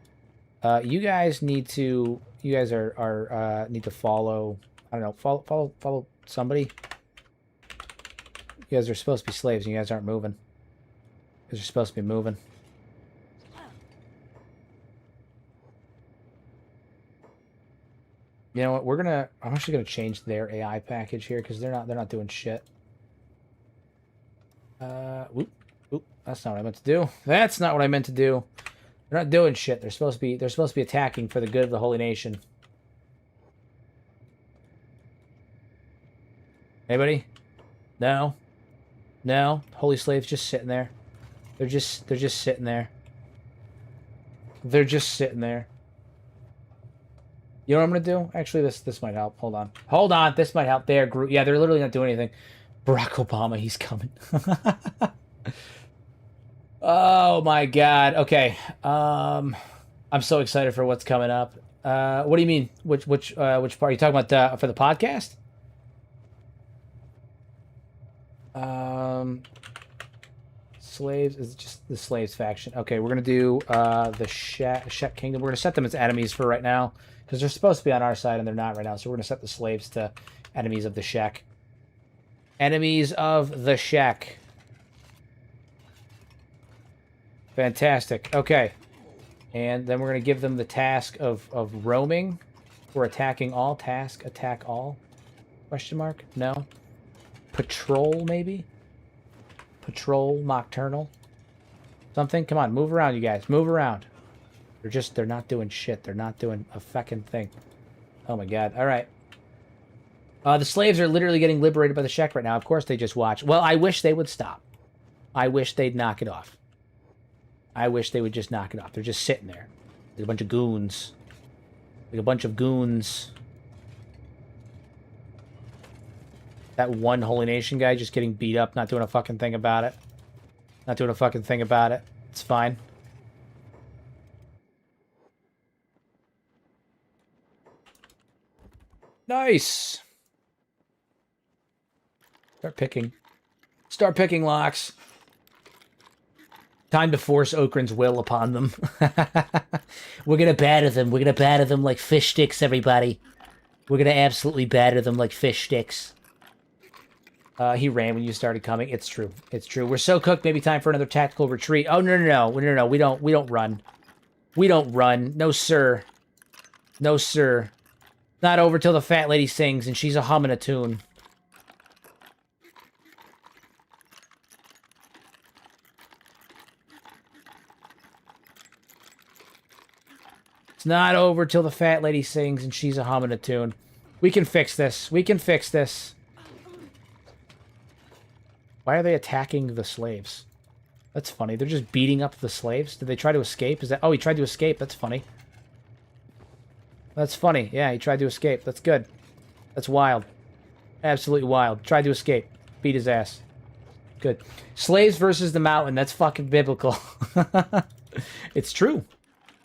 You guys need to. You guys are need to follow. I don't know. Follow somebody. You guys are supposed to be slaves, and you guys aren't moving. You guys are supposed to be moving. You know what? I'm actually gonna change their AI package here because they're not doing shit. Whoop, that's not what I meant to do. That's not what I meant to do. They're not doing shit. They're supposed to be attacking for the good of the holy nation. Anybody? No. No. Holy slaves just sitting there. They're just sitting there. They're just sitting there. You know what I'm gonna do? Actually, this might help. Hold on. Hold on. This might help. They're yeah, they're literally not doing anything. Barack Obama, he's coming. Oh my god. Okay. I'm so excited for what's coming up. What do you mean? Which part are you talking about for the podcast? Slaves is just the slaves faction. Okay, we're gonna do the Shek Kingdom. We're gonna set them as enemies for right now because they're supposed to be on our side and they're not right now. So we're gonna set the slaves to enemies of the Shek. Enemies of the Shek. Fantastic. Okay. And then we're going to give them the task of roaming or attacking all. Task, attack all? Question mark? No. Patrol, maybe? Patrol, nocturnal? Something? Come on, move around, you guys. Move around. They're not doing shit. They're not doing a feckin' thing. Oh my god. All right. The slaves are literally getting liberated by the Shek right now. Of course they just watch. Well, I wish they would stop. I wish they'd knock it off. I wish they would just knock it off. They're just sitting there. Like a bunch of goons. Like a bunch of goons. That one Holy Nation guy just getting beat up, not doing a fucking thing about it. Not doing a fucking thing about it. It's fine. Nice. Start picking. Start picking locks. Time to force Okran's will upon them. We're gonna batter them. We're gonna batter them like fish sticks, everybody. We're gonna absolutely batter them like fish sticks. He ran when you started coming. It's true. It's true. We're so cooked. Maybe time for another tactical retreat. Oh no. We don't run. We don't run. No sir. No sir. Not over till the fat lady sings and she's a humming a tune. It's not over till the fat lady sings and she's a humming a tune. We can fix this. We can fix this. Why are they attacking the slaves? That's funny. They're just beating up the slaves. Did they try to escape? Is that... Oh, he tried to escape. That's funny. That's funny. Yeah, he tried to escape. That's good. That's wild. Absolutely wild. Tried to escape. Beat his ass. Good. Slaves versus the mountain. That's fucking biblical. It's true.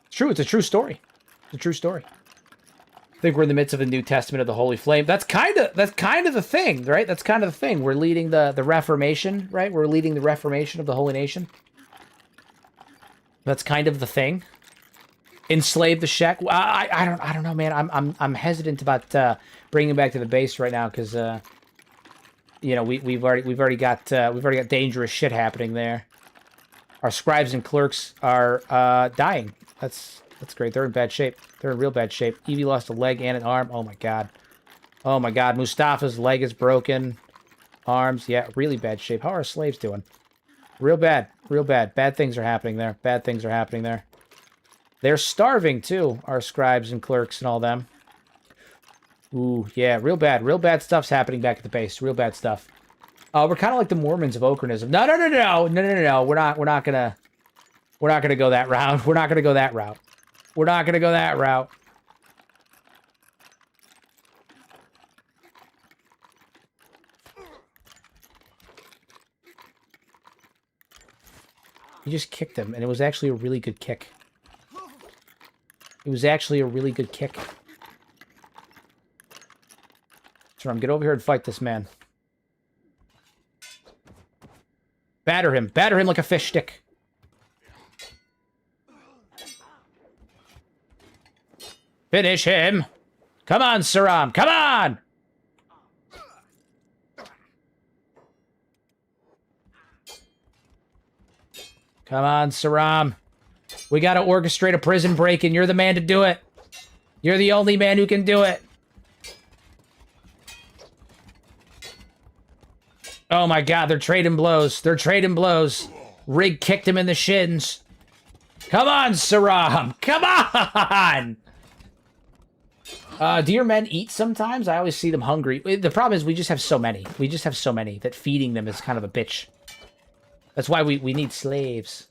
It's true. It's a true story. It's a true story. I think we're in the midst of a New Testament of the Holy Flame. That's kind of the thing, right? That's kind of the thing. We're leading the Reformation, right? We're leading the Reformation of the Holy Nation. That's kind of the thing. Enslave the Shek. I don't know, man. I'm hesitant about bringing him back to the base right now because you know we've already got dangerous shit happening there. Our scribes and clerks are dying. That's great. They're in bad shape. They're in real bad shape. Evie lost a leg and an arm. Oh my god. Oh my god. Mustafa's leg is broken. Arms, yeah, really bad shape. How are our slaves doing? Real bad. Real bad. Bad things are happening there. Bad things are happening there. They're starving, too, our scribes and clerks and all them. Ooh, yeah, real bad. Real bad stuff's happening back at the base. Real bad stuff. We're kind of like the Mormons of Okrinism. No, no, no, no, no, no, no, no. We're not gonna go that route. We're not gonna go that route. We're not gonna go that route. You just kicked him, and it was actually a really good kick. It was actually a really good kick. Jerome, get over here and fight this man. Batter him. Batter him like a fish stick. Finish him. Come on, Saram. Come on! Come on, Saram. We gotta orchestrate a prison break, and you're the man to do it. You're the only man who can do it. Oh my god, they're trading blows. They're trading blows. Rig kicked him in the shins. Come on, Saram. Come on! Do your men eat sometimes? I always see them hungry. The problem is we just have so many. We just have so many that feeding them is kind of a bitch. That's why we need slaves.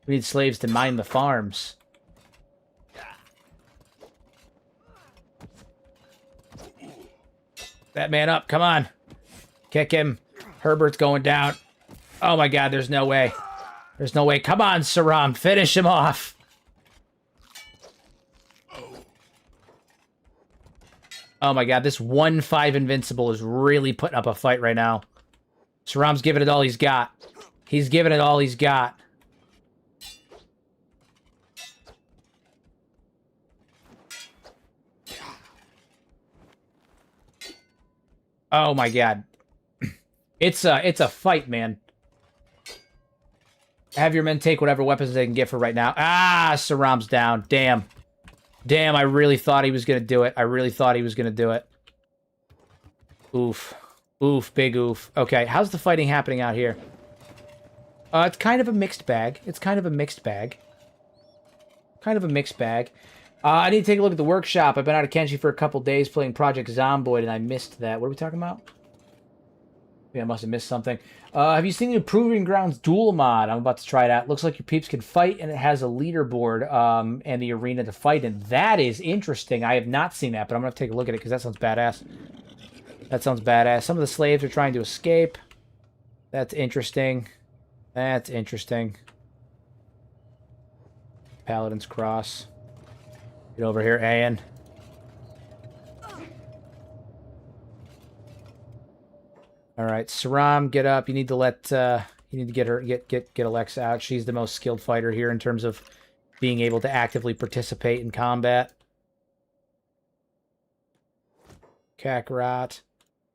We need slaves to mine the farms. That man up. Come on. Kick him. Herbert's going down. Oh my god, there's no way. There's no way. Come on, Saram. Finish him off. Oh my god, this 1-5 invincible is really putting up a fight right now. Saram's giving it all he's got. He's giving it all he's got. Oh my god. It's a fight, man. Have your men take whatever weapons they can get for right now. Ah, Saram's down. Damn. Damn, I really thought he was going to do it. I really thought he was going to do it. Oof. Oof, big oof. Okay, how's the fighting happening out here? It's kind of a mixed bag. It's kind of a mixed bag. Kind of a mixed bag. I need to take a look at the workshop. I've been out of Kenshi for a couple days playing Project Zomboid, and I missed that. What are we talking about? Yeah, I must have missed something. Have you seen the Proving Grounds duel mod? I'm about to try it out. Looks like your peeps can fight, and it has a leaderboard and the arena to fight in. That is interesting. I have not seen that, but I'm going to take a look at it because that sounds badass. That sounds badass. Some of the slaves are trying to escape. That's interesting. That's interesting. Paladin's Cross. Get over here, Ayan. All right, Saram, get up. You need to let you need to get her get Alexa out. She's the most skilled fighter here in terms of being able to actively participate in combat. Kakarot,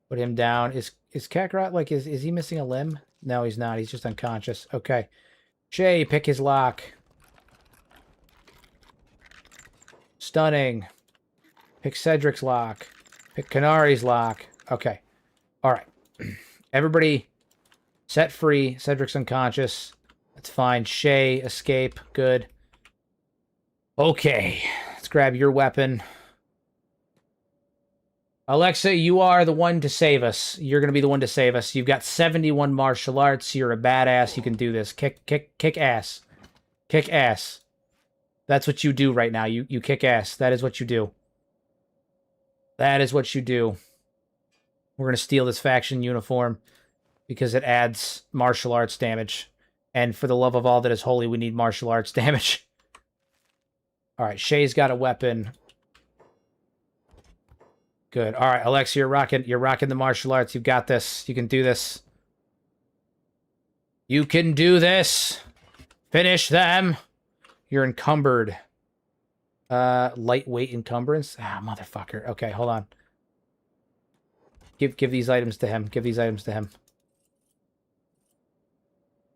put him down. Is Kakarot like is he missing a limb? No, he's not. He's just unconscious. Okay. Shay, pick his lock. Stunning. Pick Cedric's lock. Pick Canari's lock. Okay. All right. Everybody set free. Cedric's unconscious. That's fine. Shay, escape. Good. Okay. Let's grab your weapon. Alexa, you are the one to save us. You're going to be the one to save us. You've got 71 martial arts. You're a badass. You can do this. Kick ass. Kick ass. That's what you do right now. You kick ass. That is what you do. That is what you do. We're going to steal this faction uniform because it adds martial arts damage. And for the love of all that is holy, we need martial arts damage. All right, Shay's got a weapon. Good. All right, Alexa, you're rocking the martial arts. You've got this. You can do this. You can do this. Finish them. You're encumbered. Lightweight encumbrance. Ah, motherfucker. Okay, hold on. Give these items to him. Give these items to him.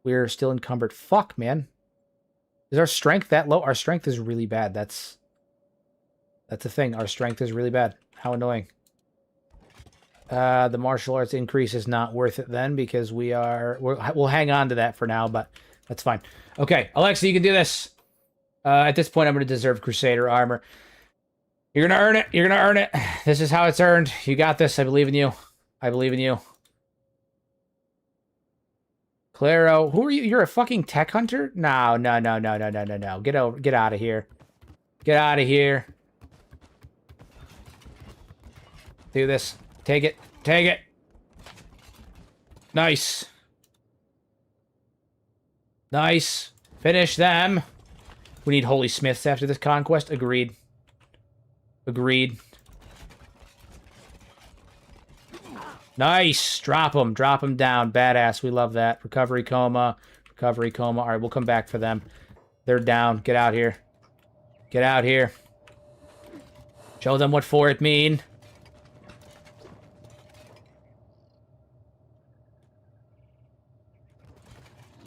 We're still encumbered. Fuck, man. Is our strength that low? Our strength is really bad. That's the thing. Our strength is really bad. How annoying. The martial arts increase is not worth it then because we'll hang on to that for now, but that's fine. Okay, Alexa, you can do this. At this point, I'm going to deserve Crusader armor. You're gonna earn it. You're gonna earn it. This is how it's earned. You got this. I believe in you. I believe in you. Claro, who are you? You're a fucking tech hunter? No, no, no, no, no, no, no, no. Get out of here. Get out of here. Do this. Take it. Take it. Nice. Nice. Finish them. We need holy smiths after this conquest. Agreed. Agreed. Nice. Drop them. Drop them down. Badass. We love that. Recovery coma. Recovery coma. All right, we'll come back for them. They're down. Get out here. Get out here. Show them what for it mean.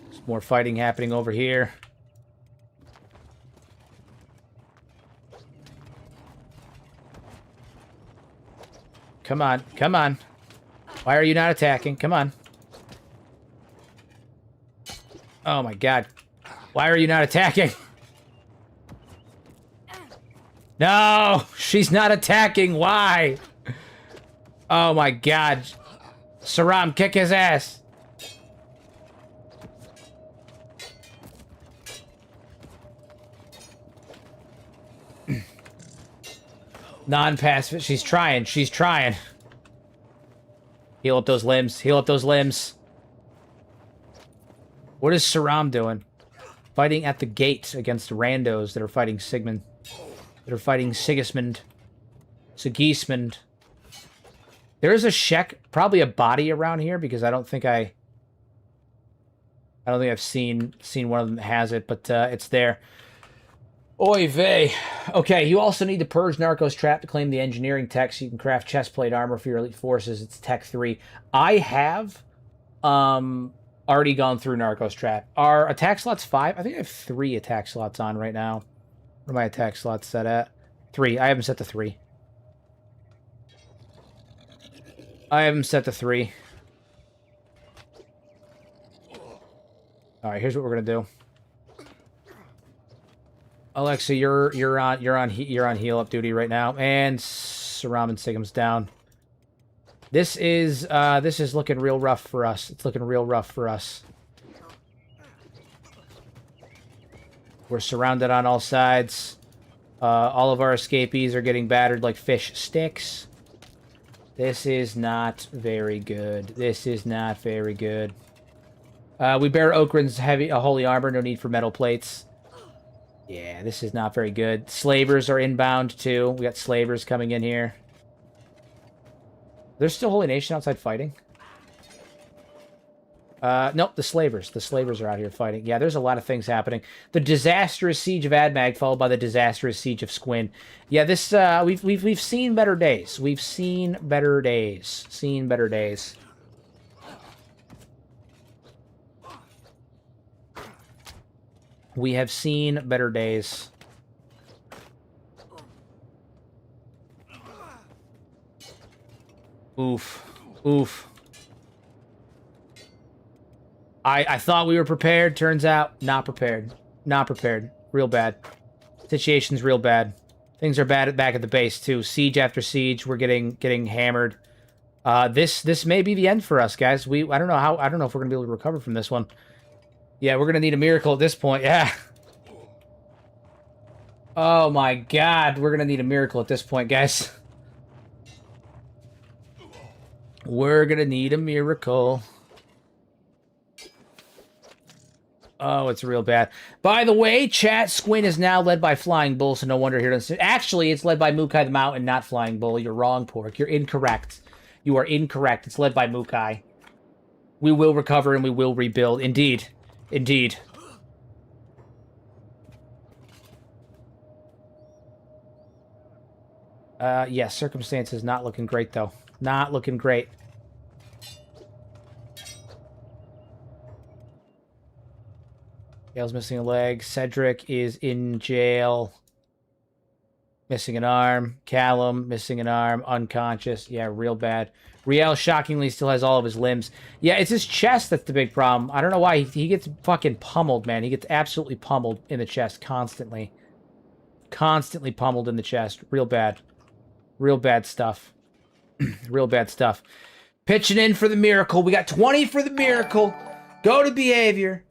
There's more fighting happening over here. Come on. Come on. Why are you not attacking? Come on. Oh my god. Why are you not attacking? No! She's not attacking! Why? Oh my god. Saram, kick his ass! Non-passive. She's trying. She's trying. Heal up those limbs. Heal up those limbs. What is Saram doing? Fighting at the gate against randos that are fighting Sigmund. That are fighting Sigismund. Sigismund. There is a Shek, probably a body around here, because I don't think I've seen one of them that has it, but it's there. Oy vey. Okay, you also need to purge Narcos Trap to claim the engineering tech so you can craft chestplate armor for your elite forces. It's Tech 3. I have already gone through Narcos Trap. Our attack slot's 5. I think I have 3 attack slots on right now. What are my attack slots set at? 3. I have them set to 3. I have them set to 3. Alright, here's what we're gonna do. Alexa, you're on heal up duty right now, and Saram and Sigmund's down. This is looking real rough for us. It's looking real rough for us. We're surrounded on all sides. All of our escapees are getting battered like fish sticks. This is not very good. This is not very good. We bear Okran's holy armor. No need for metal plates. Yeah, this is not very good. Slavers are inbound, too. We got slavers coming in here. There's still Holy Nation outside fighting? Nope, the slavers. The slavers are out here fighting. Yeah, there's a lot of things happening. The disastrous siege of Admag, followed by the disastrous siege of Squin. Yeah, this, we've seen better days. We've seen better days. Seen better days. We have seen better days. Oof. Oof. I thought we were prepared. Turns out, not prepared. Not prepared. Real bad. Situation's real bad. Things are bad back at the base, too. Siege after siege. We're getting hammered. This may be the end for us, guys. I don't know if we're gonna be able to recover from this one. Yeah, we're gonna need a miracle at this point. Yeah. Oh my god, we're gonna need a miracle at this point, guys. We're gonna need a miracle. Oh, it's real bad. By the way, chat, Squin is now led by Flying Bull, so no wonder here. Actually, it's led by Mukai the Mountain, not Flying Bull. You're wrong, Pork. You're incorrect. You are incorrect. It's led by Mukai. We will recover and we will rebuild. Indeed. Indeed. Yes, circumstances not looking great, though. Not looking great. Gale's missing a leg. Cedric is in jail. Missing an arm. Callum, missing an arm. Unconscious. Yeah, real bad. Riel, shockingly, still has all of his limbs. Yeah, it's his chest that's the big problem. I don't know why. He gets fucking pummeled, man. He gets absolutely pummeled in the chest constantly. Constantly pummeled in the chest. Real bad. Real bad stuff. Real bad stuff. Pitching in for the miracle. We got 20 for the miracle. Go to behavior.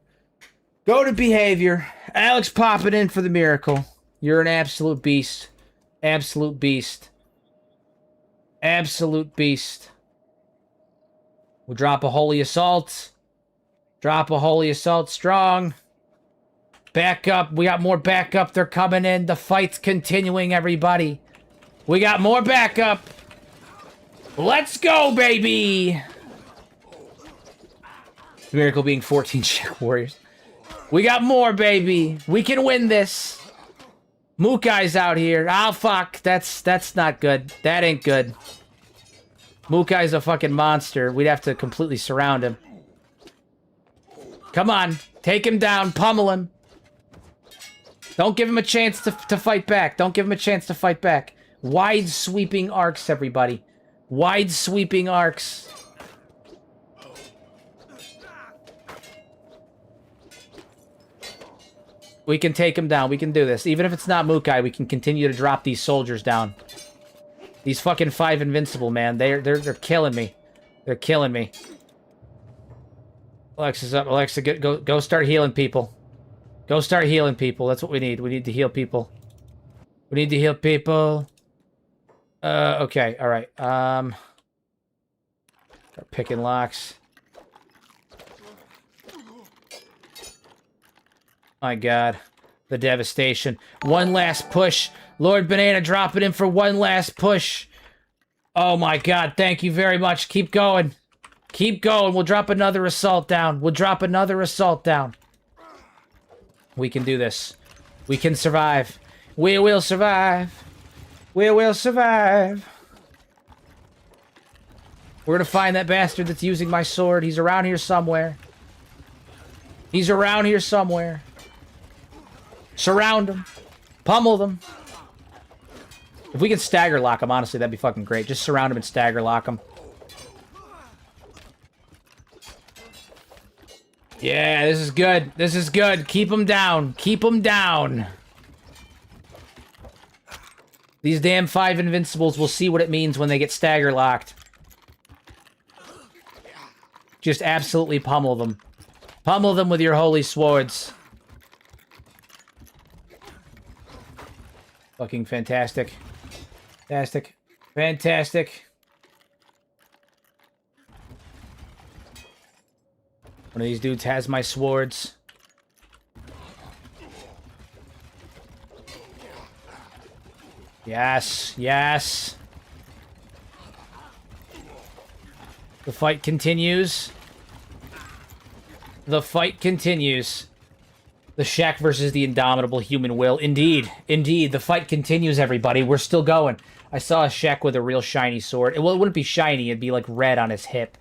Go to behavior. Alex popping in for the miracle. You're an absolute beast. Absolute beast. Absolute beast. We'll drop a holy assault. Drop a holy assault strong. Back up. We got more backup. They're coming in. The fight's continuing, everybody. We got more backup. Let's go, baby. The miracle being 14 Czech warriors. We got more, baby. We can win this. Mukai's out here. Oh, fuck. That's not good. That ain't good. Mukai's a fucking monster. We'd have to completely surround him. Come on. Take him down. Pummel him. Don't give him a chance to fight back. Don't give him a chance to fight back. Wide sweeping arcs, everybody. Wide sweeping arcs. We can take him down. We can do this. Even if it's not Mukai, we can continue to drop these soldiers down. These fucking 5 invincible, man. They're killing me. They're killing me. Alexa's up. Alexa, go start healing people. Go start healing people. That's what we need. We need to heal people. We need to heal people. Okay. All right. Start picking locks. My God. The devastation. One last push. Lord Banana dropping in for one last push. Oh my God. Thank you very much. Keep going. Keep going. We'll drop another assault down. We'll drop another assault down. We can do this. We can survive. We will survive. We will survive. We're gonna find that bastard that's using my sword. He's around here somewhere. He's around here somewhere. Surround him. Pummel them. If we can stagger lock him, honestly, that'd be fucking great. Just surround him and stagger lock him. Yeah, this is good. This is good. Keep him down. Keep him down. These damn 5 invincibles will see what it means when they get stagger locked. Just absolutely pummel them. Pummel them with your holy swords. Fucking fantastic. Fantastic. Fantastic. One of these dudes has my swords. Yes, yes. The fight continues. The fight continues. The Shaq versus the indomitable human will. Indeed, indeed. The fight continues, everybody. We're still going. I saw a Shaq with a real shiny sword. Well, it wouldn't be shiny. It'd be like red on his hip.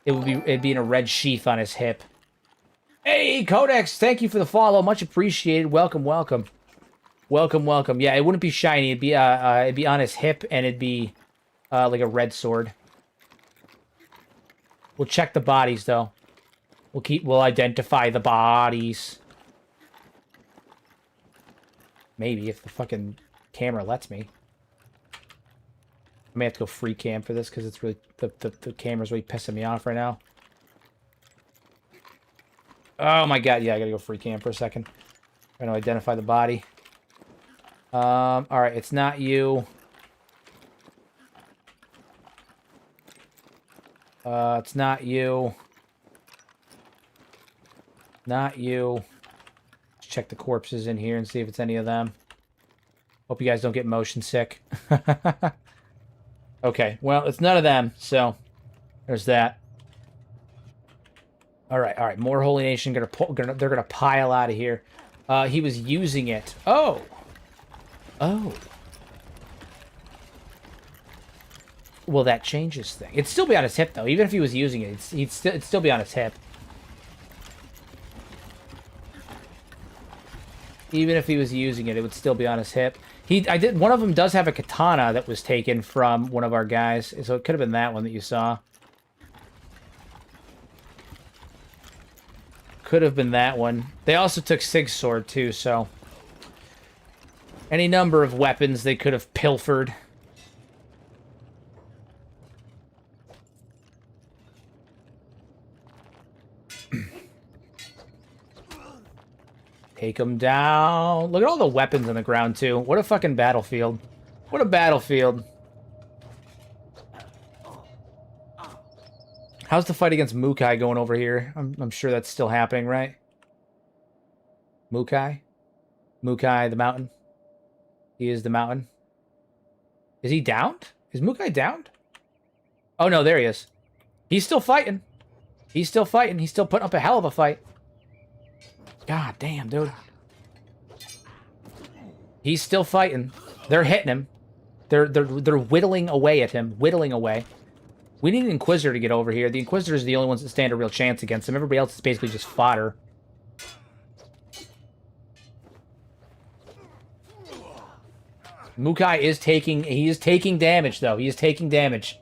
It'd be in a red sheath on his hip. Hey, Codex, thank you for the follow. Much appreciated. Welcome, welcome. Welcome, welcome. Yeah, it wouldn't be shiny. It'd be on his hip, and it'd be like a red sword. We'll check the bodies, though. We'll identify the bodies. Maybe, if the fucking camera lets me. I may have to go free cam for this, because it's really... The camera's really pissing me off right now. Oh my God, yeah, I gotta go free cam for a second. Trying to identify the body. Alright, it's not you. It's not you. Not you. Let's check the corpses in here and see if it's any of them. Hope you guys don't get motion sick. Okay, well, it's none of them, so there's that. All right, more Holy Nation. They're gonna pile out of here. He was using it. Oh. Well, that changes things. It'd still be on his hip, though. Even if he was using it, it'd still be on his hip. Even if he was using it, it would still be on his hip. One of them does have a katana that was taken from one of our guys, so it could have been that one that you saw. Could have been that one. They also took Sig's sword, too, so... Any number of weapons they could have pilfered. Take them down. Look at all the weapons on the ground, too. What a fucking battlefield. What a battlefield. How's the fight against Mukai going over here? I'm sure that's still happening, right? Mukai? Mukai, the mountain? He is the mountain. Is he downed? Is Mukai downed? Oh, no, there he is. He's still fighting. He's still fighting. He's still putting up a hell of a fight. God damn, dude. He's still fighting. They're hitting him. They're whittling away at him. Whittling away. We need an Inquisitor to get over here. The Inquisitors are the only ones that stand a real chance against him. Everybody else is basically just fodder. Mukai is taking... He is taking damage, though. He is taking damage.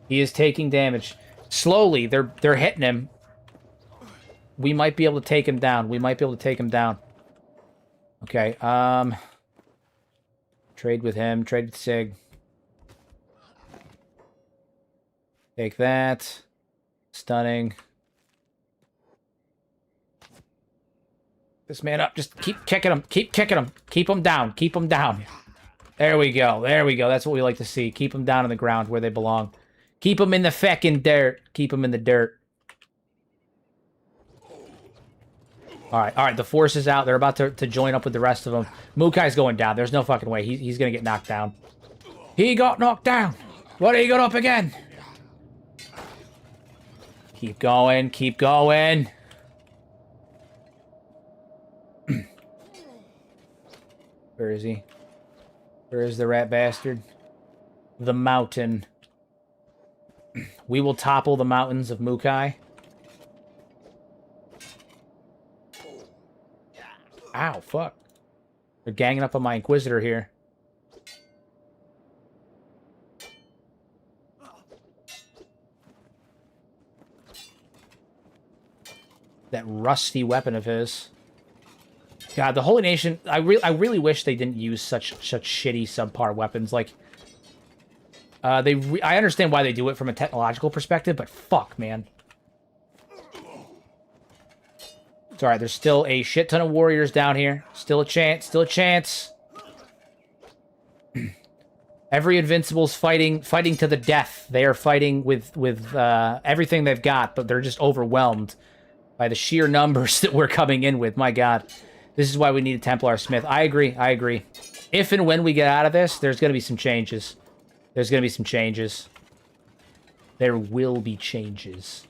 He is taking damage. Slowly, they're hitting him. We might be able to take him down. We might be able to take him down. Okay, trade with him. Trade with Sig. Take that. Stunning. This man up. Just keep kicking him. Keep kicking him. Keep him down. Keep him down. There we go. There we go. That's what we like to see. Keep them down on the ground where they belong. Keep them in the feckin' dirt. Keep them in the dirt. Alright, the force is out. They're about to join up with the rest of them. Mukai's going down. There's no fucking way. He's gonna get knocked down. He got knocked down! What, he got up again? Keep going, keep going. Where is he? Where is the rat bastard? The mountain. We will topple the mountains of Mukai. Ow, fuck. They're ganging up on my Inquisitor here. That rusty weapon of his. God, the Holy Nation... I really wish they didn't use such shitty subpar weapons. Like, I understand why they do it from a technological perspective, but fuck, man. It's alright, there's still a shit ton of warriors down here. Still a chance, still a chance. Every Invincible's fighting to the death. They are fighting with everything they've got, but they're just overwhelmed by the sheer numbers that we're coming in with. My God. This is why we need a Templar Smith. I agree, I agree. If and when we get out of this, there's going to be some changes. There's going to be some changes. There will be changes.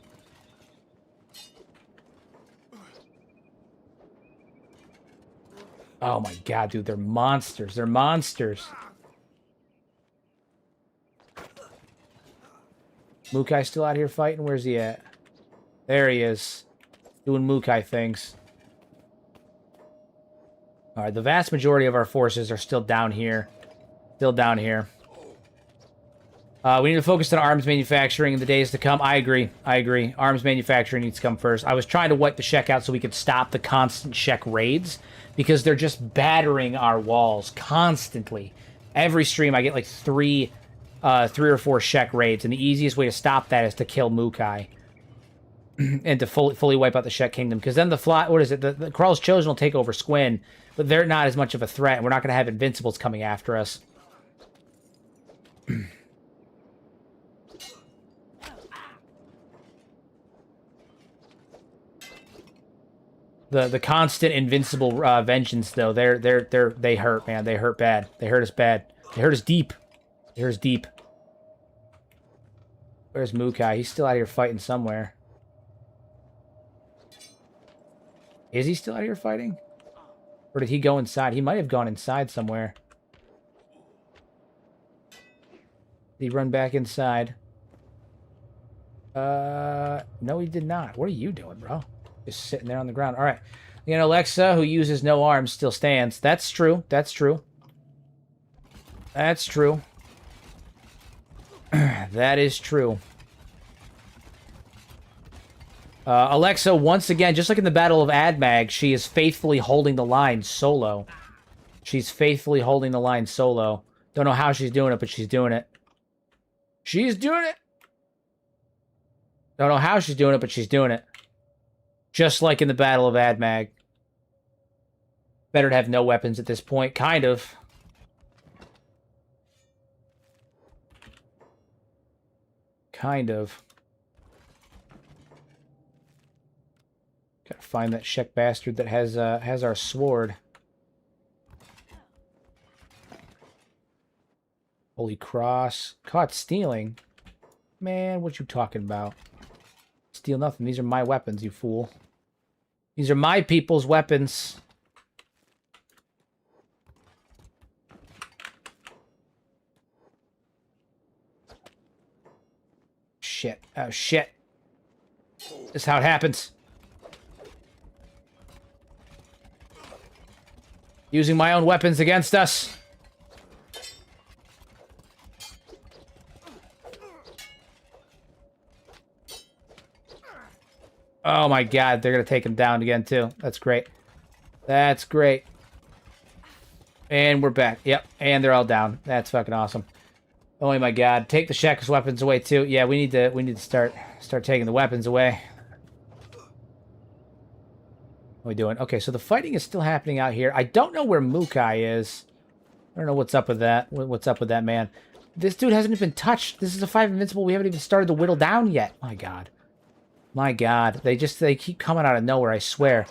Oh my God, dude, they're monsters. They're monsters. Mukai's still out here fighting? Where's he at? There he is. Doing Mukai things. Alright, the vast majority of our forces are still down here. Still down here. We need to focus on arms manufacturing in the days to come. I agree. I agree. Arms manufacturing needs to come first. I was trying to wipe the Shek out so we could stop the constant Shek raids, because they're just battering our walls constantly. Every stream I get like three or four Shek raids, and the easiest way to stop that is to kill Mukai. And to fully wipe out the Shek Kingdom. Because then the Krall's Chosen will take over Squin, but they're not as much of a threat, and we're not going to have Invincibles coming after us. The constant Invincible vengeance, though, they hurt, man. They hurt bad. They hurt us bad. They hurt us deep. They hurt us deep. Where's Mukai? He's still out here fighting somewhere. Is he still out here fighting? Or did he go inside? He might have gone inside somewhere. Did he run back inside? No, he did not. What are you doing, bro? Just sitting there on the ground. All right. You know, Alexa, who uses no arms, still stands. That's true. That's true. That's true. That is true. Alexa, once again, just like in the Battle of Admag, she is faithfully holding the line solo. She's faithfully holding the line solo. Don't know how she's doing it, but she's doing it. She's doing it! Don't know how she's doing it, but she's doing it. Just like in the Battle of Admag. Better to have no weapons at this point, kind of. Kind of. Gotta find that Shek bastard that has our sword. Holy cross. Caught stealing. Man, what you talking about? Steal nothing. These are my weapons, you fool. These are my people's weapons. Shit. Oh, shit. This is how it happens. Using my own weapons against us. Oh my god, they're gonna take him down again too. That's great. That's great. And we're back. Yep, and they're all down. That's fucking awesome. Oh my god, take the Shek's weapons away too. Yeah, we need to start taking the weapons away. What are we doing? Okay, so the fighting is still happening out here. I don't know where Mukai is. I don't know what's up with that. What's up with that man? This dude hasn't even been touched. This is a 5 invincible. We haven't even started to whittle down yet. My god. My god. They keep coming out of nowhere, I swear.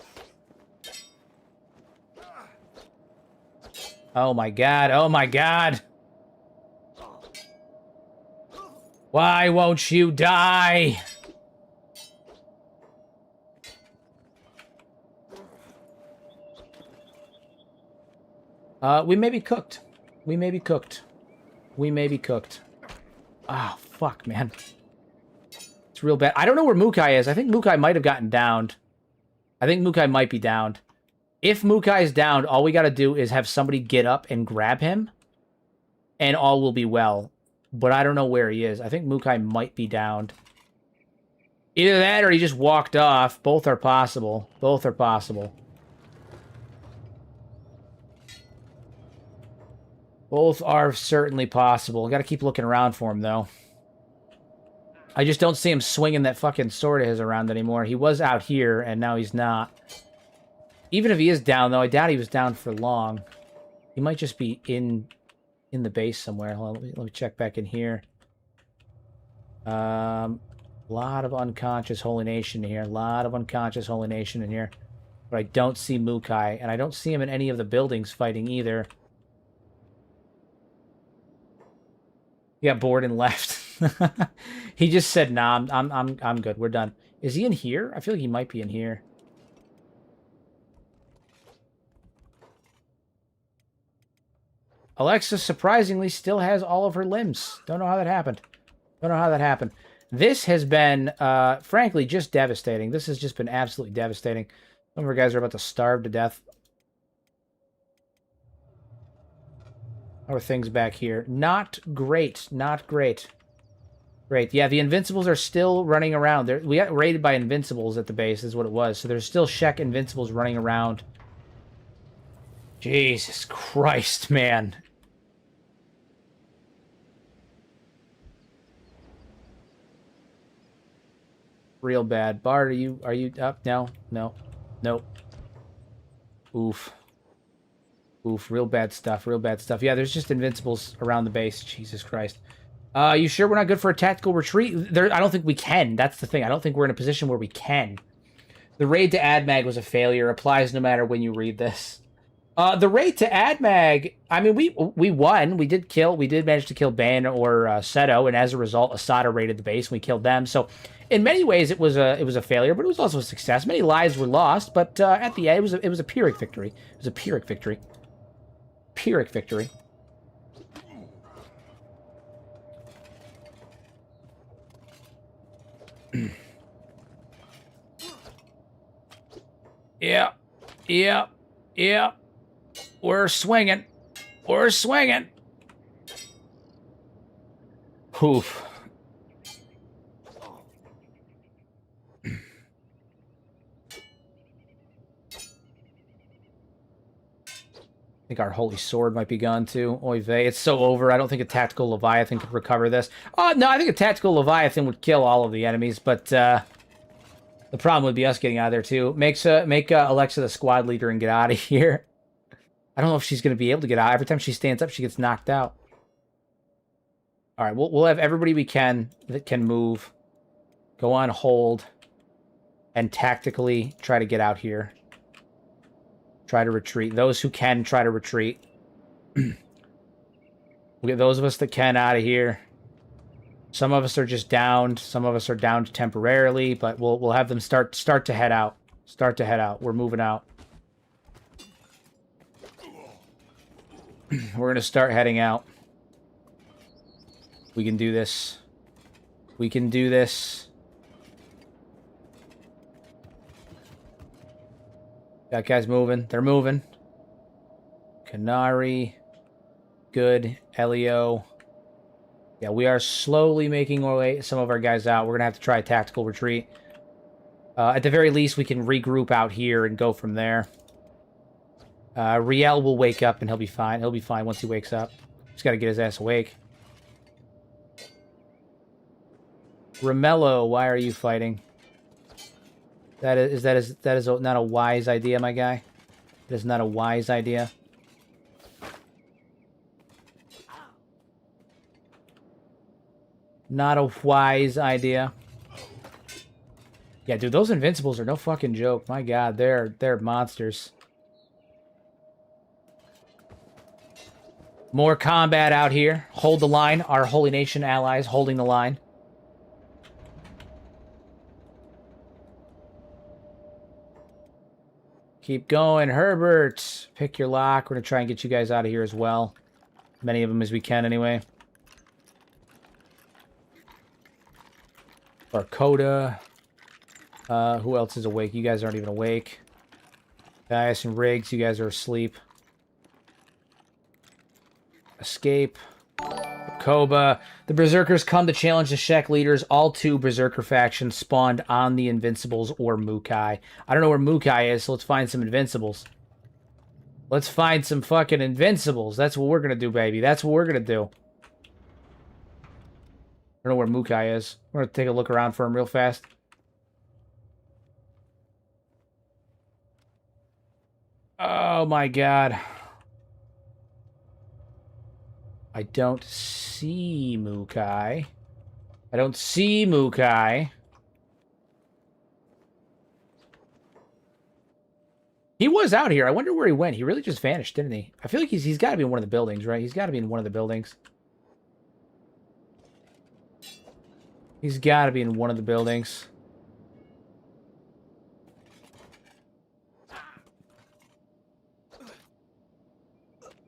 Oh my god. Oh my god. Why won't you die? We may be cooked. We may be cooked. We may be cooked. Oh, fuck, man. It's real bad. I don't know where Mukai is. I think Mukai might have gotten downed. I think Mukai might be downed. If Mukai is downed, all we gotta do is have somebody get up and grab him, and all will be well. But I don't know where he is. I think Mukai might be downed. Either that or he just walked off. Both are possible. Both are possible. Both are certainly possible. Gotta keep looking around for him, though. I just don't see him swinging that fucking sword of his around anymore. He was out here, and now he's not. Even if he is down, though, I doubt he was down for long. He might just be in the base somewhere. Hold on, let me check back in here. Lot of unconscious Holy Nation here. A lot of unconscious Holy Nation in here. But I don't see Mukai, and I don't see him in any of the buildings fighting either. He got bored and left. He just said, "Nah, I'm good. We're done." Is he in here? I feel like he might be in here. Alexa surprisingly still has all of her limbs. Don't know how that happened. Don't know how that happened. This has been, frankly, just devastating. This has just been absolutely devastating. Some of our guys are about to starve to death. How are things back here? Not great. Not great. Great. Yeah, the Invincibles are still running around. We got raided by Invincibles at the base, is what it was. So there's still Shek Invincibles running around. Jesus Christ, man. Real bad. Bard, are you up? No. Nope. Oof. Real bad stuff. Real bad stuff. Yeah, there's just Invincibles around the base. Jesus Christ. You sure we're not good for a tactical retreat? I don't think we can. That's the thing. I don't think we're in a position where we can. The raid to Admag was a failure. Applies no matter when you read this. The raid to Admag, I mean, we won. We did manage to kill Ban or Seto, and as a result, Asada raided the base, and we killed them. So, in many ways, it was a failure, but it was also a success. Many lives were lost, but at the end, it was a Pyrrhic victory. It was a Pyrrhic victory. Pyrrhic victory. Yeah. We're swinging. Oof. think our Holy Sword might be gone too. Oy vey. It's so over. I don't think a Tactical Leviathan could recover this. Oh, no, I think a Tactical Leviathan would kill all of the enemies, but the problem would be us getting out of there too. Make Alexa the squad leader and get out of here. I don't know if she's going to be able to get out. Every time she stands up, she gets knocked out. All right, we'll have everybody we can that can move. Go on hold. And tactically try to get out here. Try to retreat. Those who can, try to retreat. We'll get those of us that can out of here. Some of us are just downed. Some of us are downed temporarily, but we'll have them start to head out. Start to head out. We're moving out. We're going to start heading out. We can do this. We can do this. That guy's moving. They're moving. Canary. Good. Elio. Yeah, we are slowly making our way, some of our guys out. We're going to have to try a tactical retreat. At the very least, we can regroup out here and go from there. Riel will wake up and he'll be fine. He'll be fine once he wakes up. Just got to get his ass awake. Romello, why are you fighting? That is not a wise idea, my guy. That is not a wise idea. Not a wise idea. Yeah, dude, those Invincibles are no fucking joke. My god, they're monsters. More combat out here. Hold the line. Our Holy Nation allies holding the line. Keep going, Herbert. Pick your lock. We're going to try and get you guys out of here as well. Many of them as we can, anyway. Barcoda. Who else is awake? You guys aren't even awake. Gaius and Riggs, you guys are asleep. Escape. Koba. The Berserkers come to challenge the Shek leaders. All 2 Berserker factions spawned on the Invincibles or Mukai. I don't know where Mukai is, so let's find some Invincibles. Let's find some fucking Invincibles. That's what we're gonna do, baby. That's what we're gonna do. I don't know where Mukai is. We're gonna take a look around for him real fast. Oh my god. I don't see Mukai. I don't see Mukai. He was out here. I wonder where he went. He really just vanished, didn't he? I feel like he's got to be in one of the buildings, right? He's got to be in one of the buildings. He's got to be in one of the buildings.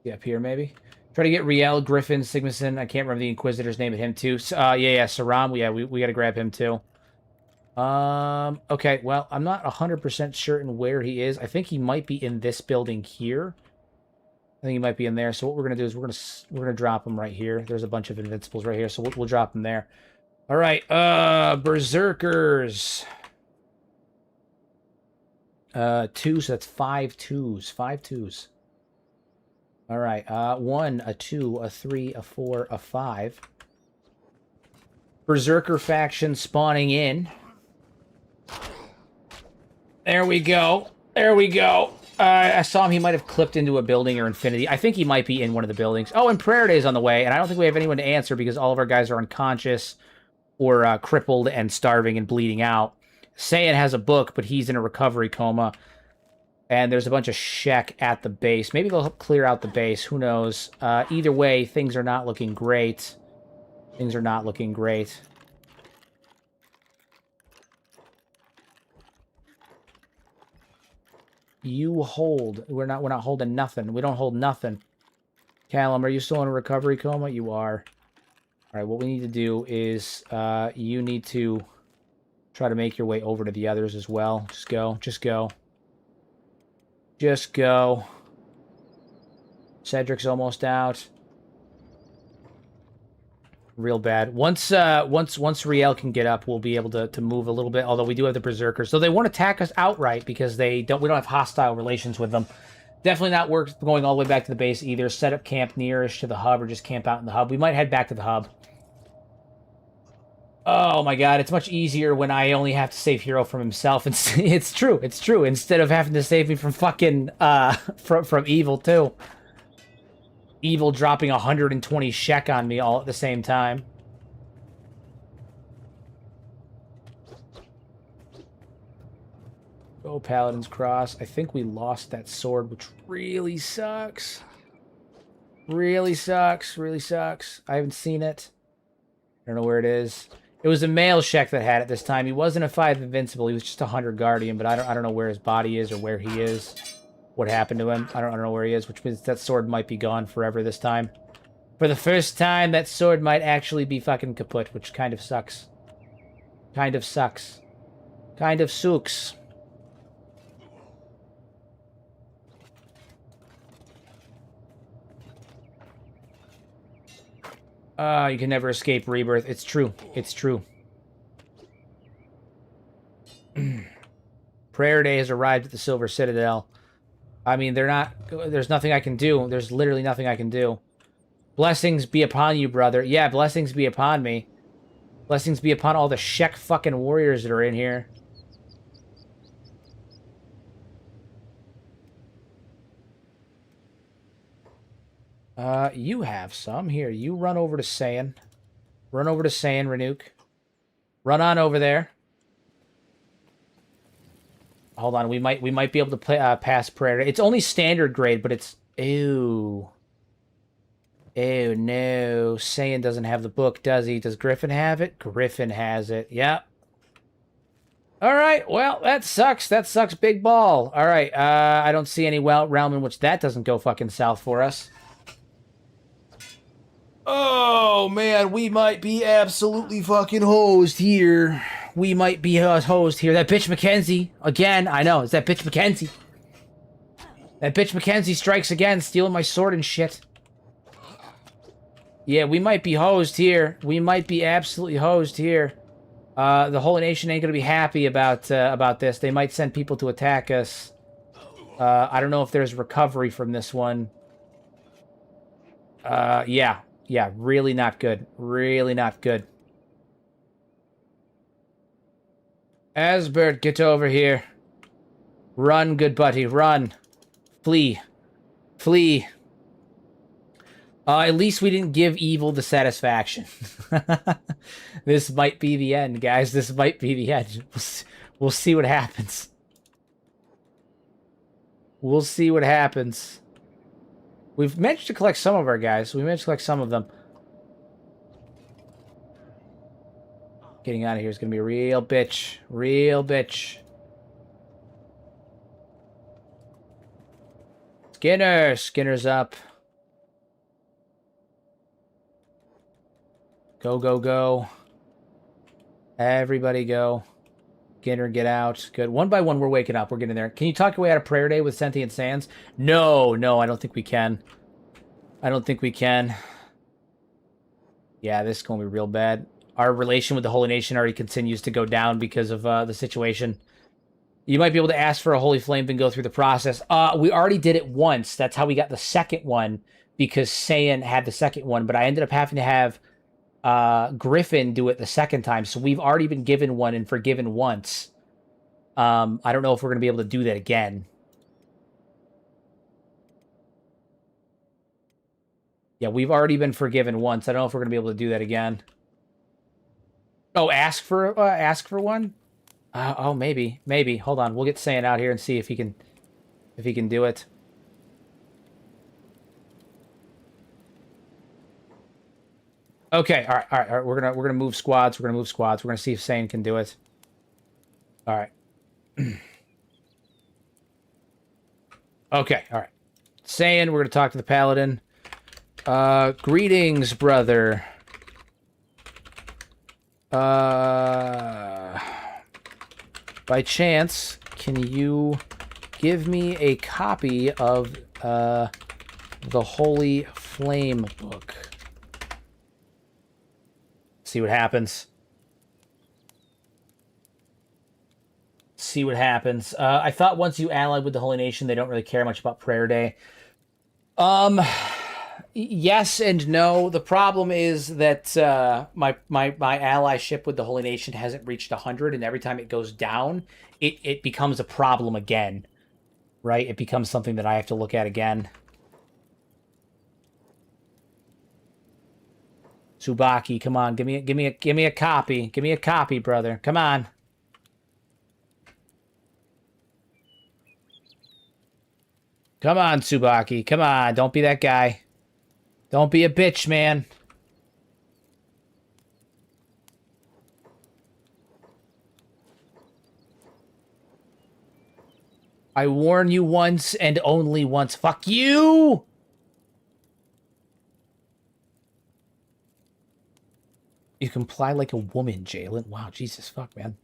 Yeah, up here, maybe. Try to get Riel, Griffin, Sigmason. I can't remember the Inquisitor's name, but him too. Yeah, Saram. Yeah, we got to grab him too. Okay, well, I'm not 100% certain where he is. I think he might be in this building here. I think he might be in there. So what we're gonna do is we're gonna drop him right here. There's a bunch of Invincibles right here, so we'll drop him there. All right, Berserkers. 2, so that's 5 twos. 5 twos. All right, 1, a 2, a 3, a 4, a 5. Berserker faction spawning in. There we go. There we go. I saw him. He might have clipped into a building or Infinity. I think he might be in one of the buildings. Oh, and Prayer Day's on the way, and I don't think we have anyone to answer because all of our guys are unconscious or crippled and starving and bleeding out. Saiyan has a book, but he's in a recovery coma. And there's a bunch of Shek at the base. Maybe they'll help clear out the base. Who knows? Either way, things are not looking great. Things are not looking great. You hold. We're not holding nothing. We don't hold nothing. Callum, are you still in a recovery coma? You are. All right, what we need to do is you need to try to make your way over to the others as well. Just go. Just go. Just go. Cedric's almost out. Real bad. Once Riel can get up, we'll be able to move a little bit. Although we do have the Berserkers, so they won't attack us outright because we don't have hostile relations with them. Definitely not worth going all the way back to the base either. Set up camp nearest to the hub or just camp out in the hub. We might head back to the hub. Oh my god, it's much easier when I only have to save Hero from himself. It's true, it's true. Instead of having to save me from fucking, from Evil, too. Evil dropping 120 Shek on me all at the same time. Oh, Paladin's Cross. I think we lost that sword, which really sucks. Really sucks, really sucks. I haven't seen it. I don't know where it is. It was a male Shek that had it this time. He wasn't a 5 Invincible. He was just a 100 Guardian, but I don't know where his body is or where he is. What happened to him. I don't know where he is, which means that sword might be gone forever this time. For the first time, that sword might actually be fucking kaput, which kind of sucks. Kind of sucks. Kind of sucks. You can never escape rebirth. It's true. It's true. Prayer Day has arrived at the Silver Citadel. I mean, there's nothing I can do. There's literally nothing I can do. Blessings be upon you, brother. Yeah, blessings be upon me. Blessings be upon all the Shek fucking warriors that are in here. You have some. Here, you run over to Saiyan. Run over to Saiyan, Renuk. Run on over there. Hold on, we might be able to play, pass prayer. It's only standard grade, but it's... Ew. Ew, no. Saiyan doesn't have the book, does he? Does Griffin have it? Griffin has it. Yep. Alright, well, that sucks. That sucks big ball. Alright, I don't see any realm in which that doesn't go fucking south for us. Oh, man, we might be absolutely fucking hosed here. We might be hosed here. That bitch Mackenzie. Again, I know. It's that bitch Mackenzie. That bitch Mackenzie strikes again, stealing my sword and shit. Yeah, we might be hosed here. We might be absolutely hosed here. The whole nation ain't gonna be happy about this. They might send people to attack us. I don't know if there's recovery from this one. Yeah. Yeah, really not good. Really not good. Asbert, get over here. Run, good buddy, run. Flee. Flee. At least we didn't give Evil the satisfaction. This might be the end, guys. This might be the end. We'll see what happens. We'll see what happens. We've managed to collect some of our guys. We managed to collect some of them. Getting out of here is going to be a real bitch. Real bitch. Skinner! Skinner's up. Go, go, go. Everybody go. Skinner, get out. Good. One by one, we're waking up. We're getting there. Can you talk your way out of Prayer Day with Sentient Sands? No, no, I don't think we can. I don't think we can. Yeah, this is going to be real bad. Our relation with the Holy Nation already continues to go down because of the situation. You might be able to ask for a Holy Flame and go through the process. We already did it once. That's how we got the second one, because Saiyan had the second one, but I ended up having to have Griffin do it the second time, so we've already been given one and forgiven once. I don't know if we're going to be able to do that again. Yeah, we've already been forgiven once. I don't know if we're going to be able to do that again. Oh, ask for one? Oh, maybe. Maybe. Hold on. We'll get Saiyan out here and see if he can do it. Okay, all right. We're gonna move squads. We're gonna see if Saiyan can do it. All right. Okay, all right. Saiyan, we're gonna talk to the Paladin. Greetings, brother. By chance, can you give me a copy of the Holy Flame book? See what happens. see what happens. I thought once you allied with the Holy Nation, they don't really care much about Prayer Day. Yes and no. The problem is that my allyship with the Holy Nation hasn't reached 100, and every time it goes down, it becomes a problem again. Right? It becomes something that I have to look at again. Tsubaki, come on, give me a copy. Give me a copy, brother. Come on. Come on, Tsubaki. Come on, don't be that guy. Don't be a bitch, man. I warn you once and only once. Fuck you! You comply like a woman, Jalen. Wow, Jesus, fuck, man.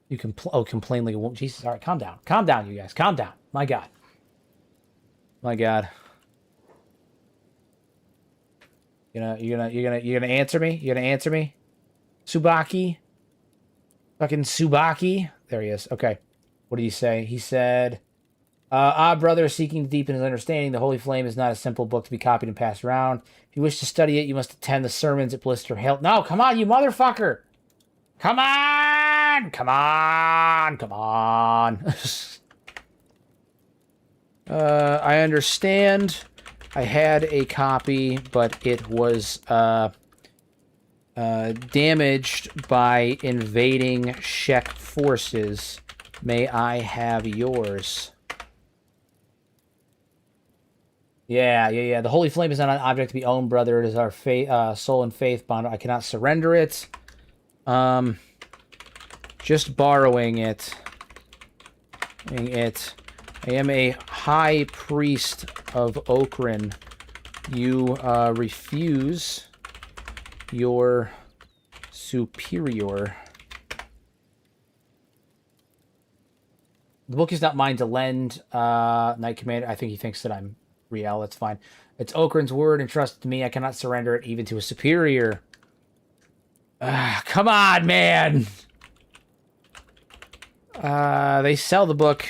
You can complain like a woman. Jesus, all right, calm down. Calm down, you guys. Calm down. My God. My God. You're gonna answer me? You're gonna answer me? Tsubaki? Fucking Tsubaki? There he is. Okay. What did he say? He said, brother, seeking to deepen his understanding, the Holy Flame is not a simple book to be copied and passed around. If you wish to study it, you must attend the sermons at Blister Hill. No, come on, you motherfucker! Come on! Come on! Come on! I understand. I had a copy, but it was damaged by invading Czech forces. May I have yours? Yeah. The Holy Flame is not an object to be owned, brother. It is our soul and faith bond. I cannot surrender it. Just borrowing it. I am a high priest of Okran. You refuse your superior. The book is not mine to lend, Knight Commander. I think he thinks that I'm Riel. That's fine. It's Okran's word entrusted to me. I cannot surrender it even to a superior. Come on, man! They sell the book.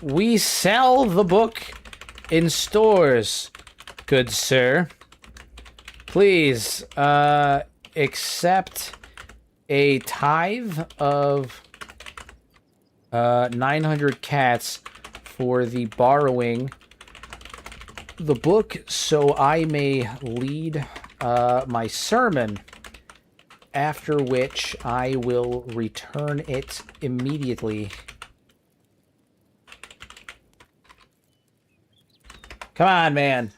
We sell the book in stores, good sir. Please, accept a tithe of 900 cats for the borrowing the book so I may lead my sermon, after which I will return it immediately. Come on, man.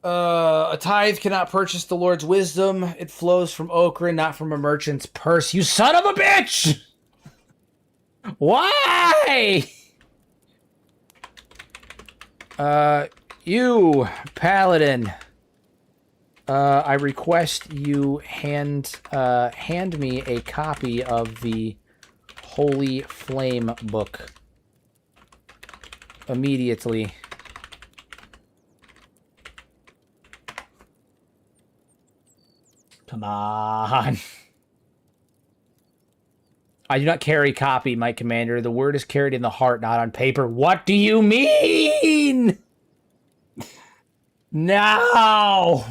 A tithe cannot purchase the Lord's wisdom. It flows from Okran, not from a merchant's purse. You son of a bitch! Why? You, Paladin. I request you hand me a copy of the Holy Flame book. Immediately. Come on. I do not carry copy, my commander. The word is carried in the heart, not on paper. What do you mean? No.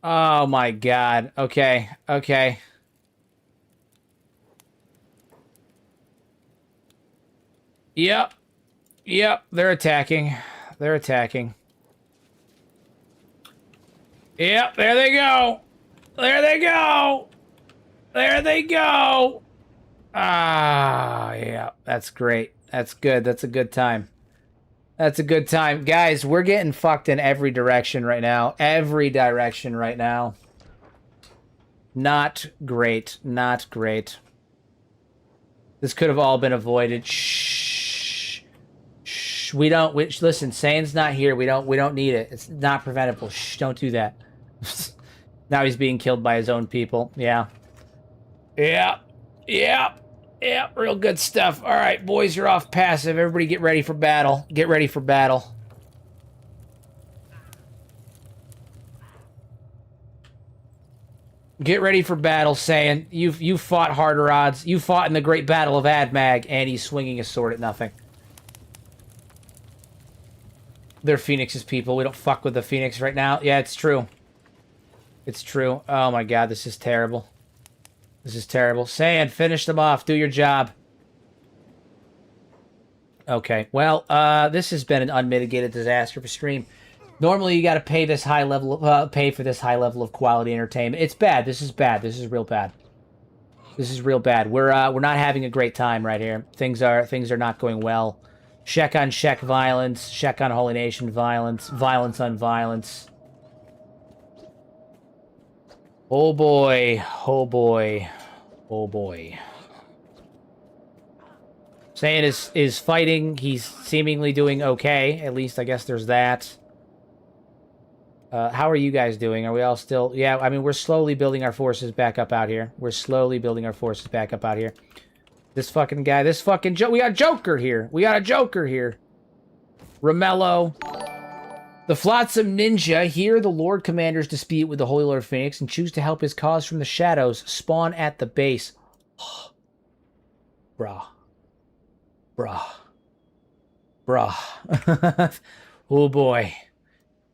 Oh my God. Okay. Okay. Yep. Yep. They're attacking. They're attacking. Yep. There they go. There they go. There they go. Ah, yeah. That's great. That's good. That's a good time. That's a good time. Guys, we're getting fucked in every direction right now. Every direction right now. Not great. Not great. This could have all been avoided. Shh. Shh. We don't... listen, Sane's not here. We don't need it. It's not preventable. Shh. Don't do that. Now he's being killed by his own people. Yeah. Yeah. Yeah. Yeah, real good stuff. All right, boys, you're off passive. Everybody get ready for battle. Get ready for battle. Get ready for battle, Saiyan. You fought harder odds. You fought in the great battle of Admag, and he's swinging his sword at nothing. They're Phoenix's people. We don't fuck with the Phoenix right now. Yeah, it's true. It's true. Oh my god, this is terrible. This is terrible. Saiyan, finish them off. Do your job. Okay, well, this has been an unmitigated disaster for stream. Normally, you got to pay this high level, pay for this high level of quality entertainment. It's bad. This is bad. This is real bad. This is real bad. We're not having a great time right here. Things are not going well. Check on Shek violence. Check on Holy Nation violence. Violence on violence. Oh boy. Oh boy. Oh boy. Saiyan is fighting. He's seemingly doing okay. At least I guess there's that. How are you guys doing? Are we all still... Yeah, I mean, we're slowly building our forces back up out here. We're slowly building our forces back up out here. This fucking guy, this fucking... We got a Joker here. We got a Joker here. Ramello. The Flotsam Ninja hear the Lord Commander's dispute with the Holy Lord Phoenix and choose to help his cause from the shadows spawn at the base. Bruh. Bruh. Bruh. Oh boy.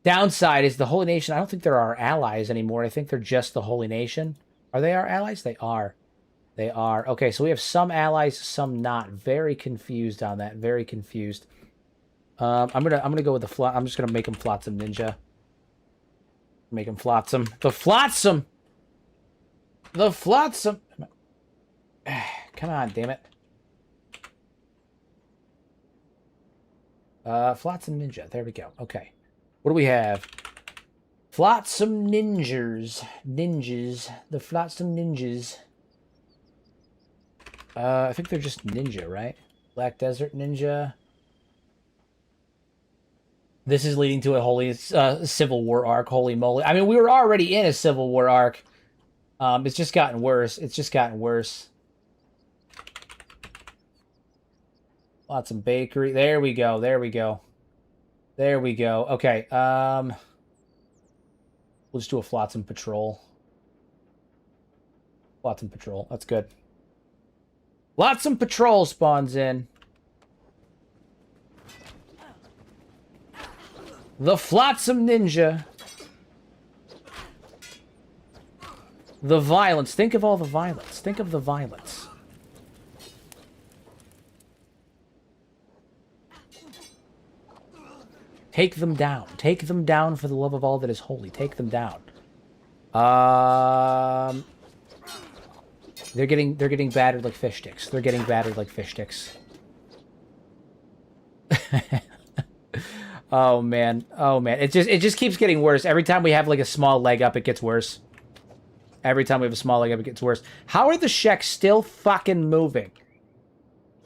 Downside is the Holy Nation. I don't think they're our allies anymore. I think they're just the Holy Nation. Are they our allies? They are. They are. Okay, so we have some allies, some not. Very confused on that. Very confused. I'm gonna go with the I'm just gonna make him Flotsam Ninja. Make him Flotsam. The Flotsam. The Flotsam. Come on, damn it. Flotsam Ninja. There we go. Okay. What do we have? Flotsam Ninjas. Ninjas. The Flotsam Ninjas. I think they're just ninja, right? Black Desert Ninja. This is leading to a holy Civil War arc. Holy moly. I mean, we were already in a Civil War arc. It's just gotten worse. It's just gotten worse. Flotsam Bakery. There we go. There we go. There we go. Okay. We'll just do a Flotsam Patrol. Flotsam Patrol. That's good. Flotsam Patrol spawns in. The Flotsam Ninja. The violence. Think of all the violence. Think of the violence. Take them down. Take them down for the love of all that is holy. Take them down. They're getting battered like fish sticks. They're getting battered like fish sticks. Oh man. Oh man. It just keeps getting worse. Every time we have like a small leg up, it gets worse. Every time we have a small leg up, it gets worse. How are the Sheks still fucking moving?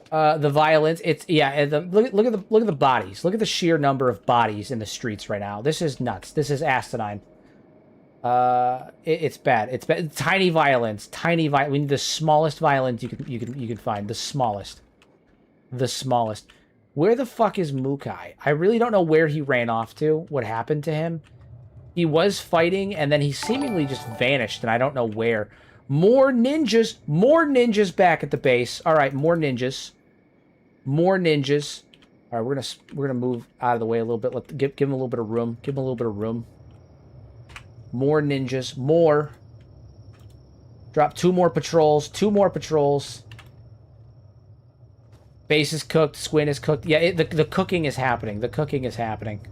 The violence, it's yeah. Look at the bodies. Look at the sheer number of bodies in the streets right now. This is nuts. This is asinine. It's bad. It's bad. Tiny violence. Tiny violence. We need the smallest violence you can find. The smallest. The smallest. Where the fuck is Mukai? I really don't know where he ran off to. What happened to him? He was fighting and then he seemingly just vanished and I don't know where. More ninjas. More ninjas back at the base. All right, more ninjas. More ninjas. All right, we're gonna move out of the way a little bit. Give him a little bit of room. Give him a little bit of room. More ninjas. More. Drop 2 more patrols. 2 more patrols. Base is cooked. Squin is cooked. Yeah, the cooking is happening. The cooking is happening.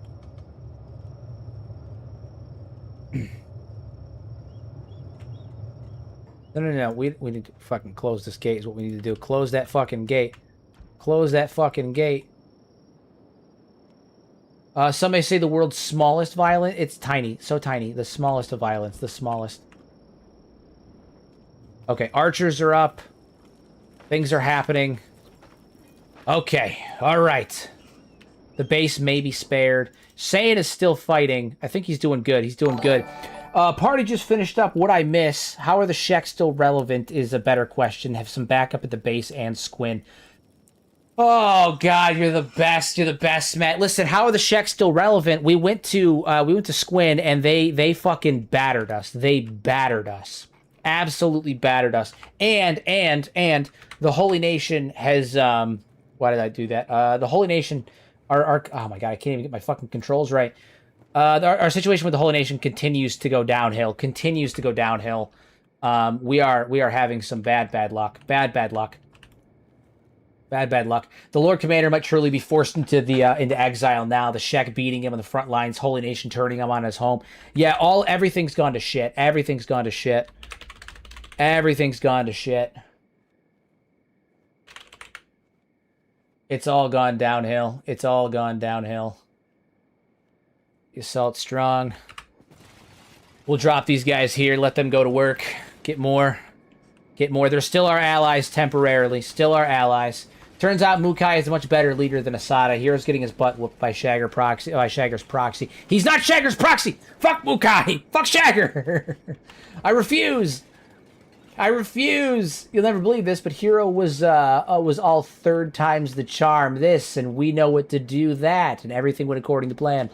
No. We need to fucking close this gate is what we need to do. Close that fucking gate. Close that fucking gate. Some may say the world's smallest violence. It's tiny. So tiny. The smallest of violence. The smallest. Okay, archers are up. Things are happening. Okay, alright. The base may be spared. Saiyan is still fighting. I think he's doing good. He's doing good. Party just finished up. What I miss? How are the Sheks still relevant is a better question. Have some backup at the base and Squin. Oh God, you're the best. You're the best, Matt. Listen, how are the Sheks still relevant? We went to Squin and they fucking battered us. They battered us. Absolutely battered us. And the Holy Nation has why did I do that? The Holy Nation our oh my god, I can't even get my fucking controls right. Our situation with the Holy Nation continues to go downhill. Continues to go downhill. We are having some bad luck. Bad luck. Bad luck. The Lord Commander might truly be forced into the into exile now. The Shek beating him on the front lines. Holy Nation turning him on his home. Yeah, everything's gone to shit. Everything's gone to shit. Everything's gone to shit. It's all gone downhill. It's all gone downhill. The assault strong. We'll drop these guys here. Let them go to work. Get more. Get more. They're still our allies temporarily. Still our allies. Turns out Mukai is a much better leader than Asada. Hero's getting his butt whooped by Shagger proxy. By Shagger's proxy. He's not Shagger's proxy! Fuck Mukai! Fuck Shagger! I refuse! I refuse! You'll never believe this, but Hero was all 3rd times the charm this, and we know what to do that, and everything went according to plan.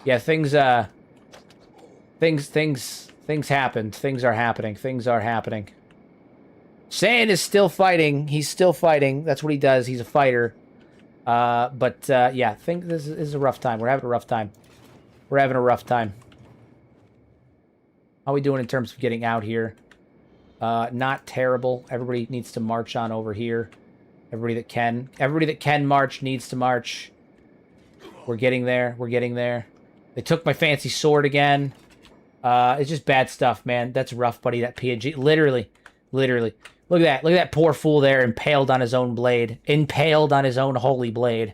Yeah, things happened. Things are happening. Things are happening. Saiyan is still fighting. He's still fighting. That's what he does. He's a fighter. Yeah, this is a rough time. We're having a rough time. We're having a rough time. How are we doing in terms of getting out here? Not terrible. Everybody needs to march on over here. Everybody that can march needs to march. We're getting there. We're getting there. They took my fancy sword again. It's just bad stuff, man. That's rough, buddy. That PNG. Literally. Look at that. Look at that poor fool there, impaled on his own blade. Impaled on his own holy blade.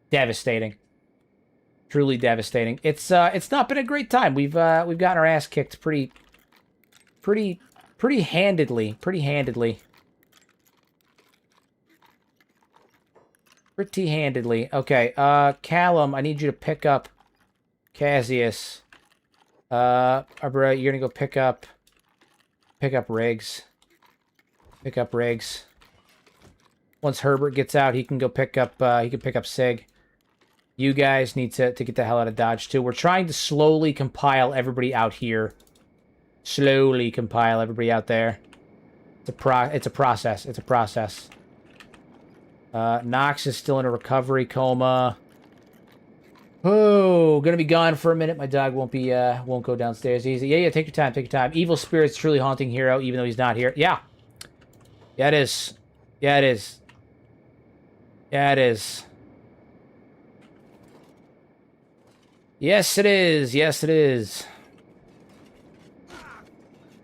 Devastating. Truly devastating. It's not been a great time. We've gotten our ass kicked pretty handedly. Pretty handedly. Okay, Callum, I need you to pick up Cassius. Bro, you're gonna go pick up Riggs. Pick up Riggs. Once Herbert gets out, he can go pick up Sig. You guys need to get the hell out of Dodge too. We're trying to slowly compile everybody out here. Slowly compile everybody out there. It's a process. It's a process. Nox is still in a recovery coma. Oh, gonna be gone for a minute. My dog won't go downstairs easy. Yeah, take your time, take your time. Evil Spirit's truly haunting Hero, even though he's not here. Yeah. Yeah, it is. Yeah, it is. Yeah, it is. Yes, it is. Yes, it is.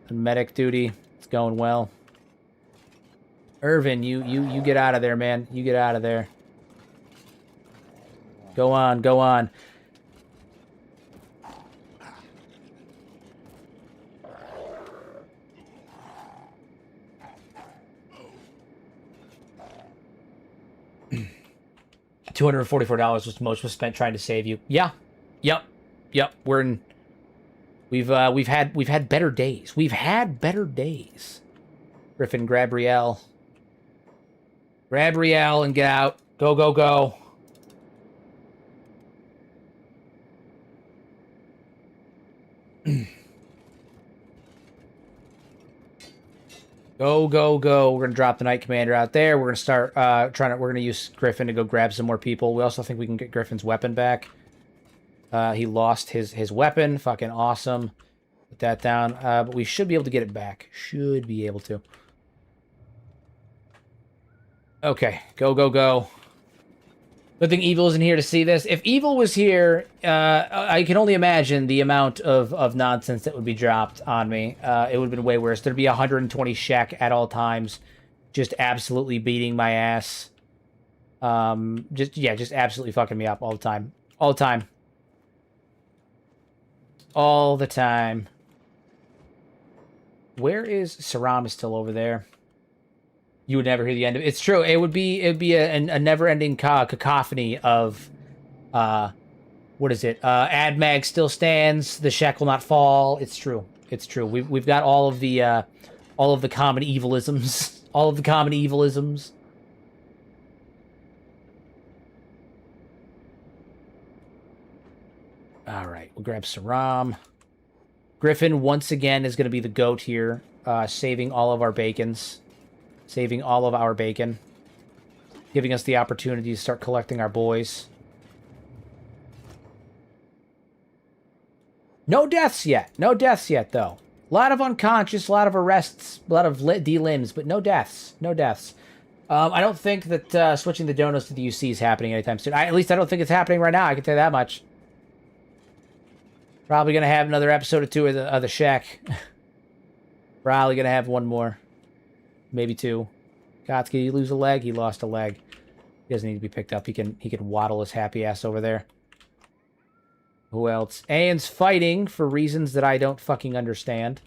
Medic duty. It's going well. Irvin, you get out of there, man. You get out of there. Go on, go on. $244 was most was spent trying to save you. Yeah. Yep. We're in. We've had better days. We've had better days. Griffin, grab Riel. Grab Riel and get out. Go, go, go. Go, go, go. We're gonna drop the Knight Commander out there. We're gonna start we're gonna use Griffin to go grab some more people. We also think we can get Griffin's weapon back. He lost his weapon. Fucking awesome. Put that down. But we should be able to get it back. Should be able to. Okay. Go, go, go. Good thing Evil isn't here to see this. If Evil was here, I can only imagine the amount of nonsense that would be dropped on me. It would have been way worse. There'd be 120 Shek at all times, just absolutely beating my ass. Just absolutely fucking me up all the time. All the time. All the time. Where is Saram? Is still over there. You would never hear the end of it. It's true. It would be a never-ending cacophony of what is it? Admag still stands. The Shek will not fall. It's true. It's true. We've got all of the common evilisms. All of the common evilisms. All right, we'll grab Saram. Griffin once again is going to be the GOAT here. saving all of our bacons. Saving all of our bacon. Giving us the opportunity to start collecting our boys. No deaths yet. No deaths yet, though. A lot of unconscious, a lot of arrests, a lot of delimbs, but no deaths. No deaths. I don't think that switching the donos to the UC is happening anytime soon. At least I don't think it's happening right now. I can tell you that much. Probably going to have another episode or two of the Shack. Probably going to have one more. Maybe two. Gots, did he lose a leg? He lost a leg. He doesn't need to be picked up. He can waddle his happy ass over there. Who else? Aeon's fighting for reasons that I don't fucking understand.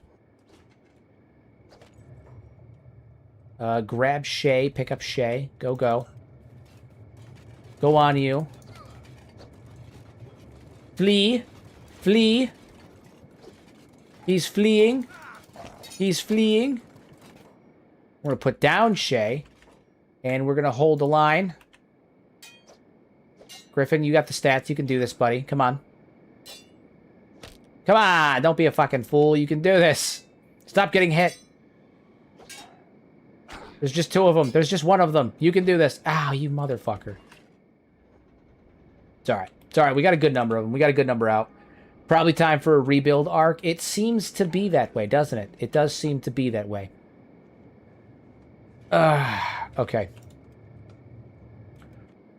Grab Shay. Pick up Shay. Go, go. Go on, you. Flee. Flee. He's fleeing. He's fleeing. We're going to put down Shay. And we're going to hold the line. Griffin, you got the stats. You can do this, buddy. Come on. Come on. Don't be a fucking fool. You can do this. Stop getting hit. There's just two of them. There's just one of them. You can do this. Ow, you motherfucker. It's alright. It's alright. We got a good number of them. We got a good number out. Probably time for a rebuild arc. It seems to be that way, doesn't it? It does seem to be that way. Okay.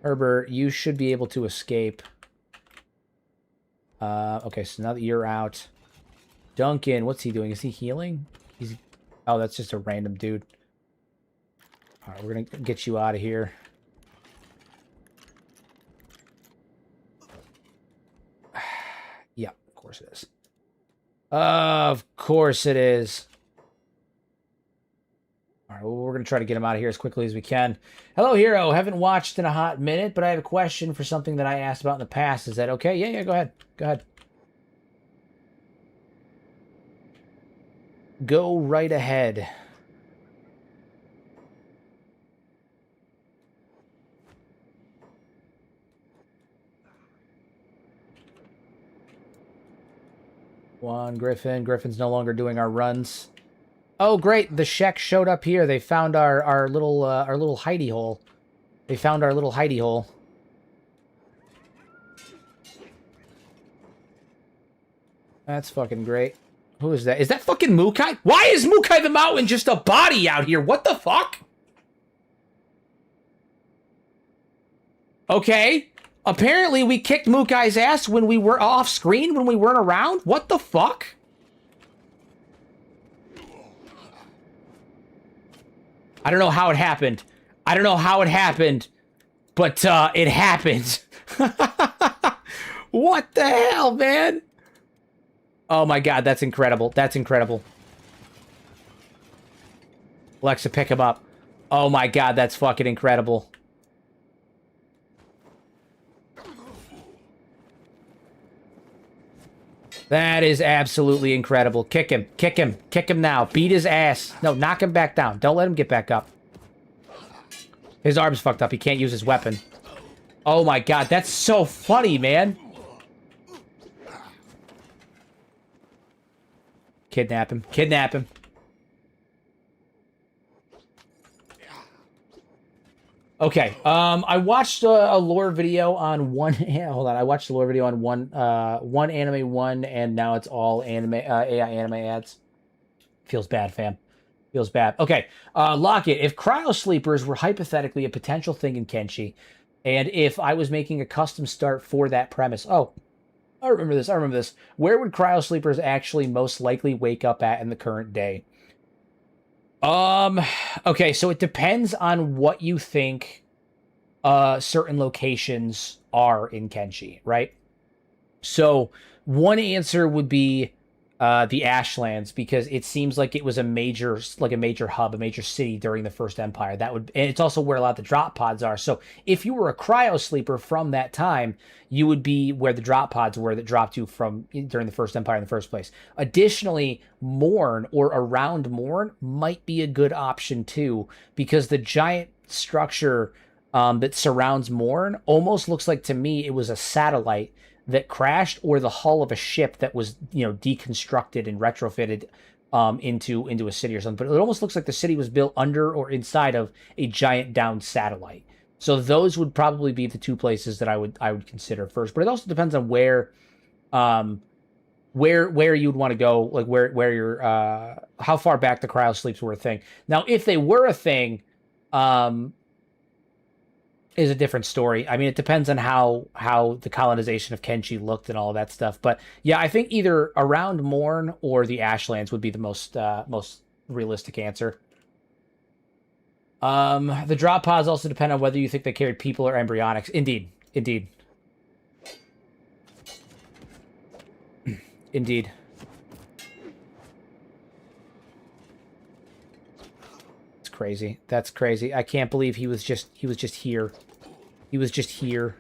Herbert, you should be able to escape. Okay, so now that you're out. Duncan, what's he doing? Is he healing? Oh, that's just a random dude. Alright, we're gonna get you out of here. Yeah, of course it is. Of course it is. Alright, well, we're gonna try to get him out of here as quickly as we can. Hello, Hero. Haven't watched in a hot minute, but I have a question for something that I asked about in the past. Is that okay? Yeah, go ahead. Go ahead. Go right ahead. One, Griffin. Griffin's no longer doing our runs. Oh, great! The Shek showed up here. They found our little hidey hole. They found our little hidey hole. That's fucking great. Who is that? Is that fucking Mukai? Why is Mukai the Mountain just a body out here? What the fuck? Okay. Apparently, we kicked Mukai's ass when we were off screen, when we weren't around. What the fuck? I don't know how it happened. I don't know how it happened, but it happened. What the hell, man? Oh my god, that's incredible. That's incredible. Alexa, pick him up. Oh my god, that's fucking incredible. That is absolutely incredible. Kick him. Kick him. Kick him now. Beat his ass. No, knock him back down. Don't let him get back up. His arm's fucked up. He can't use his weapon. Oh my god, that's so funny, man. Kidnap him. Kidnap him. Okay, I watched a lore video on one... hold on, I watched a lore video on one Anime 1, and now it's all anime AI anime ads. Feels bad, fam. Feels bad. Okay, Lockett, if cryo sleepers were hypothetically a potential thing in Kenshi, and if I was making a custom start for that premise... Oh, I remember this, I remember this. Where would cryo sleepers actually most likely wake up at in the current day? Okay, so it depends on what you think certain locations are in Kenshi, right? So one answer would be the Ashlands, because it seems like it was a major hub, a major city during the First Empire. And it's also where a lot of the drop pods are. So if you were a cryo sleeper from that time, you would be where the drop pods were that dropped you from during the First Empire in the first place. Additionally, Morn or around Morn might be a good option too, because the giant structure that surrounds Morn almost looks like, to me, it was a satellite that crashed, or the hull of a ship that was, deconstructed and retrofitted into a city or something. But it almost looks like the city was built under or inside of a giant downed satellite. So those would probably be the two places that I would consider first. But it also depends on where you'd want to go, like where you're how far back the cryo sleeps were a thing. Now, if they were a thing, is a different story. I mean, it depends on how the colonization of Kenshi looked and all of that stuff. But yeah, I think either around Morn or the Ashlands would be the most realistic answer. The drop pods also depend on whether you think they carried people or embryonics. Indeed. Indeed. It's crazy. That's crazy. I can't believe he was just here. He was just here.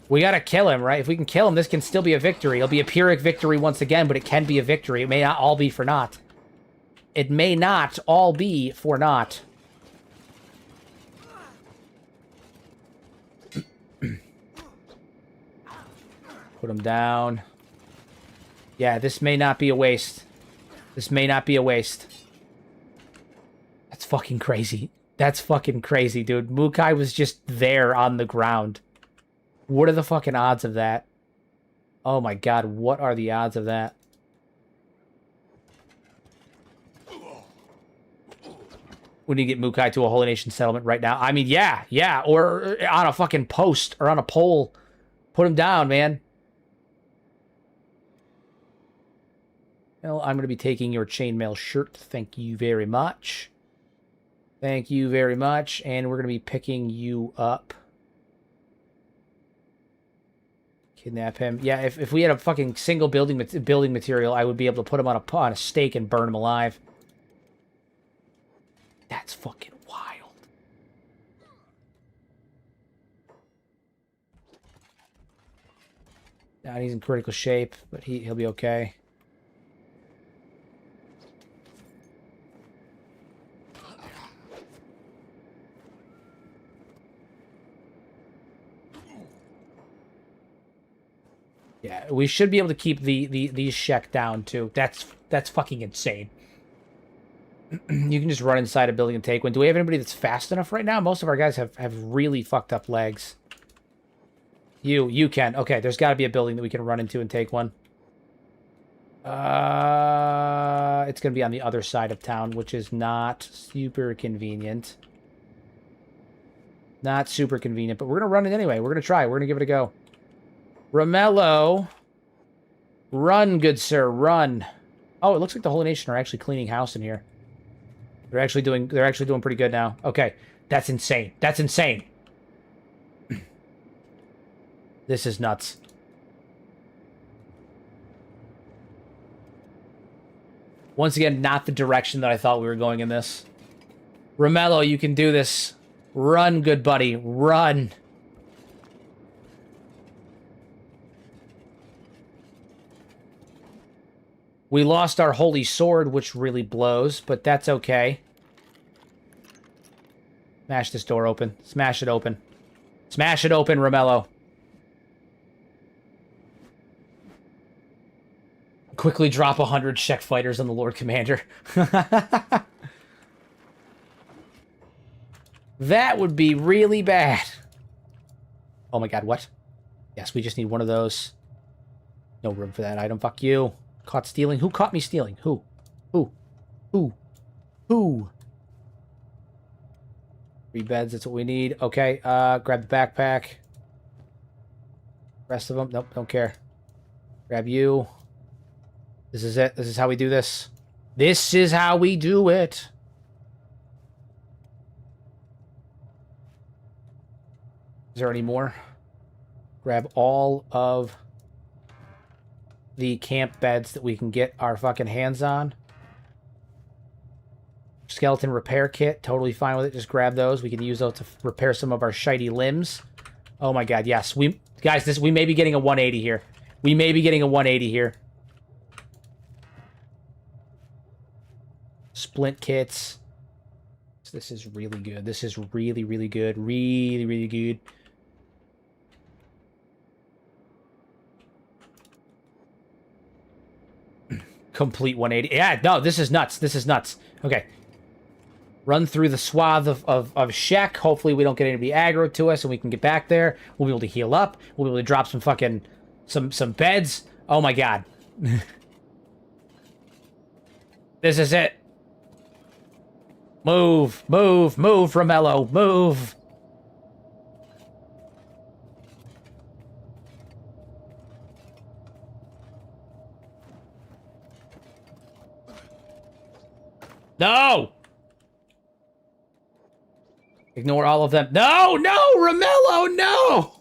We gotta kill him, right? If we can kill him, this can still be a victory. It'll be a Pyrrhic victory once again, but it can be a victory. It may not all be for naught. It may not all be for naught. Put him down. Yeah, this may not be a waste. This may not be a waste. That's fucking crazy. That's fucking crazy, dude. Mukai was just there on the ground. What are the fucking odds of that? Oh my god, what are the odds of that? We need to get Mukai to a Holy Nation settlement right now. I mean, yeah. Or on a fucking post or on a pole. Put him down, man. Well, I'm going to be taking your chainmail shirt. Thank you very much. Thank you very much. And we're going to be picking you up. Kidnap him. Yeah, if we had a fucking single building material, I would be able to put him on a stake and burn him alive. That's fucking wild. Now he's in critical shape, but he'll be okay. Yeah, we should be able to keep these Shek down too. That's fucking insane. You can just run inside a building and take one. Do we have anybody that's fast enough right now? Most of our guys have really fucked up legs. You can. Okay, there's got to be a building that we can run into and take one. It's going to be on the other side of town, which is not super convenient. Not super convenient, but we're going to run it anyway. We're going to try. We're going to give it a go. Romello. Run, good sir, run. Oh, it looks like the Holy Nation are actually cleaning house in here. They're actually doing pretty good now. Okay. That's insane. That's insane. This is nuts. Once again, not the direction that I thought we were going in this. Romello, you can do this. Run, good buddy. Run. We lost our holy sword, which really blows, but that's okay. Smash this door open. Smash it open. Smash it open, Romello. Quickly drop 100 Shek fighters on the Lord Commander. That would be really bad. Oh my god, what? Yes, we just need one of those. No room for that item. Fuck you. Caught stealing? Who caught me stealing? Who? Who? 3 beds, that's what we need. Okay, grab the backpack. Rest of them? Nope, don't care. Grab you. This is it. This is how we do this. This is how we do it. Is there any more? Grab all of the camp beds that we can get our fucking hands on. Skeleton repair kit, totally fine with it. Just grab those. We can use those to repair some of our shitey limbs. Oh my god, yes. We may be getting a 180 here. We may be getting a 180 here. Splint kits. This is really good. This is really, really good. Really, really good. Complete 180. Yeah, no, this is nuts. This is nuts. Okay. Run through the swath of Shek. Hopefully we don't get anybody aggro to us and we can get back there. We'll be able to heal up. We'll be able to drop some fucking... Some beds. Oh my god. This is it. Move, move, move, Romello, move. No! Ignore all of them. No, no, Romello, no!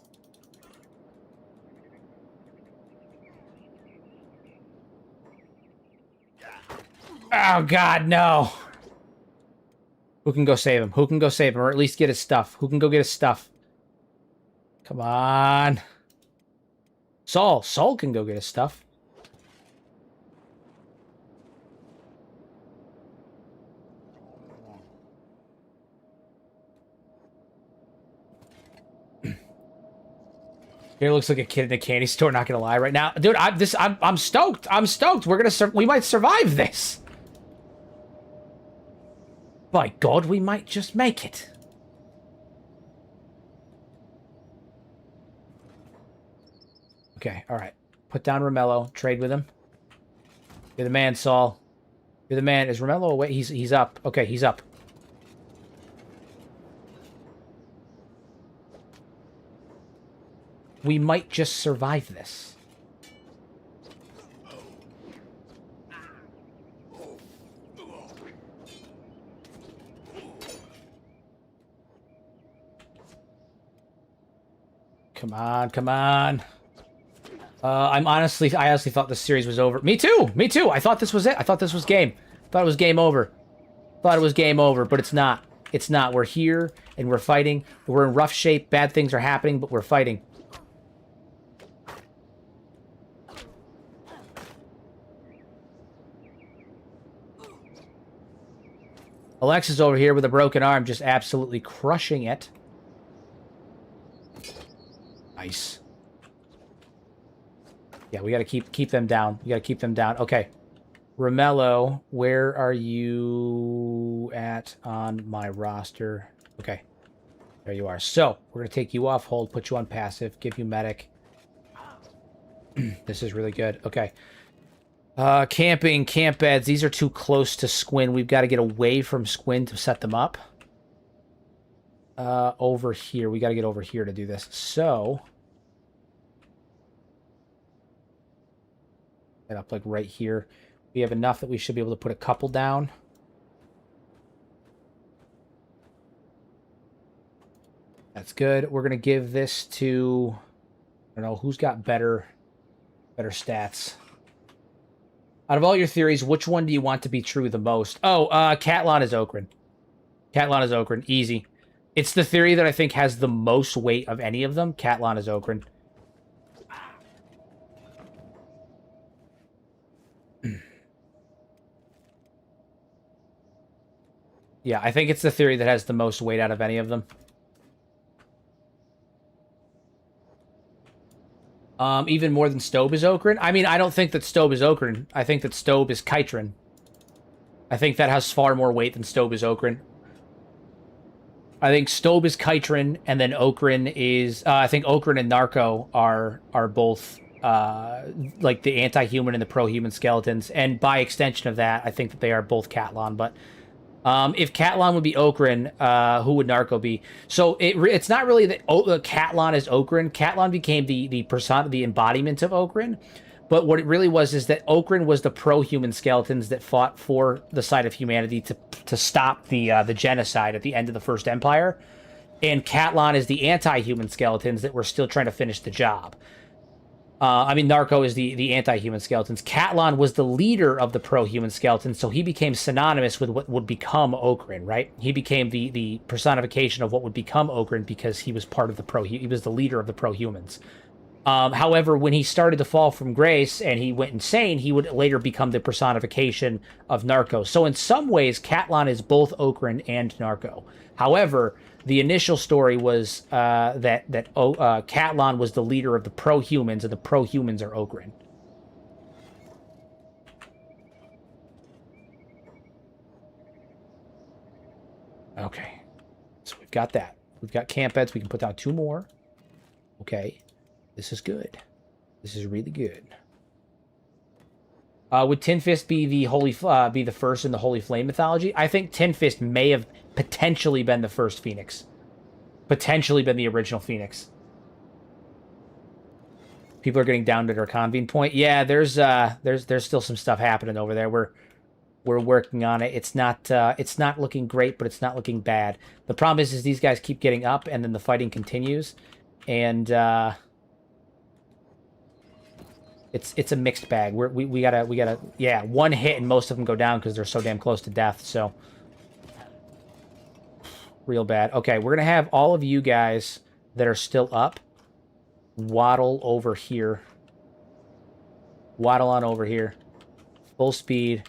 Oh, God, no. Who can go save him? Who can go save him? Or at least get his stuff? Who can go get his stuff? Come on. Saul. Saul can go get his stuff. Here looks like a kid in a candy store, not gonna lie right now. Dude, I'm stoked. I'm stoked. We might survive this. By God, we might just make it. Okay, all right. Put down Romello. Trade with him. You're the man, Saul. You're the man. Is Romello away? He's up. Okay, he's up. We might just survive this. Come on, come on. I honestly thought this series was over. Me too, me too. I thought this was it. I thought this was game. Thought it was game over. Thought it was game over, but it's not. It's not. We're here, and we're fighting. We're in rough shape. Bad things are happening, but we're fighting. Alexa's over here with a broken arm, just absolutely crushing it. Nice. Yeah, we gotta keep them down. We gotta keep them down. Okay. Romello, where are you at on my roster? Okay. There you are. So, we're gonna take you off hold, put you on passive, give you medic. This is really good. Okay. Camping, camp beds. These are too close to Squin. We've got to get away from Squin to set them up. Over here. We got to get over here to do this. So... Get up, like, right here. We have enough that we should be able to put a couple down. That's good. We're going to give this to... I don't know, who's got better stats? Out of all your theories, which one do you want to be true the most? Oh, Catlon is Okran. Catlon is Okran. Easy. It's the theory that I think has the most weight of any of them. Catlon is Okran. Yeah, I think it's the theory that has the most weight out of any of them. Even more than Stobe is Okran? I mean, I don't think that Stobe is Okran. I think that Stobe is Kytran. I think that has far more weight than Stobe is Okran. I think Stobe is Kytran, and then Okran is... I think Okran and Narco are both, like, the anti-human and the pro-human skeletons. And by extension of that, I think that they are both Catlon, but... if Catlon would be Okran, who would Narco be? So it's not really that Catlon is Okran. Catlon became the persona, the embodiment of Okran. But what it really was is that Okran was the pro-human skeletons that fought for the side of humanity to stop the genocide at the end of the First Empire. And Catlon is the anti-human skeletons that were still trying to finish the job. I mean, Narco is the anti-human skeletons. Catlon was the leader of the pro-human skeletons, so he became synonymous with what would become Okran, right? He became the personification of what would become Okran because he was part of the he was the leader of the pro-humans. However, when he started to fall from grace and he went insane, he would later become the personification of Narco. So in some ways, Catlon is both Okran and Narco. However, the initial story was that Catlon was the leader of the pro-humans, and the pro-humans are Okran. Okay. So we've got that. We've got camp beds. We can put down 2 more. Okay. This is good. This is really good. Would Tin Fist be the be the first in the Holy Flame mythology? I think Tin Fist may have potentially been the first Phoenix. Potentially been the original Phoenix. People are getting down to their convene point. Yeah, there's still some stuff happening over there. We're working on it. It's not looking great, but it's not looking bad. The problem is these guys keep getting up, and then the fighting continues, and it's a mixed bag. We gotta yeah, one hit and most of them go down because they're so damn close to death. So real bad. Okay, we're gonna have all of you guys that are still up waddle over here. Waddle on over here. Full speed.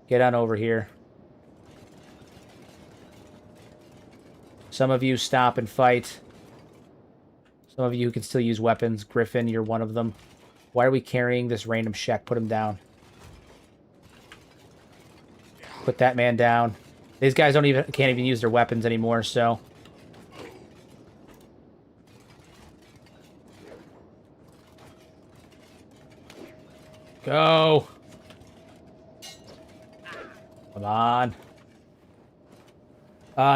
Get on over here. Some of you stop and fight. Some of you can still use weapons. Griffin, you're one of them. Why are we carrying this random Shek? Put him down. Put that man down. These guys can't even use their weapons anymore, so... Go! Come on.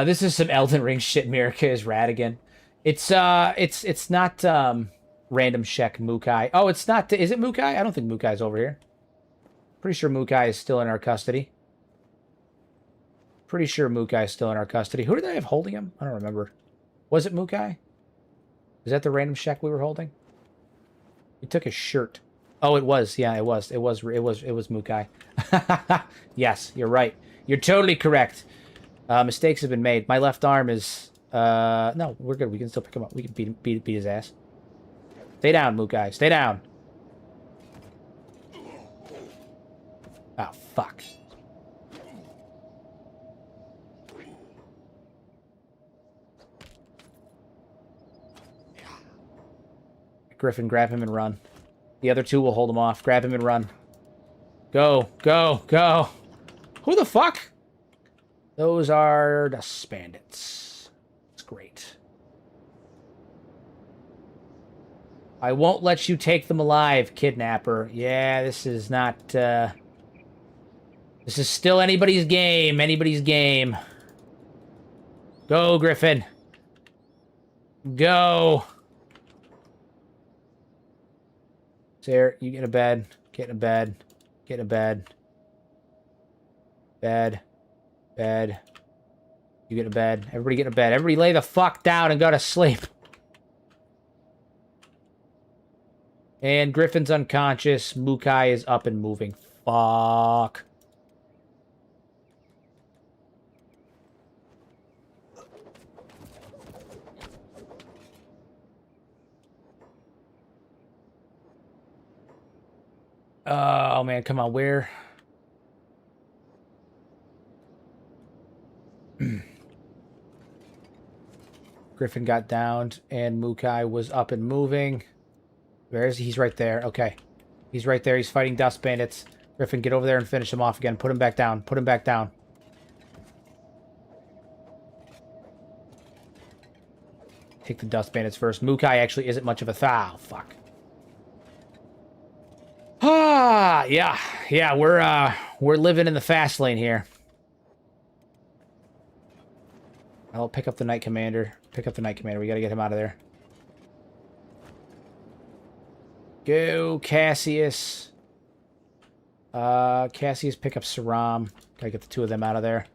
This is some Elden Ring shit. Mirka is Radigan. It's not, random Shek Mukai. Oh, it's not... Is it Mukai? I don't think Mukai's over here. Pretty sure Mukai is still in our custody. Pretty sure Mukai is still in our custody. Who did I have holding him? I don't remember. Was it Mukai? Is that the random Shek we were holding? We took his shirt. Oh, it was. Yeah, it was. It was Mukai. Yes, you're right. You're totally correct. Mistakes have been made. My left arm is... no, we're good. We can still pick him up. We can beat his ass. Stay down, Mukai. Stay down. Oh, fuck. Griffin, grab him and run. The other 2 will hold him off. Grab him and run. Go, go, go. Who the fuck? Those are the bandits. It's great. I won't let you take them alive, kidnapper. Yeah, this is not, this is still anybody's game. Anybody's game. Go, Griffin. Go. Sarah, you get a bed. Get in a bed. Get in a bed. Bed. Bed. You get in a bed. Everybody get in a bed. Everybody lay the fuck down and go to sleep. And Griffin's unconscious. Mukai is up and moving. Fuck. Oh, man, come on, where? Griffin got downed, and Mukai was up and moving. Where is he? He's right there. Okay. He's right there. He's fighting dust bandits. Griffin, get over there and finish him off again. Put him back down. Put him back down. Take the dust bandits first. Mukai actually isn't much of a thou. Oh, fuck. Ah, yeah. Yeah, we're living in the fast lane here. I'll pick up the Knight Commander. Pick up the Knight Commander. We gotta get him out of there. Go, Cassius. Cassius, pick up Saram. Gotta get the 2 of them out of there.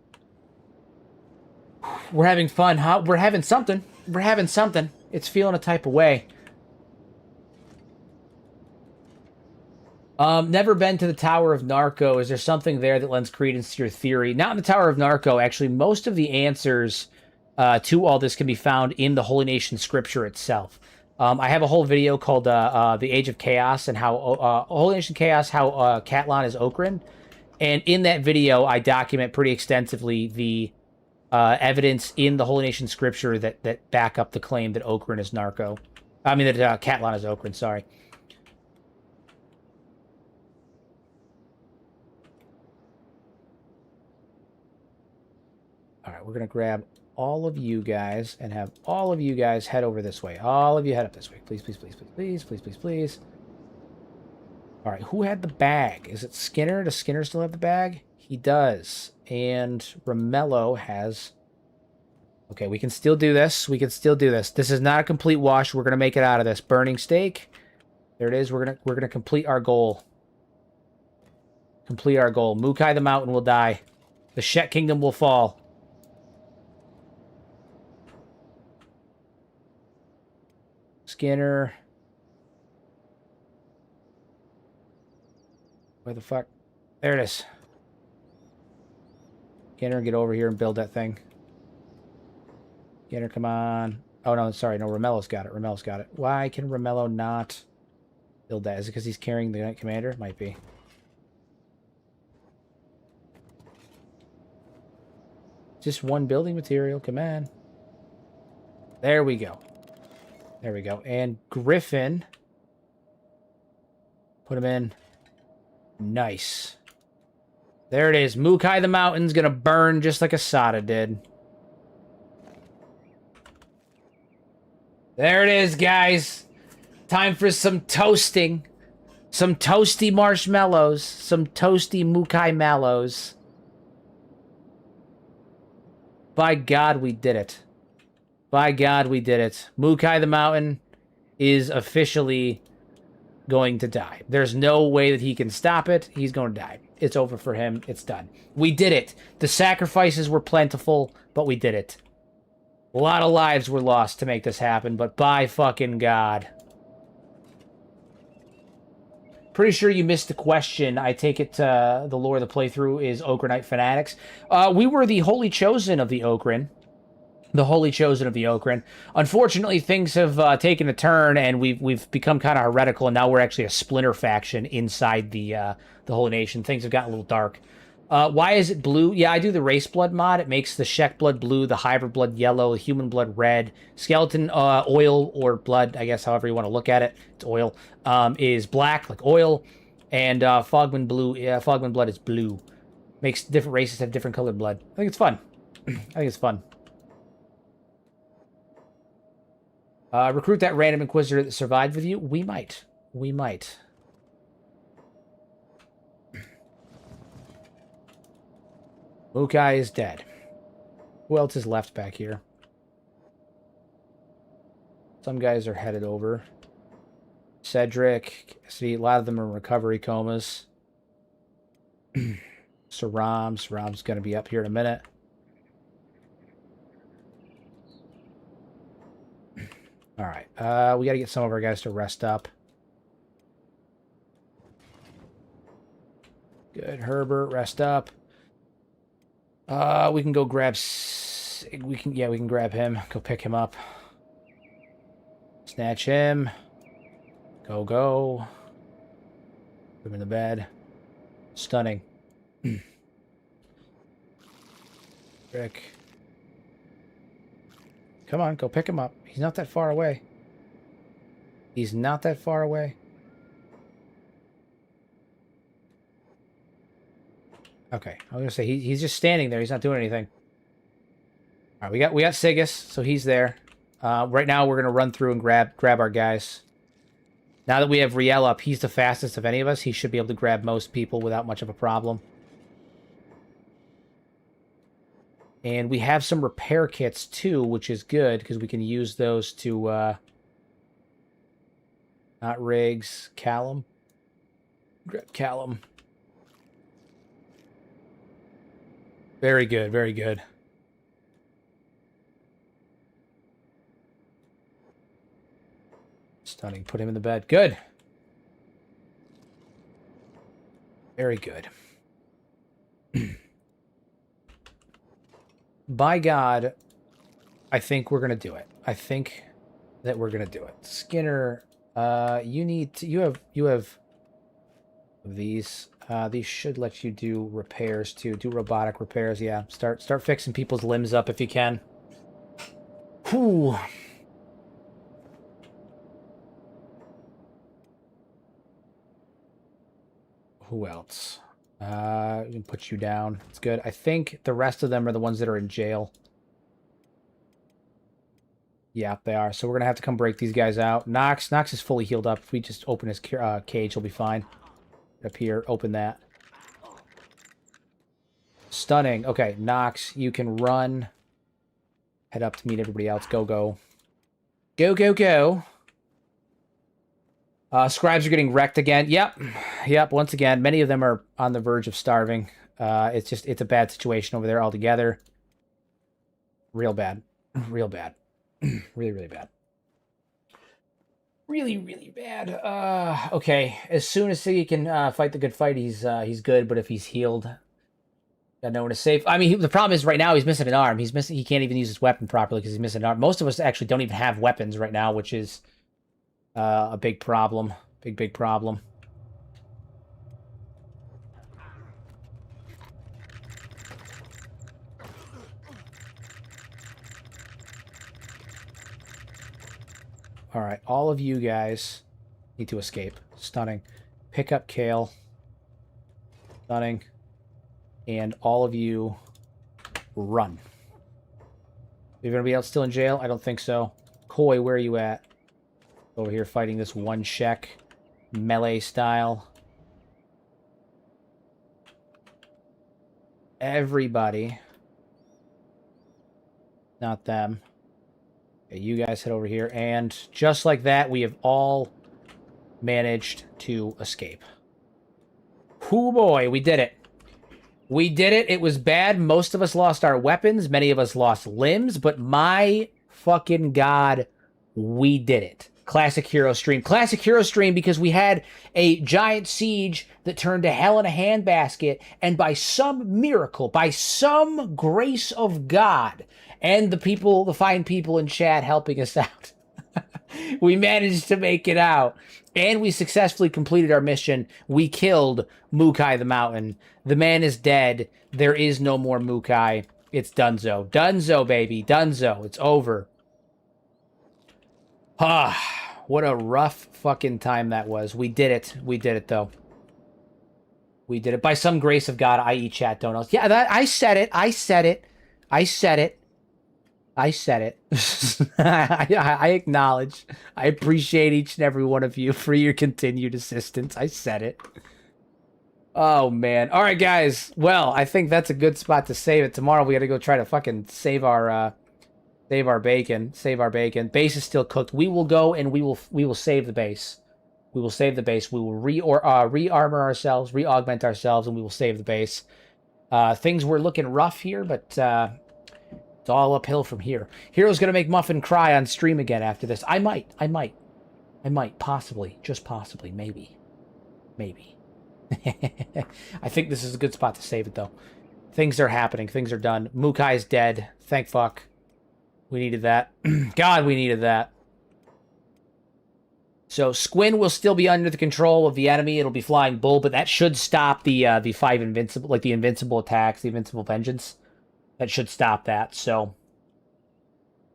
We're having fun, huh? We're having something. We're having something. It's feeling a type of way. Never been to the Tower of Narco. Is there something there that lends credence to your theory? Not in the Tower of Narco, actually. Most of the answers to all this can be found in the Holy Nation scripture itself. I have a whole video called The Age of Chaos and how Holy Nation Chaos, how Catlan is Okrin. And in that video, I document pretty extensively the evidence in the Holy Nation scripture that back up the claim that Okrin is Narco. I mean, that Catlan is Okrin, sorry. All right, right, we're going to grab all of you guys and have all of you guys head over this way. All of you head up this way. Please, please, please, please, please, please, please, please. All right, who had the bag? Is it Skinner? Does Skinner still have the bag? He does. And Romello has... Okay, we can still do this. We can still do this. This is not a complete wash. We're going to make it out of this. Burning stake. There it is. We're gonna complete our goal. Complete our goal. Mukai the Mountain will die. The Shet Kingdom will fall. Skinner. Where the fuck? There it is. Skinner, get over here and build that thing. Skinner, come on. Oh, no, sorry. No, Romello's got it. Romello's got it. Why can Romello not build that? Is it because he's carrying the Knight Commander? Might be. Just one building material. Come on. There we go. There we go. And Griffin. Put him in. Nice. There it is. Mukai the Mountain's gonna burn just like Asada did. There it is, guys. Time for some toasting. Some toasty marshmallows. Some toasty Mukai mallows. By God, we did it. By God, we did it. Mukai the Mountain is officially going to die. There's no way that he can stop it. He's going to die. It's over for him. It's done. We did it. The sacrifices were plentiful, but we did it. A lot of lives were lost to make this happen, but by fucking God. Pretty sure you missed the question. I take it the lore of the playthrough is Okranite fanatics. We were the Holy Chosen of the Okran. The Holy Chosen of the Okran. Unfortunately, things have taken a turn, and we've become kind of heretical, and now we're actually a splinter faction inside the Holy Nation. Things have gotten a little dark. Why is it blue? Yeah, I do the race blood mod. It makes the Shek blood blue, the hybrid blood yellow, the human blood red, skeleton oil or blood, I guess however you want to look at it. It's oil. Is black like oil, and Fogman blue. Yeah, Fogman blood is blue. Makes different races have different colored blood. I think it's fun. I think it's fun. Recruit that random Inquisitor that survived with you? We might. We might. Mukai is dead. Who else is left back here? Some guys are headed over. Cedric. See, a lot of them are in recovery comas. Saram's going to be up here in a minute. All right. We got to get some of our guys to rest up. Good. Herbert, rest up. We can go grab... we can grab him. Go pick him up. Snatch him. Go. Put him in the bed. Stunning. Rick. Come on, go pick him up. He's not that far away. He's not that far away. Okay, I was gonna say he's just standing there. He's not doing anything. All right, we got Sigus, so he's there. Right now we're gonna run through and grab our guys. Now that we have Riel up, he's the fastest of any of us. He should be able to grab most people without much of a problem. And we have some repair kits too, which is good because we can use those to not Riggs, Callum. Grab Callum. Very good, very good. Stunning. Put him in the bed. Good. Very good. By God, I think we're going to do it. I think that we're going to do it. Skinner, you have these. These should let you do repairs too. Do robotic repairs. Yeah. Start fixing people's limbs up if you can. Whew. Who else? We can put you down. It's good. I think the rest of them are the ones that are in jail. Yeah, they are. So we're gonna have to come break these guys out. Nox is fully healed up. If we just open his cage, he'll be fine. Up here, open that. Stunning. Okay, Nox, you can run. Head up to meet everybody else. Go, go. Go, go, go. Scribes are getting wrecked again. Yep. Yep, once again. Many of them are on the verge of starving. It's a bad situation over there altogether. Real bad. Real bad. Really, really bad. Really, really bad. Okay. As soon as he can fight the good fight, he's good. But if he's healed, got no one to save. I mean, the problem is right now he's missing an arm. He can't even use his weapon properly because he's missing an arm. Most of us actually don't even have weapons right now, which is a big problem. Big problem. All right, all of you guys need to escape. Stunning. Pick up Kale. Stunning. And all of you run. You're going to be out still in jail? I don't think so. Koi, where are you at? Over here fighting this one check. Melee style. Everybody. Not them. Okay, you guys head over here. And just like that, we have all managed to escape. Hoo boy, we did it. We did it. It was bad. Most of us lost our weapons. Many of us lost limbs. But my fucking god, we did it. Classic Hero Stream. Classic Hero Stream because we had a giant siege that turned to hell in a handbasket. And by some miracle, by some grace of God, and the fine people in chat helping us out, we managed to make it out. And we successfully completed our mission. We killed Mukai the Mountain. The man is dead. There is no more Mukai. It's Dunzo. Dunzo, baby. Dunzo. It's over. Ah, what a rough fucking time that was. We did it. We did it, though. We did it. By some grace of God, i.e. chat donuts. Yeah, I said it. I said it. I said it. I said it. I acknowledge. I appreciate each and every one of you for your continued assistance. I said it. Oh, man. All right, guys. Well, I think that's a good spot to save it. Tomorrow we got to go try to fucking save our bacon. Save our bacon. Base is still cooked. We will go and we will save the base. We will save the base. We will re-armor ourselves, re-augment ourselves, and we will save the base. Things were looking rough here, but it's all uphill from here. Hero's gonna make Muffin cry on stream again after this. I might. Possibly. Just possibly. Maybe. I think this is a good spot to save it, though. Things are happening. Things are done. Mukai's dead. Thank fuck. We needed that. God, we needed that. So Squin will still be under the control of the enemy. It'll be Flying Bull, but that should stop the 5 invincible, like the invincible attacks, the invincible vengeance. That should stop that. So,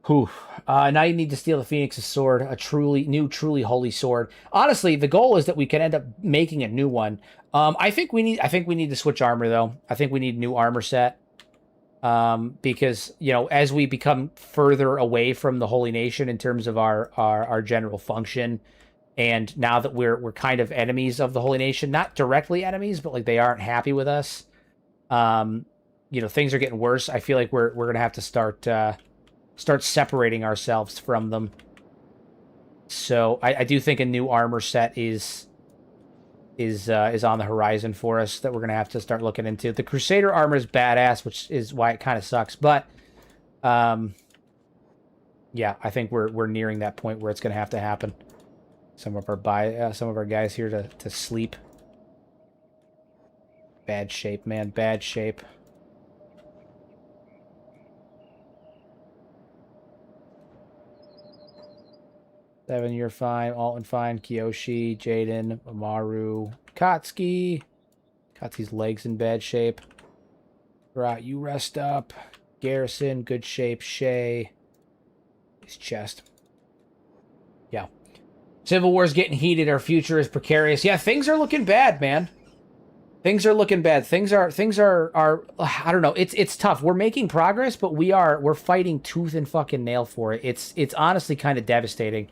whew. Now you need to steal the Phoenix's sword, a truly holy sword. Honestly, the goal is that we can end up making a new one. I think we need to switch armor though. I think we need a new armor set. Because, you know, as we become further away from the Holy Nation in terms of our general function, and now that we're kind of enemies of the Holy Nation, not directly enemies, but like they aren't happy with us. You know, things are getting worse. I feel like we're gonna have to start separating ourselves from them. So I do think a new armor set is on the horizon for us that we're gonna have to start looking into. The Crusader armor is badass, which is why it kind of sucks. But yeah, I think we're nearing that point where it's gonna have to happen. Some of our guys here to sleep. Bad shape, man. Bad shape. Seven, you're fine. Alton fine. Kiyoshi, Jaden, Amaru, Katsuki. Katsuki's legs in bad shape. Right, you rest up. Garrison, good shape. Shay. His chest. Yeah. Civil War's getting heated. Our future is precarious. Yeah, things are looking bad, man. Things are looking bad. Things are I don't know. It's tough. We're making progress, but we're fighting tooth and fucking nail for it. It's honestly kind of devastating.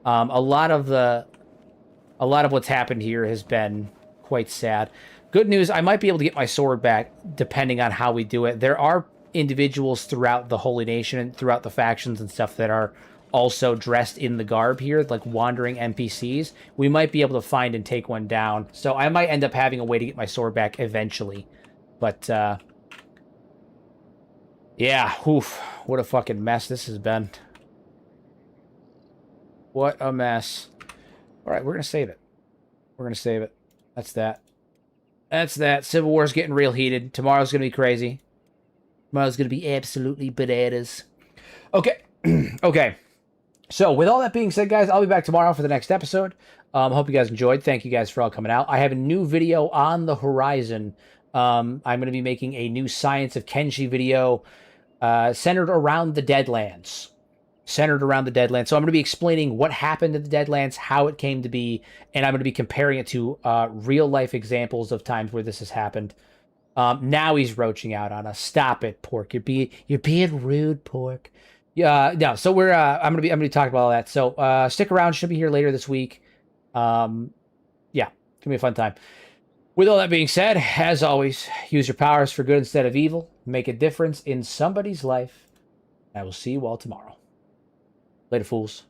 A lot of what's happened here has been quite sad. Good news, I might be able to get my sword back depending on how we do it. There are individuals throughout the Holy Nation and throughout the factions and stuff that are also dressed in the garb here, like wandering NPCs. We might be able to find and take one down. So I might end up having a way to get my sword back eventually. But, yeah, oof, what a fucking mess this has been. What a mess. All right, we're going to save it. We're going to save it. That's that. That's that. Civil War's getting real heated. Tomorrow's going to be crazy. Tomorrow's going to be absolutely bananas. Okay. Okay. So, with all that being said, guys, I'll be back tomorrow for the next episode. Hope you guys enjoyed. Thank you guys for all coming out. I have a new video on the horizon. I'm going to be making a new Science of Kenshi video centered around the Deadlands. So I'm going to be explaining what happened in the Deadlands, how it came to be, and I'm going to be comparing it to real-life examples of times where this has happened. Now he's roaching out on us. Stop it, Pork. You're being rude, Pork. Yeah, no. So I'm gonna be talking about all that. So stick around. Should be here later this week. Yeah, it's gonna be a fun time. With all that being said, as always, use your powers for good instead of evil. Make a difference in somebody's life. I will see you all tomorrow. Later, fools.